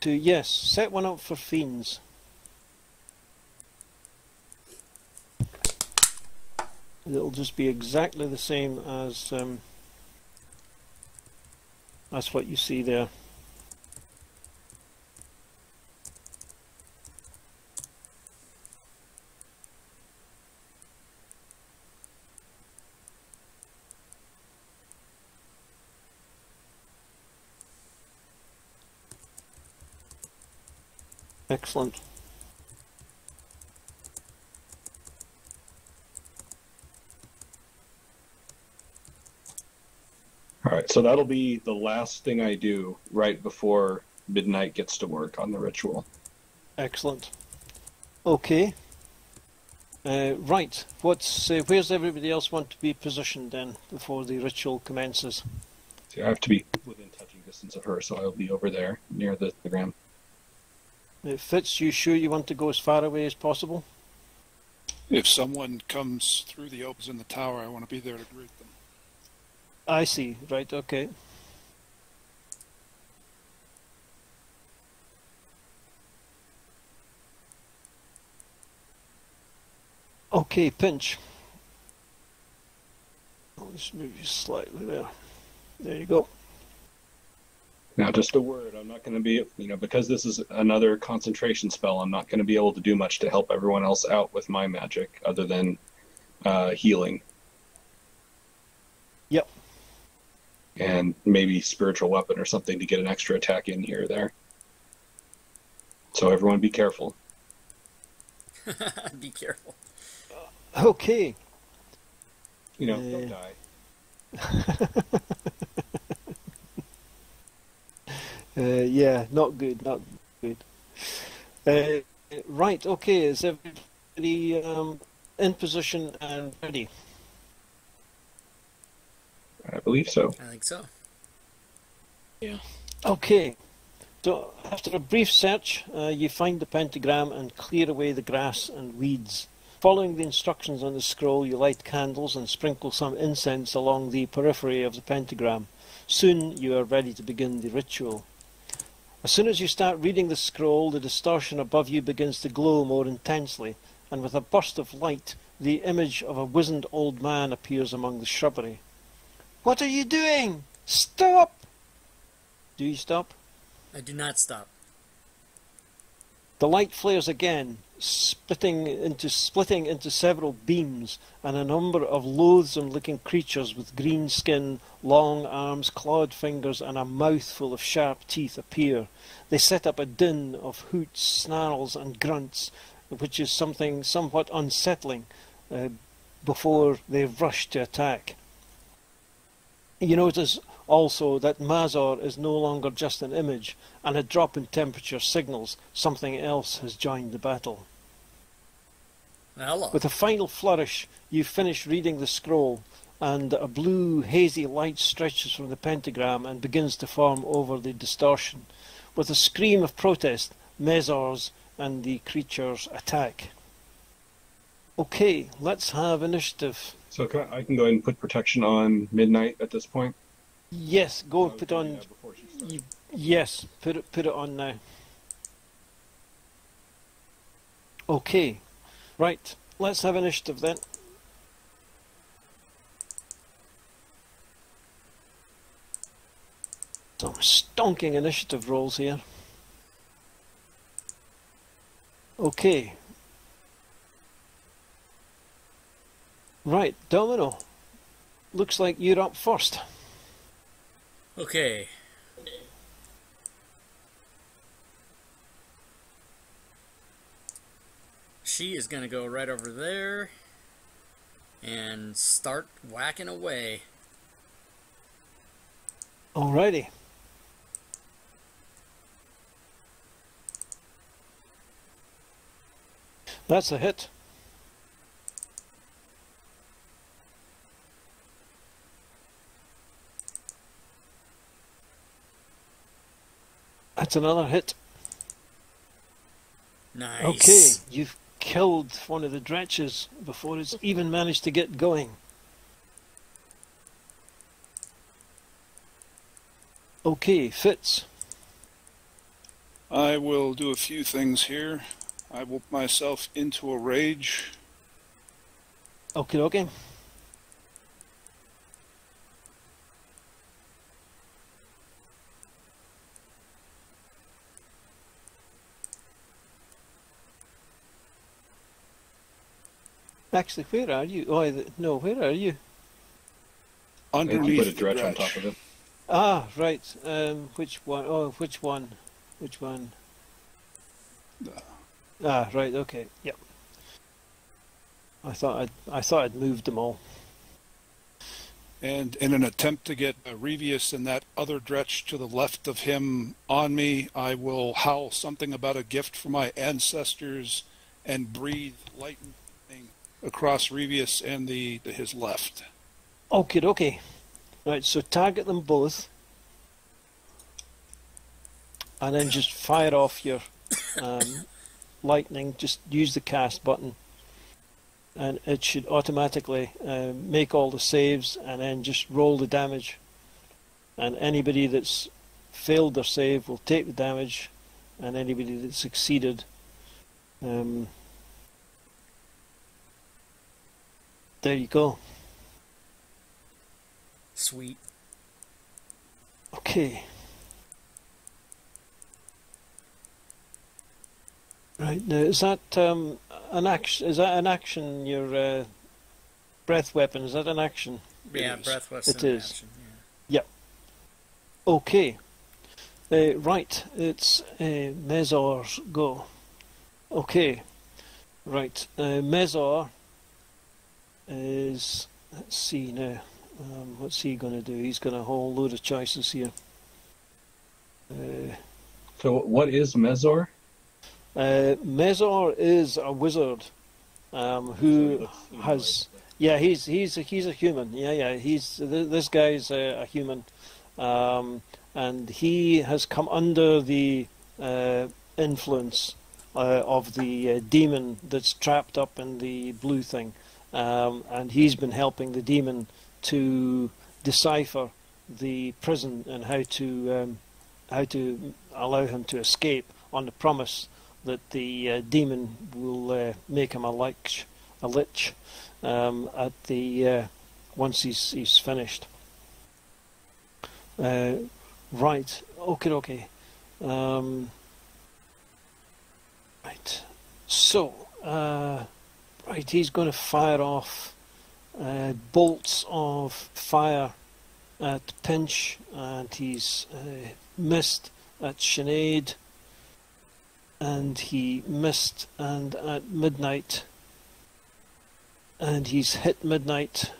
yes, set one up for fiends. It'll just be exactly the same as what you see there. Excellent. Alright, so that'll be the last thing I do right before Midnight gets to work on the ritual. Excellent. Okay. Right. Where's everybody else want to be positioned then before the ritual commences? See, I have to be within touching distance of her, so I'll be over there near the pentagram. Fitz, you sure you want to go as far away as possible? If someone comes through the opens in the tower, I want to be there to greet them. I see. Right, okay. Okay, Pinch. I'll just move you slightly there. There you go. Now, just a word, I'm not going to be, because this is another concentration spell, I'm not going to be able to do much to help everyone else out with my magic, other than healing. Yep. And maybe spiritual weapon or something to get an extra attack in here or there. So everyone be careful. Be careful. Okay. Don't die. Yeah, not good, not good. Right, okay, is everybody in position and ready? I believe so. I think so. Yeah. Okay, so after a brief search, you find the pentagram and clear away the grass and weeds. Following the instructions on the scroll, you light candles and sprinkle some incense along the periphery of the pentagram. Soon you are ready to begin the ritual. As soon as you start reading the scroll, the distortion above you begins to glow more intensely, and with a burst of light, the image of a wizened old man appears among the shrubbery. What are you doing? Stop! Do you stop? I do not stop. The light flares again, splitting into several beams, and a number of loathsome-looking creatures with green skin, long arms, clawed fingers, and a mouthful of sharp teeth appear. They set up a din of hoots, snarls, and grunts, which is something somewhat unsettling, before they rush to attack. You notice also that Mazor is no longer just an image, and a drop in temperature signals something else has joined the battle. Hello. With a final flourish, you finish reading the scroll, and a blue, hazy light stretches from the pentagram and begins to form over the distortion. With a scream of protest, Mazors and the creatures attack. Okay, let's have initiative. So I can go ahead and put protection on Midnight at this point? Yes, go and put on... Yes, put it on now. Okay, right, let's have initiative then. Some stonking initiative rolls here. Okay. Right, Domino. Looks like you're up first. Okay. She is going to go right over there and start whacking away. Alrighty. That's a hit. That's another hit. Nice. Okay, you've killed one of the dretches before it's even managed to get going. Okay, Fitz. I will do a few things here. I will put myself into a rage. Okay, okay. Actually, where are you? Oh, no, where are you? Underneath put a dredge on top of it. Ah, right. Which one? Oh, which one? Which one? Ah, right. Okay. Yep. I thought I'd moved them all. And in an attempt to get Revius and that other dretch to the left of him on me, I will howl something about a gift from my ancestors and breathe lightning across Revius and his left. Okay, okay. Right, so target them both, and then just fire off your lightning. Just use the cast button, and it should automatically make all the saves, and then just roll the damage. And anybody that's failed their save will take the damage, and anybody that succeeded, there you go. Sweet. Okay. Right now, is that an action? Is that an action? Your breath weapon, is that an action? Yeah, breath weapon. It is. Action, yeah. Yep. Okay. Right, it's Mezor's go. Okay. Right, Mezor is. Let's see now. What's he going to do? He's going to have a whole load of choices here. So what is Mezor? Mezor is a wizard who has... Yeah, he's a human. Yeah. This guy's a human, and he has come under the influence of the demon that's trapped up in the blue thing, and he's been helping the demon to decipher the prison and how to allow him to escape on the promise that the demon will make him a lich at the once he's finished. Right. Okay. Right. So right, he's going to fire off bolts of fire at Pinch, and he's missed at Sinead, and he missed and at Midnight, and he's hit Midnight.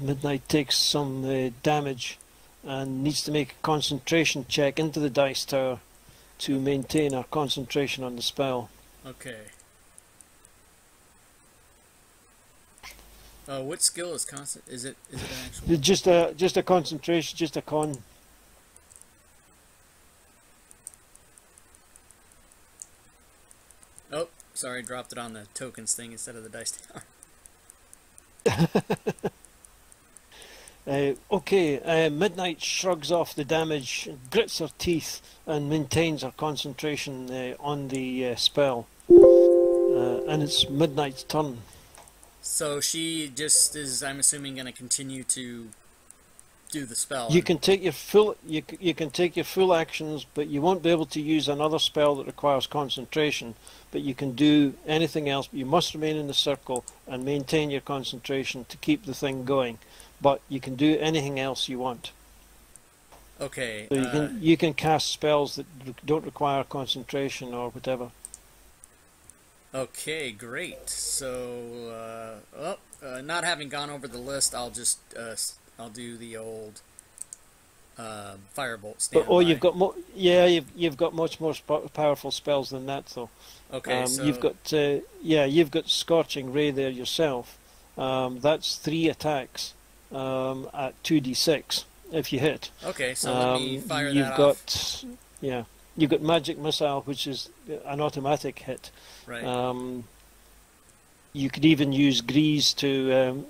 Midnight takes some damage and needs to make a concentration check into the dice tower to maintain our concentration on the spell. Okay. What skill is constant? Is it an actual? Just a concentration, just a con. Oh, sorry, dropped it on the tokens thing instead of the dice tower. Okay, Midnight shrugs off the damage, grits her teeth, and maintains her concentration on the spell. And it's Midnight's turn. So she just is, I'm assuming, going to continue to do the spell. You can take your full you can take your full actions, but you won't be able to use another spell that requires concentration. But you can do anything else. But you must remain in the circle and maintain your concentration to keep the thing going. But you can do anything else you want. Okay. So you can cast spells that don't require concentration or whatever. Okay, great. So, not having gone over the list, I'll just I'll do the old firebolt standby. But you've got you've got much more powerful spells than that, though. Okay, so you've got Scorching Ray there yourself. That's 3 attacks at 2d6 if you hit. Okay, so let me fire that off. You've got Magic Missile, which is an automatic hit. Right. You could even use Grease to,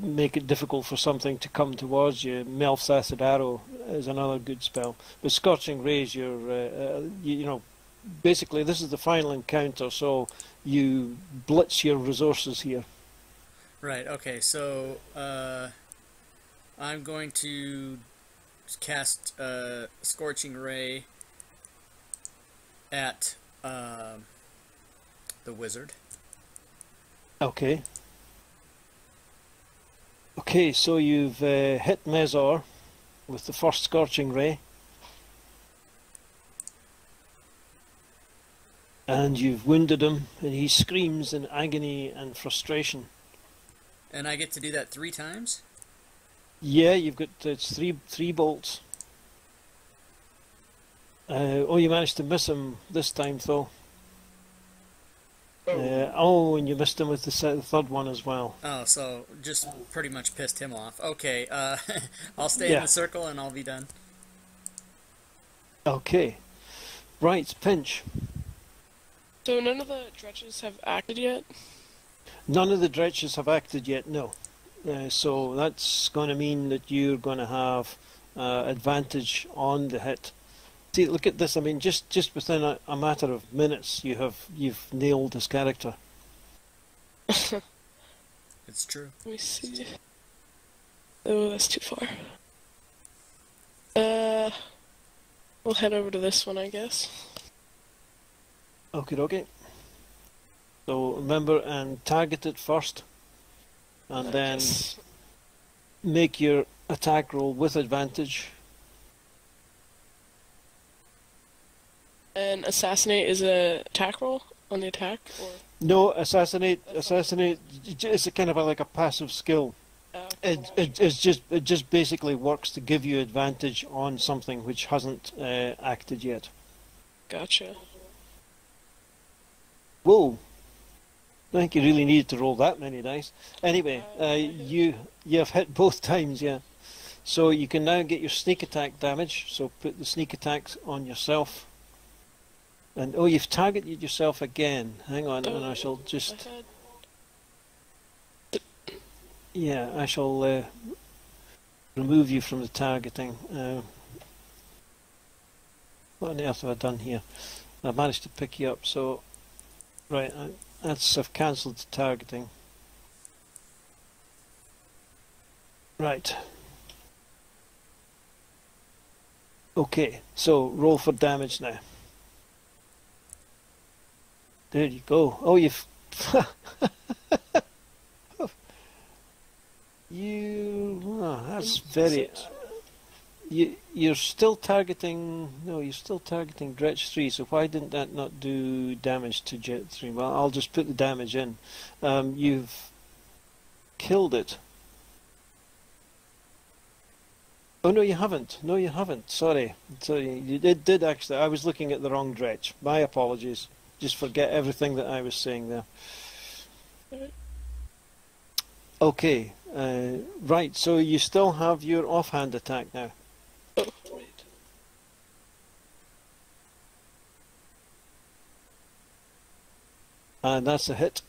make it difficult for something to come towards you. Melf's Acid Arrow is another good spell. But Scorching Ray is your, basically this is the final encounter, so you blitz your resources here. Right, okay, so I'm going to cast Scorching Ray at the wizard. Okay. Okay, so you've hit Mezor with the first Scorching Ray. And you've wounded him, and he screams in agony and frustration. And I get to do that 3 times? Yeah, you've got it's three bolts. You managed to miss him this time, though. And you missed him with the third one as well. Oh, so just pretty much pissed him off. Okay, I'll stay in the circle and I'll be done. Okay. Right, Pinch. So none of the dretches have acted yet? None of the dretches have acted yet, no. So that's going to mean that you're going to have advantage on the hit. See, look at this. I mean, just within a matter of minutes, you've nailed his character. It's true. Let me see. Oh, that's too far. We'll head over to this one, I guess. Okay. So remember and target it first, and then make your attack roll with advantage. And assassinate is a attack roll on the attack, or no? Assassinate. It's a kind of like a passive skill. It just basically works to give you advantage on something which hasn't acted yet. Gotcha. Whoa! I think you really needed to roll that many dice. Anyway, you have hit both times, yeah. So you can now get your sneak attack damage. So put the sneak attacks on yourself. And you've targeted yourself again. Hang on, and I shall just. Yeah, I shall remove you from the targeting. What on earth have I done here? I managed to pick you up. So, right, I've cancelled the targeting. Right. Okay, so roll for damage now. There you go. Oh, you've... that's very... You're still targeting... No, you're still targeting Dretch 3, so why didn't that not do damage to Jet 3? Well, I'll just put the damage in. You've killed it. Oh, no, you haven't. No, you haven't. Sorry. Sorry. You did actually. I was looking at the wrong dretch. My apologies. Just forget everything that I was saying there. Okay. Right, so you still have your offhand attack now. Oh, right. And that's a hit.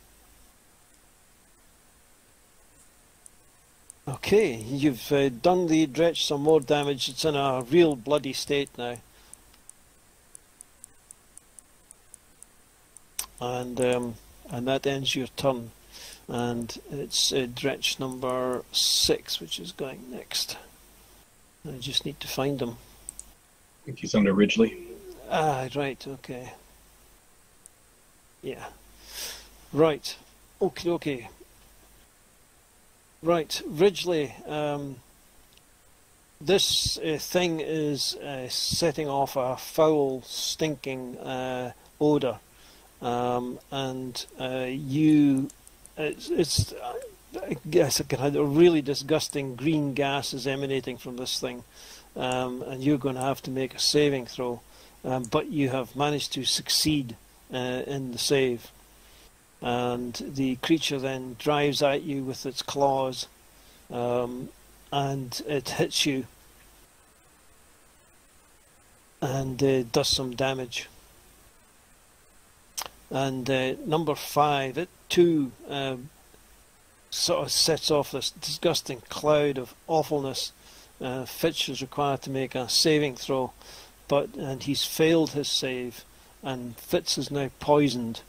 Okay, you've done the dretch some more damage. It's in a real bloody state now. And that ends your turn. And it's dretch number 6, which is going next. I just need to find him. I think he's under Ridgely. Ah, right, okay. Yeah. Right. Okay, okay. Right, Ridgely, this thing is setting off a foul, stinking odour. And it's I guess a really disgusting green gas is emanating from this thing, and you're going to have to make a saving throw, but you have managed to succeed in the save, and the creature then drives at you with its claws, and it hits you and does some damage. And number 5, it too sort of sets off this disgusting cloud of awfulness. Fitch is required to make a saving throw, and he's failed his save, and Fitz is now poisoned,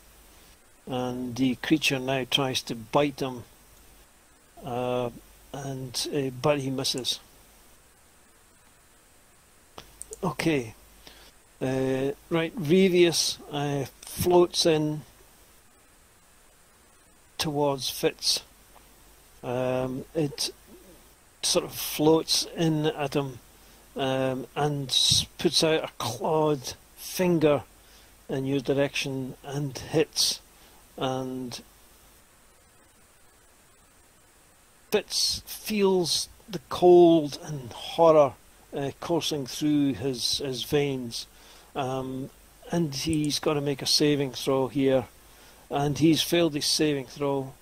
and the creature now tries to bite him, but he misses. Okay. Right, Revius floats in towards Fitz. It sort of floats in at him and puts out a clawed finger in your direction and hits. And Fitz feels the cold and horror coursing through his veins. And he's got to make a saving throw here, and he's failed his saving throw,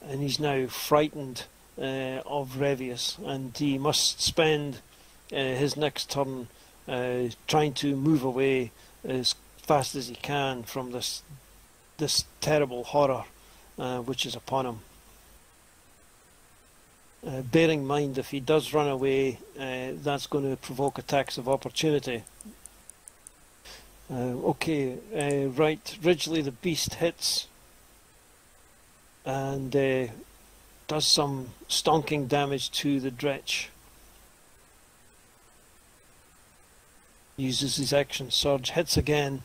and he's now frightened of Revius, and he must spend his next turn trying to move away as fast as he can from this terrible horror which is upon him. Bearing in mind, if he does run away, that's going to provoke attacks of opportunity. Okay, right, Ridgely the beast hits and does some stonking damage to the dretch. Uses his action surge, hits again,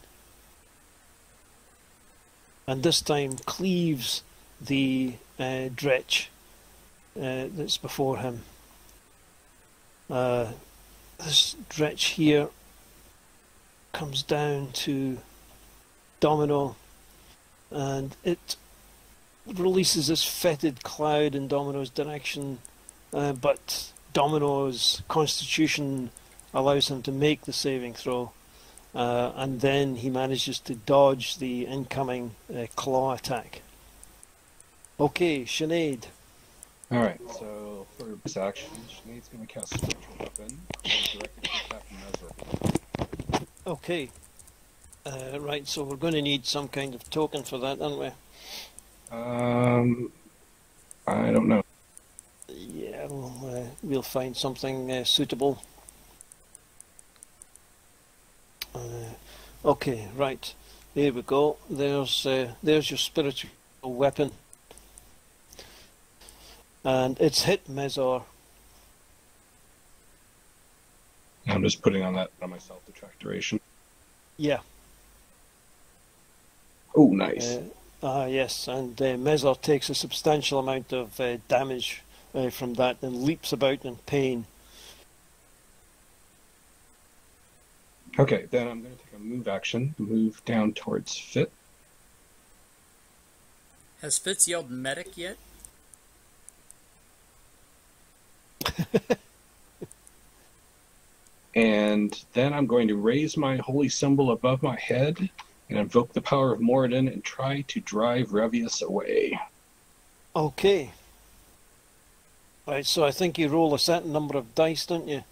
and this time cleaves the dretch that's before him. This dretch here comes down to Domino, and it releases this fetid cloud in Domino's direction, but Domino's constitution allows him to make the saving throw, and then he manages to dodge the incoming claw attack. Okay, Sinead. Alright, so for this action, Sinead's going to cast Spiritual Weapon, directed to Captain Ezra. Okay. Right, so we're going to need some kind of token for that, aren't we? I don't know. Yeah, we'll find something suitable. Okay, right. Here we go. There's your spiritual weapon. And it's hit Mezor. I'm just putting on that on myself to track duration. Yeah. Oh, nice. Yes, and Mezor takes a substantial amount of damage from that and leaps about in pain. Okay, then I'm going to take a move action, move down towards Fit. Has Fitz yelled medic yet? And then I'm going to raise my holy symbol above my head and invoke the power of Moradin and try to drive Revius away. Okay. Right, so I think you roll a certain number of dice, don't you?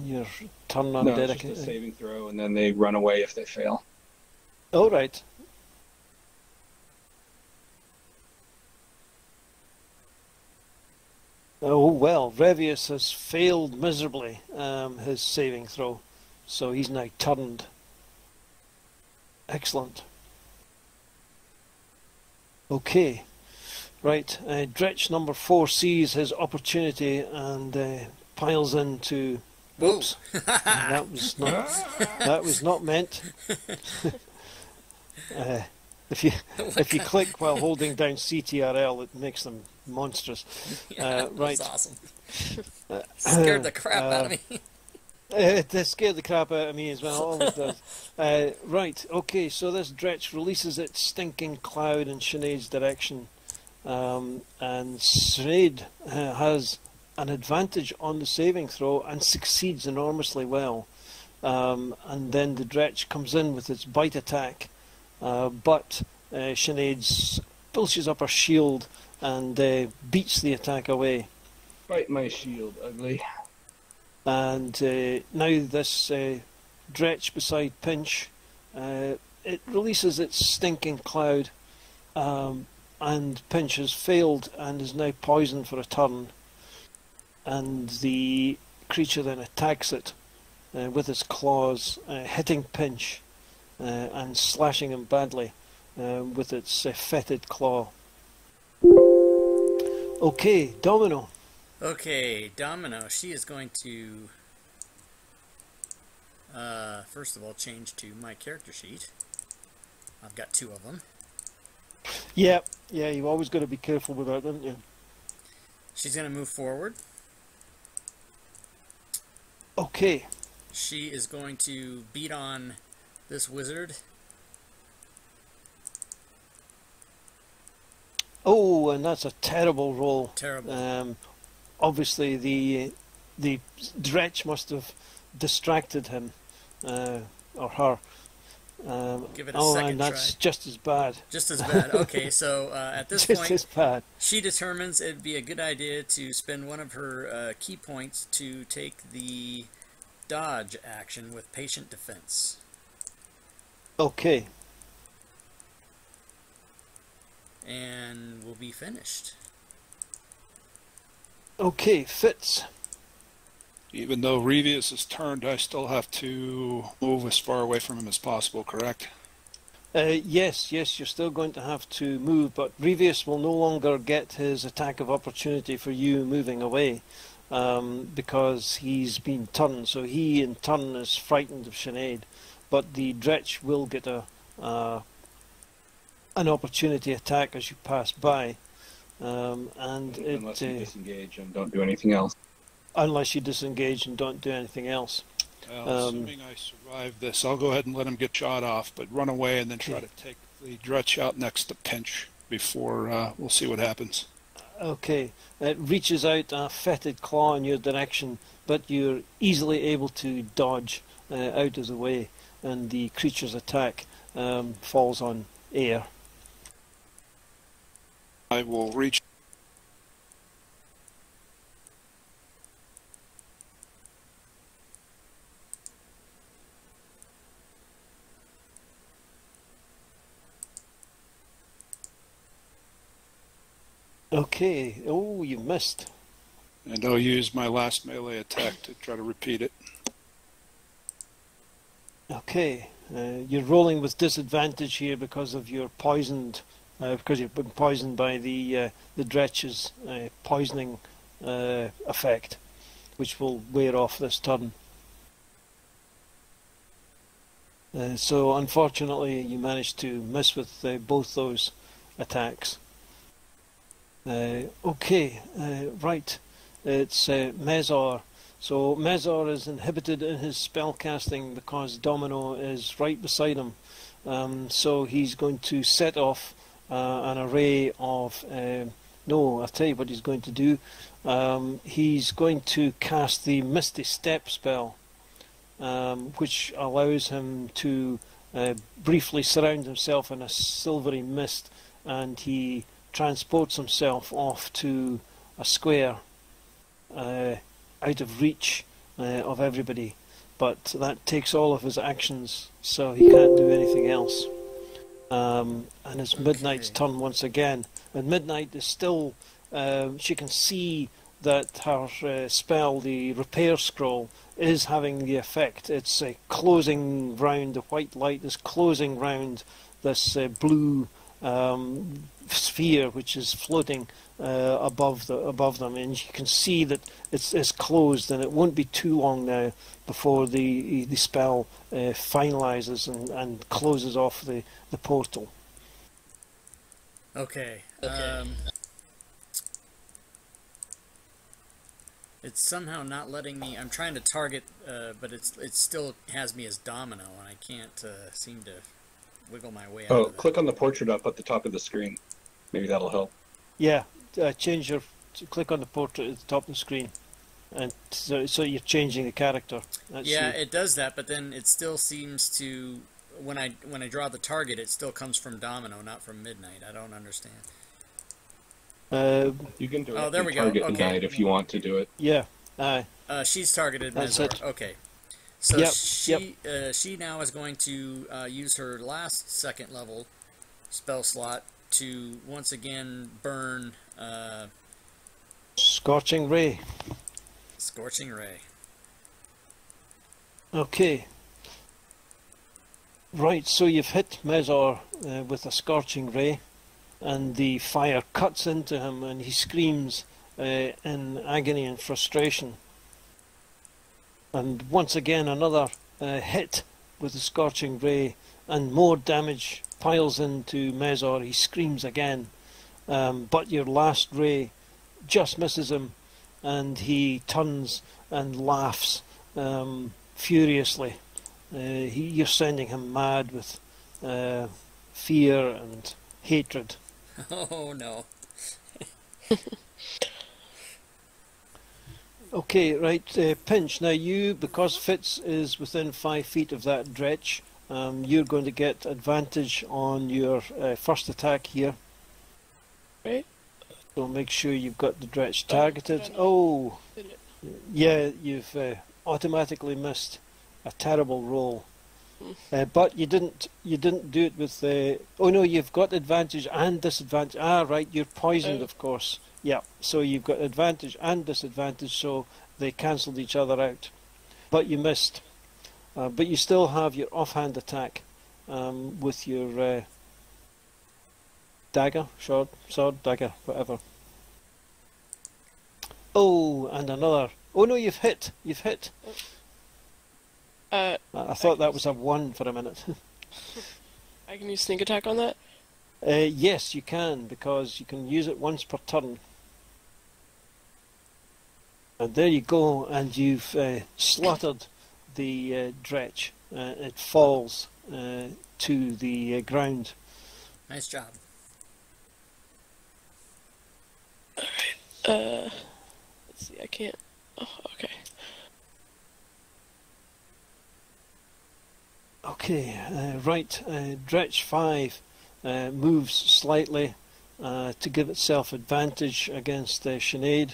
Your turn on No, dedicated. it's just a saving throw, and then they run away if they fail. All right. Oh well, Revius has failed miserably his saving throw, so he's now turned. Excellent. Okay, right. Dretch number 4 sees his opportunity and piles into. Whoops, that was not meant. If you click while holding down CTRL, it makes them monstrous. Right. That's awesome. Scared the crap out of me. It scared the crap out of me as well. Always does. Right. Okay. So this Dretch releases its stinking cloud in Sinead's direction, and Sinead has an advantage on the saving throw and succeeds enormously well. And then the Dretch comes in with its bite attack. But Sinead pushes up her shield and beats the attack away. Bite my shield, ugly. And now this Dretch beside Pinch, it releases its stinking cloud, and Pinch has failed and is now poisoned for a turn. And the creature then attacks it with its claws, hitting Pinch. And slashing him badly with its fetid claw. Okay, Domino. Okay, Domino. She is going to, first of all, change to my character sheet. I've got 2 of them. Yeah, you've always got to be careful with that, don't you? She's going to move forward. Okay. She is going to beat on this wizard. Oh, and that's a terrible roll. Terrible. Obviously, the Dretch must have distracted him or her. Give it a second and that's try. just as bad. Just as bad. Okay, so at this just point, as bad. She determines it'd be a good idea to spend one of her key points to take the dodge action with patient defense. Okay. And we'll be finished. Okay, Fitz. Even though Revius is turned, I still have to move as far away from him as possible, correct? Yes, you're still going to have to move, but Revius will no longer get his attack of opportunity for you moving away, because he's been turned, so he in turn is frightened of Sinead. But the Dretch will get an opportunity attack as you pass by, and unless you disengage and don't do anything else. Unless you disengage and don't do anything else. Well, assuming I survive this, I'll go ahead and let him get shot off, but run away and then try to take the Dretch out next to Pinch before we'll see what happens. Okay, it reaches out a fetid claw in your direction, but you're easily able to dodge out of the way, and the creature's attack falls on air. I will reach. Okay, oh, you missed. And I'll use my last melee attack to try to repeat it. Okay, you're rolling with disadvantage here because of your poisoned, because you've been poisoned by the Dretch's poisoning effect, which will wear off this turn. So unfortunately, you managed to miss with both those attacks. Okay, right. It's Mezor. So Mezor is inhibited in his spellcasting because Domino is right beside him. So he's going to set off an array of No, I'll tell you what he's going to do. He's going to cast the Misty Step spell, which allows him to briefly surround himself in a silvery mist, and he transports himself off to a square out of reach of everybody. But that takes all of his actions, so he can't do anything else. And it's Midnight's turn once again. And Midnight is still... she can see that her spell, the Repair Scroll, is having the effect. It's closing round, the white light is closing round this blue sphere which is floating above them, and you can see that it's closed, and it won't be too long now before the spell finalizes and closes off the portal. Okay. It's somehow not letting me. I'm trying to target, but it still has me as Domino, and I can't seem to wiggle my way out of that. Click on the portrait up at the top of the screen. Maybe that'll help. Yeah, click on the portrait at the top of the screen, and so you're changing the character. It does that, but then it still seems to when I draw the target, it still comes from Domino, not from Midnight. I don't understand. You can directly target Midnight if you want to do it. Yeah. She's targeted Mezor. Okay. So she now is going to use her last second level spell slot to once again burn Scorching Ray. Scorching Ray. Okay. Right, so you've hit Mezor with a Scorching Ray, and the fire cuts into him, and he screams in agony and frustration. And once again, another hit with the Scorching Ray, and more damage piles into Mezor. He screams again, but your last ray just misses him, and he turns and laughs furiously. You're sending him mad with fear and hatred. Oh no. Okay, right, Pinch. Now you, because Fitz is within 5 feet of that dretch, you're going to get advantage on your first attack here. Right. So make sure you've got the dretch targeted. Oh, yeah, you've automatically missed a terrible roll. But you didn't do it with the... oh no, you've got advantage and disadvantage. Ah, right, you're poisoned, of course. Yeah, so you've got advantage and disadvantage, so they cancelled each other out. But you missed. But you still have your offhand attack with your dagger, sword, dagger, whatever. Oh, and another. Oh no, you've hit. You've hit. I thought that was a 1 for a minute. I can use sneak attack on that? Yes, you can, because you can use it once per turn. And there you go, and you've slaughtered the dretch. It falls to the ground. Nice job. Alright, let's see, I can't... oh, okay. Okay, right, Dretch 5 moves slightly to give itself advantage against Sinead,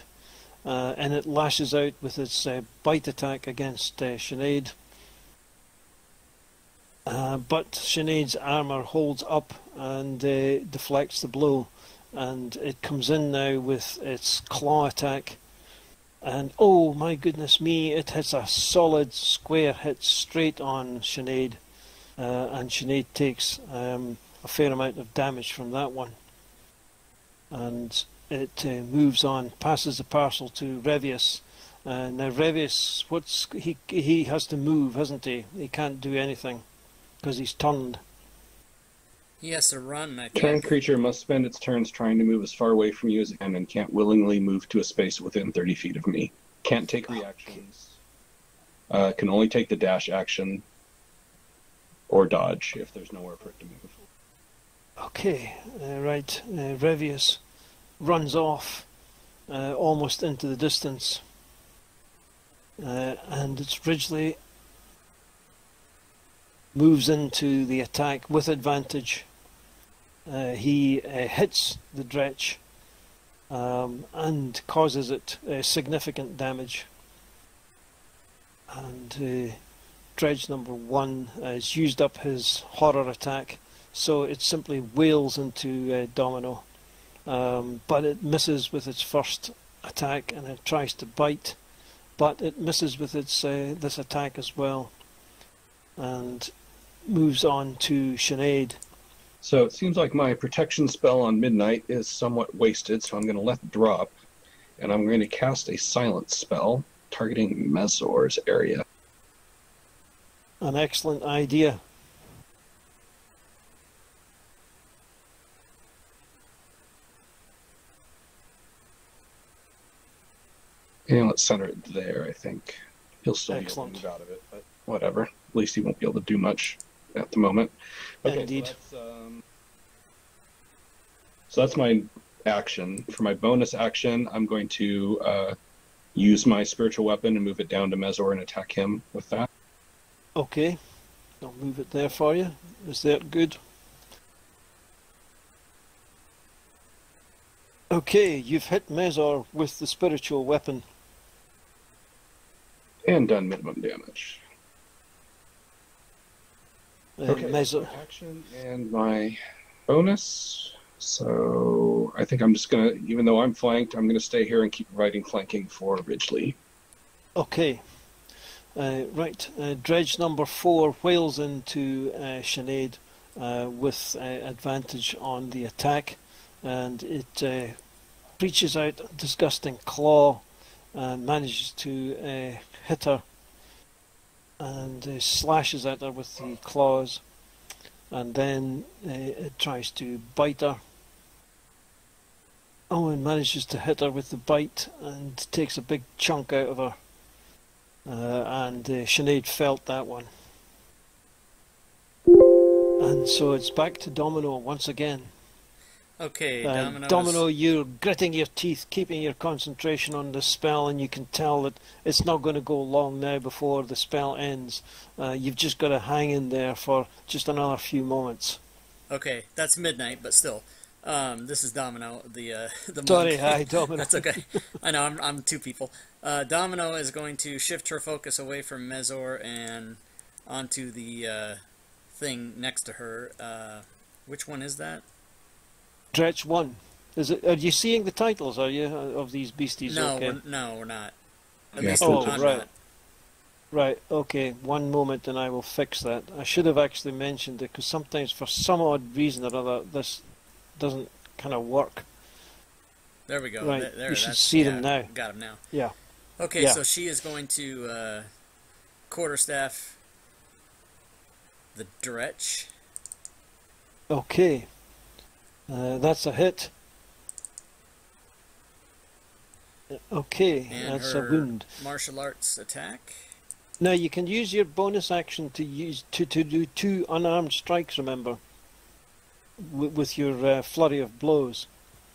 and it lashes out with its bite attack against Sinead. But Sinead's armour holds up and deflects the blow, and it comes in now with its claw attack. And oh my goodness me, it hits a solid square hit straight on Sinead, and Sinead takes a fair amount of damage from that one. And it moves on, passes the parcel to Revius. Now Revius, he has to move, hasn't he? He can't do anything because he's turned. He has to run, I think. Turn creature must spend its turns trying to move as far away from you as it can and can't willingly move to a space within 30 feet of me. Can't take reactions. Can only take the dash action or dodge if there's nowhere for it to move. Okay, right, Revius runs off almost into the distance. And it's Ridgely moves into the attack with advantage. He hits the Dretch and causes it significant damage. And Dredge number 1 has used up his horror attack, so it simply wails into Domino. But it misses with its first attack, and it tries to bite, but it misses with its this attack as well, and moves on to Sinead. So it seems like my protection spell on Midnight is somewhat wasted, so I'm going to let it drop, and I'm going to cast a silence spell targeting Mezor's area. An excellent idea. And let's center it there, I think. He'll still Excellent. be able to move out of it, but whatever. At least he won't be able to do much at the moment. Okay, Indeed. So that's my action. For my bonus action, I'm going to use my spiritual weapon and move it down to Mezor and attack him with that. Okay, I'll move it there for you. Is that good? Okay, you've hit Mezor with the spiritual weapon. And done minimum damage. Okay, Mezor. my action and my bonus. So I think I'm just going to, even though I'm flanked, I'm going to stay here and keep providing flanking for Ridgely. Okay. Right, Dredge number 4 whales into Sinead with advantage on the attack, and it reaches out a disgusting claw and manages to hit her, and slashes at her with the claws, and then it tries to bite her. Oh, and manages to hit her with the bite and takes a big chunk out of her. And Sinead felt that one. And so it's back to Domino once again. Okay, Domino, you're gritting your teeth, keeping your concentration on the spell, and you can tell that it's not going to go long now before the spell ends. You've just got to hang in there for just another few moments. Okay, that's Midnight, but still. This is Domino, the monk. Sorry, hi, Domino. That's okay. I know, I'm two people. Domino is going to shift her focus away from Mezor and onto the thing next to her. Which one is that? Dretch 1. Is it? Are you seeing the titles, are you, of these beasties? No, okay. we're not. At Yeah. least Oh, I'm right. not. Right, okay, one moment and I will fix that. I should have actually mentioned it, because sometimes for some odd reason or other this doesn't kind of work. There we go. Right, There, you should that's- see them now. Got them now. Yeah. Okay, Yeah. so she is going to quarterstaff the Dretch. Okay. That's a hit. Okay, And that's her a wound. martial arts attack. Now you can use your bonus action to do 2 unarmed strikes, remember, with your flurry of blows.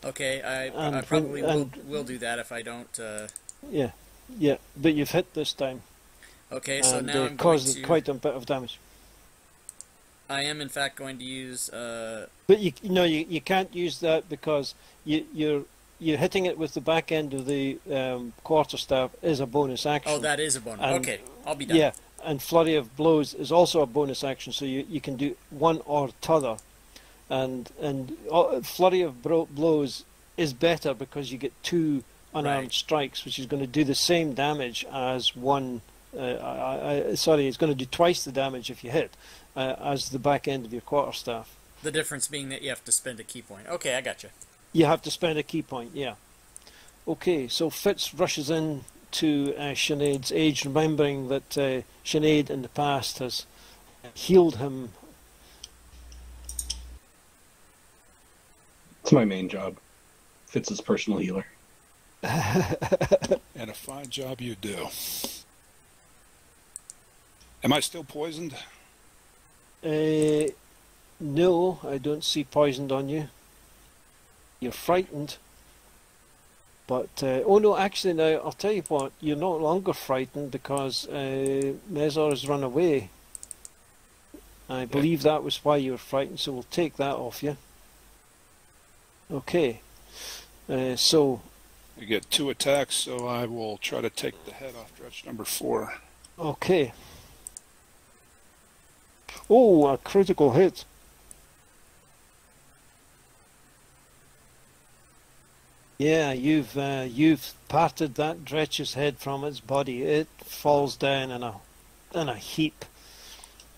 Okay, I And probably when- will do that if I don't. Yeah, but you've hit this time. Okay, so and now I'm going caused to. quite a bit of damage. I am in fact going to use. But you can't use that because you're hitting it with the back end of the quarterstaff is a bonus action. Oh, that is a bonus. And- Okay, I'll be done. Yeah, and flurry of blows is also a bonus action, so you can do one or t'other. And flurry of blows is better because you get 2 unarmed Right. strikes, which is going to do the same damage as one. Sorry, it's going to do twice the damage if you hit as the back end of your quarterstaff. The difference being that you have to spend a key point. Okay, I got you. You have to spend a key point, yeah. Okay, so Fitz rushes in to Sinead's age, remembering that Sinead in the past has healed him. It's my main job. Fitz's personal healer. And a fine job you do. Am I still poisoned? No, I don't see poisoned on you. You're frightened. But, oh no, actually now, I'll tell you what, you're no longer frightened because Mezor has run away. I believe that was why you were frightened, so we'll take that off you. Okay, so... You get 2 attacks, so I will try to take the head off dretch number 4. Okay. Oh, a critical hit. Yeah, you've parted that dretch's head from its body. It falls down in a heap.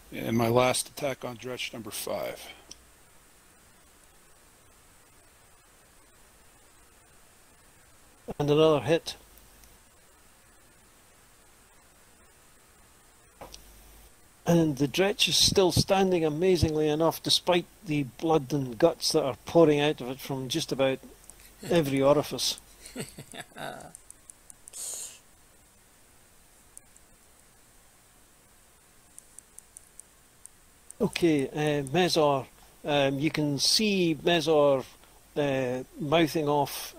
And my last attack on dretch number 5. And another hit. And the dretch is still standing amazingly enough, despite the blood and guts that are pouring out of it from just about every orifice. Okay, Mezor. You can see Mezor mouthing off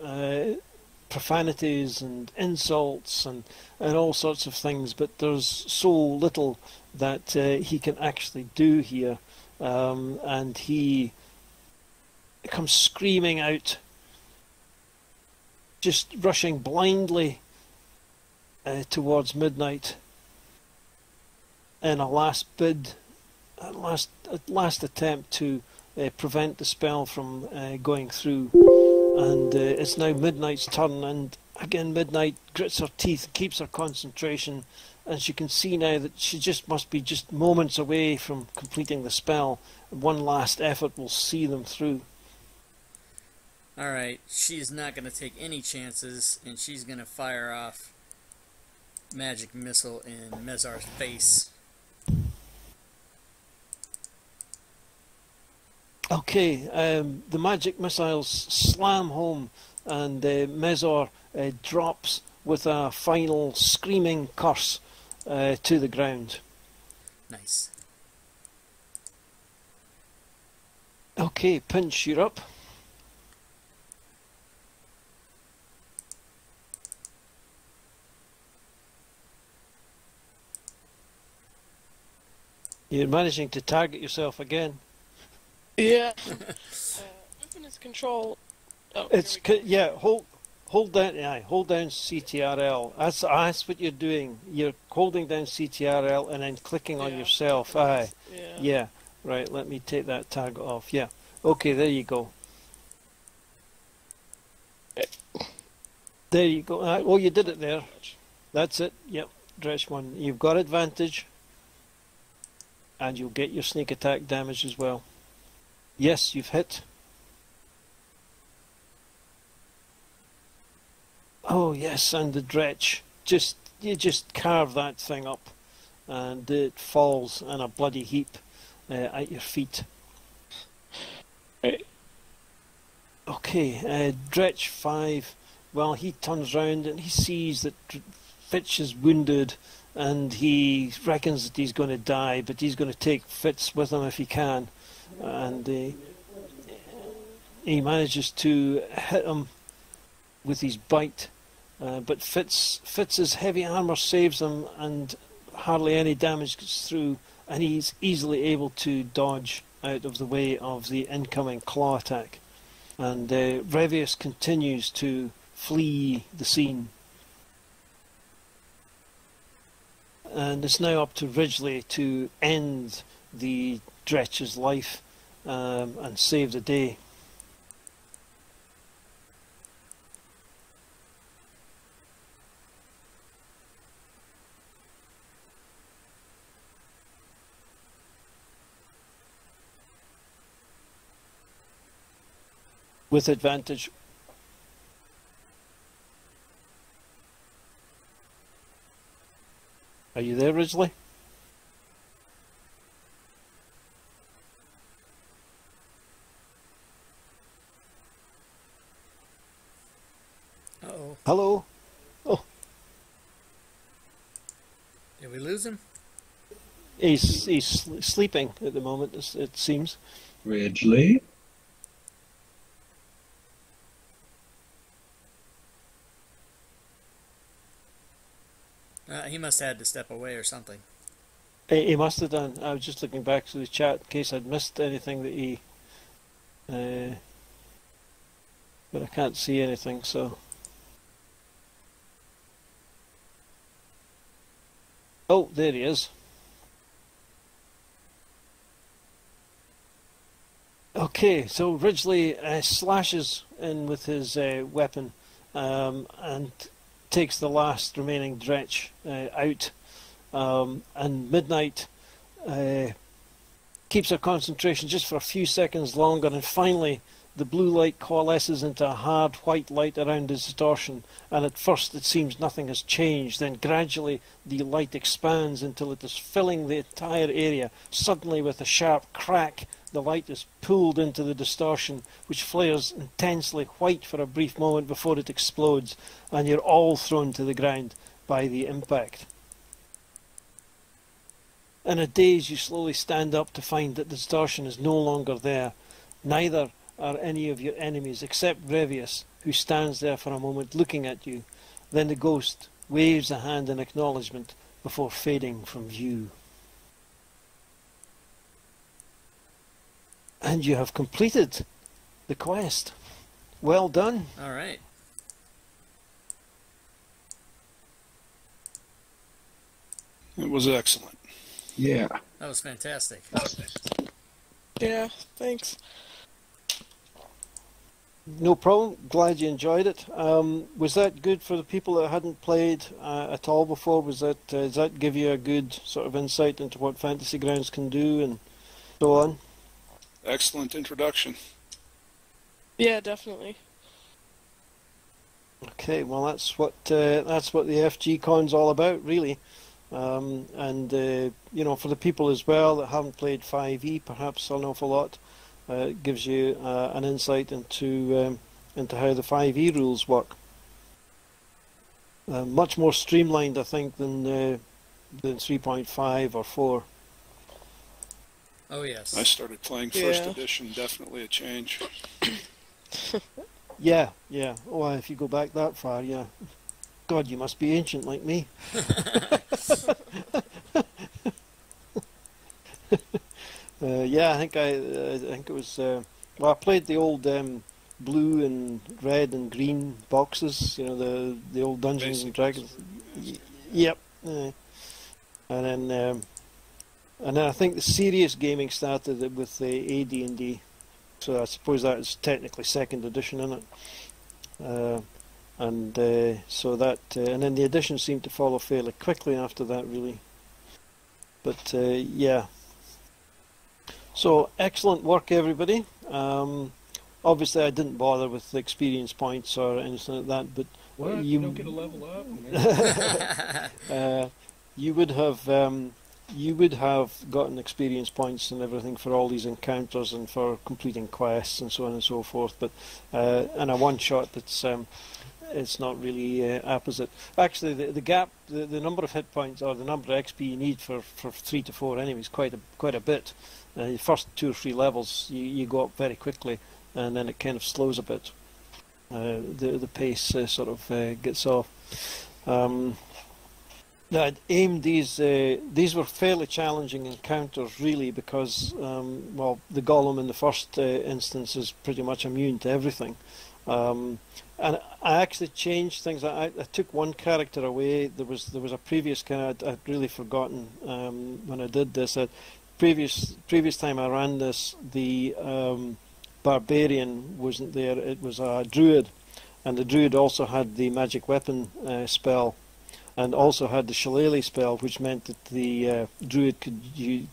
profanities and insults and all sorts of things, but there's so little that he can actually do here, and he comes screaming out, just rushing blindly towards midnight in a last bid, last attempt to prevent the spell from going through. And it's now Midnight's turn, and again Midnight grits her teeth, keeps her concentration, and she can see now that she just must be just moments away from completing the spell. One last effort will see them through. Alright, she's not going to take any chances, and she's going to fire off magic missile in Mezar's face. Okay, the magic missiles slam home, and Mezor drops with a final screaming curse to the ground. Nice. Okay, Pinch, you're up. You're managing to target yourself again. Yeah. Weapon is control. Oh, It's yeah. Hold down. Yeah, hold down CTRL. That's what you're doing. You're holding down CTRL and then clicking on yourself. Aye. Yeah. Right. Let me take that target off. Yeah. Okay. There you go. There you go. Oh, you did it there. That's it. Yep. Dretch 1. You've got advantage, and you'll get your sneak attack damage as well. Yes, you've hit. Oh yes, and the dretch. You just carve that thing up, and it falls in a bloody heap at your feet. Okay, dretch 5. Well, he turns round and he sees that Fitch is wounded, and he reckons that he's going to die, but he's going to take Fitz with him if he can. And manages to hit him with his bite, but Fitz's heavy armour saves him, and hardly any damage gets through, and he's easily able to dodge out of the way of the incoming claw attack. And Revius continues to flee the scene. And it's now up to Ridgely to end the Dretch's life and save the day. With advantage. Are you there, Ridgely? Uh-oh. Hello? Oh. Did we lose him? He's sleeping at the moment, it seems. Ridgely? He must have had to step away or something. He must have done. I was just looking back to the chat in case I'd missed anything that he... but I can't see anything, so... Oh, there he is. Okay, so Ridgely slashes in with his weapon and takes the last remaining dretch out. And Midnight keeps her concentration just for a few seconds longer, and finally the blue light coalesces into a hard white light around the distortion, and at first it seems nothing has changed. Then gradually the light expands until it is filling the entire area. Suddenly, with a sharp crack, the light is pulled into the distortion, which flares intensely white for a brief moment before it explodes, and you're all thrown to the ground by the impact. In a daze, you slowly stand up to find that the distortion is no longer there. Neither are any of your enemies, except Brevius, who stands there for a moment looking at you. Then the ghost waves a hand in acknowledgement before fading from view. And you have completed the quest. Well done. All right. It was excellent. Yeah. That was fantastic. Yeah, thanks. No problem. Glad you enjoyed it. Was that good for the people that hadn't played at all before? Was that does that give you a good sort of insight into what Fantasy Grounds can do and so on? Excellent introduction. Yeah, definitely. Okay, well that's what the FG Con's all about, really. And you know, for the people as well that haven't played 5e, perhaps an awful lot. It gives you an insight into how the 5e rules work. Much more streamlined, I think, than 3.5 or 4. Oh yes. I started playing first edition. Definitely a change. Yeah. Oh, if you go back that far, yeah. God, you must be ancient like me. Yeah, I think it was. Well, I played the old blue and red and green boxes. You know, the old Dungeons and Dragons. Yep. And then I think the serious gaming started with the AD&D. So I suppose that is technically second edition, isn't it? So that and then the editions seemed to follow fairly quickly after that, really. But yeah. So excellent work, everybody. Obviously, I didn't bother with the experience points or anything like that, but What? You don't get a level up? you would have gotten experience points and everything for all these encounters and for completing quests and so on and so forth. But in a one shot, it's not really apposite. Actually, the gap, the number of hit points or the number of XP you need for 3 to 4 enemies quite a bit. The first 2 or 3 levels you go up very quickly, and then it kind of slows a bit. The pace sort of gets off. I'd aimed these were fairly challenging encounters, really, because well, the golem in the first instance is pretty much immune to everything. And I actually changed things. I took one character away. There was a previous character I'd really forgotten when I did this. Previous time I ran this, the barbarian wasn't there. It was a druid, and the druid also had the magic weapon spell, and also had the shillelagh spell, which meant that the druid could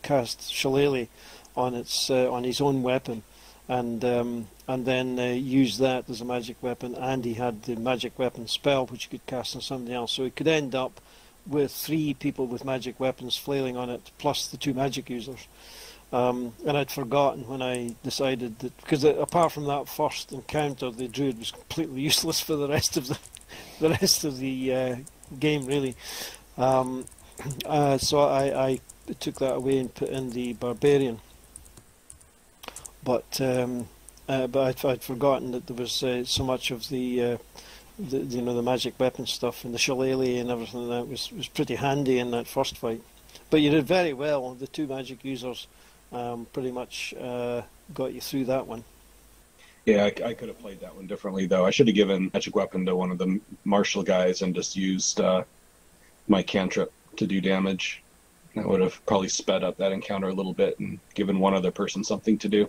cast shillelagh on his own weapon, and then use that as a magic weapon. And he had the magic weapon spell, which he could cast on somebody else. So he could end up with 3 people with magic weapons flailing on it, plus the 2 magic users. And I'd forgotten when I decided that, because apart from that first encounter, the druid was completely useless for the rest of the game, really. So I took that away and put in the barbarian. But I'd forgotten that there was so much of the the magic weapon stuff and the shillelagh and everything that was pretty handy in that first fight. But you did very well. The two magic users pretty much got you through that one. Yeah, I could have played that one differently, though. I should have given magic weapon to one of the martial guys and just used my cantrip to do damage. That would have probably sped up that encounter a little bit and given one other person something to do.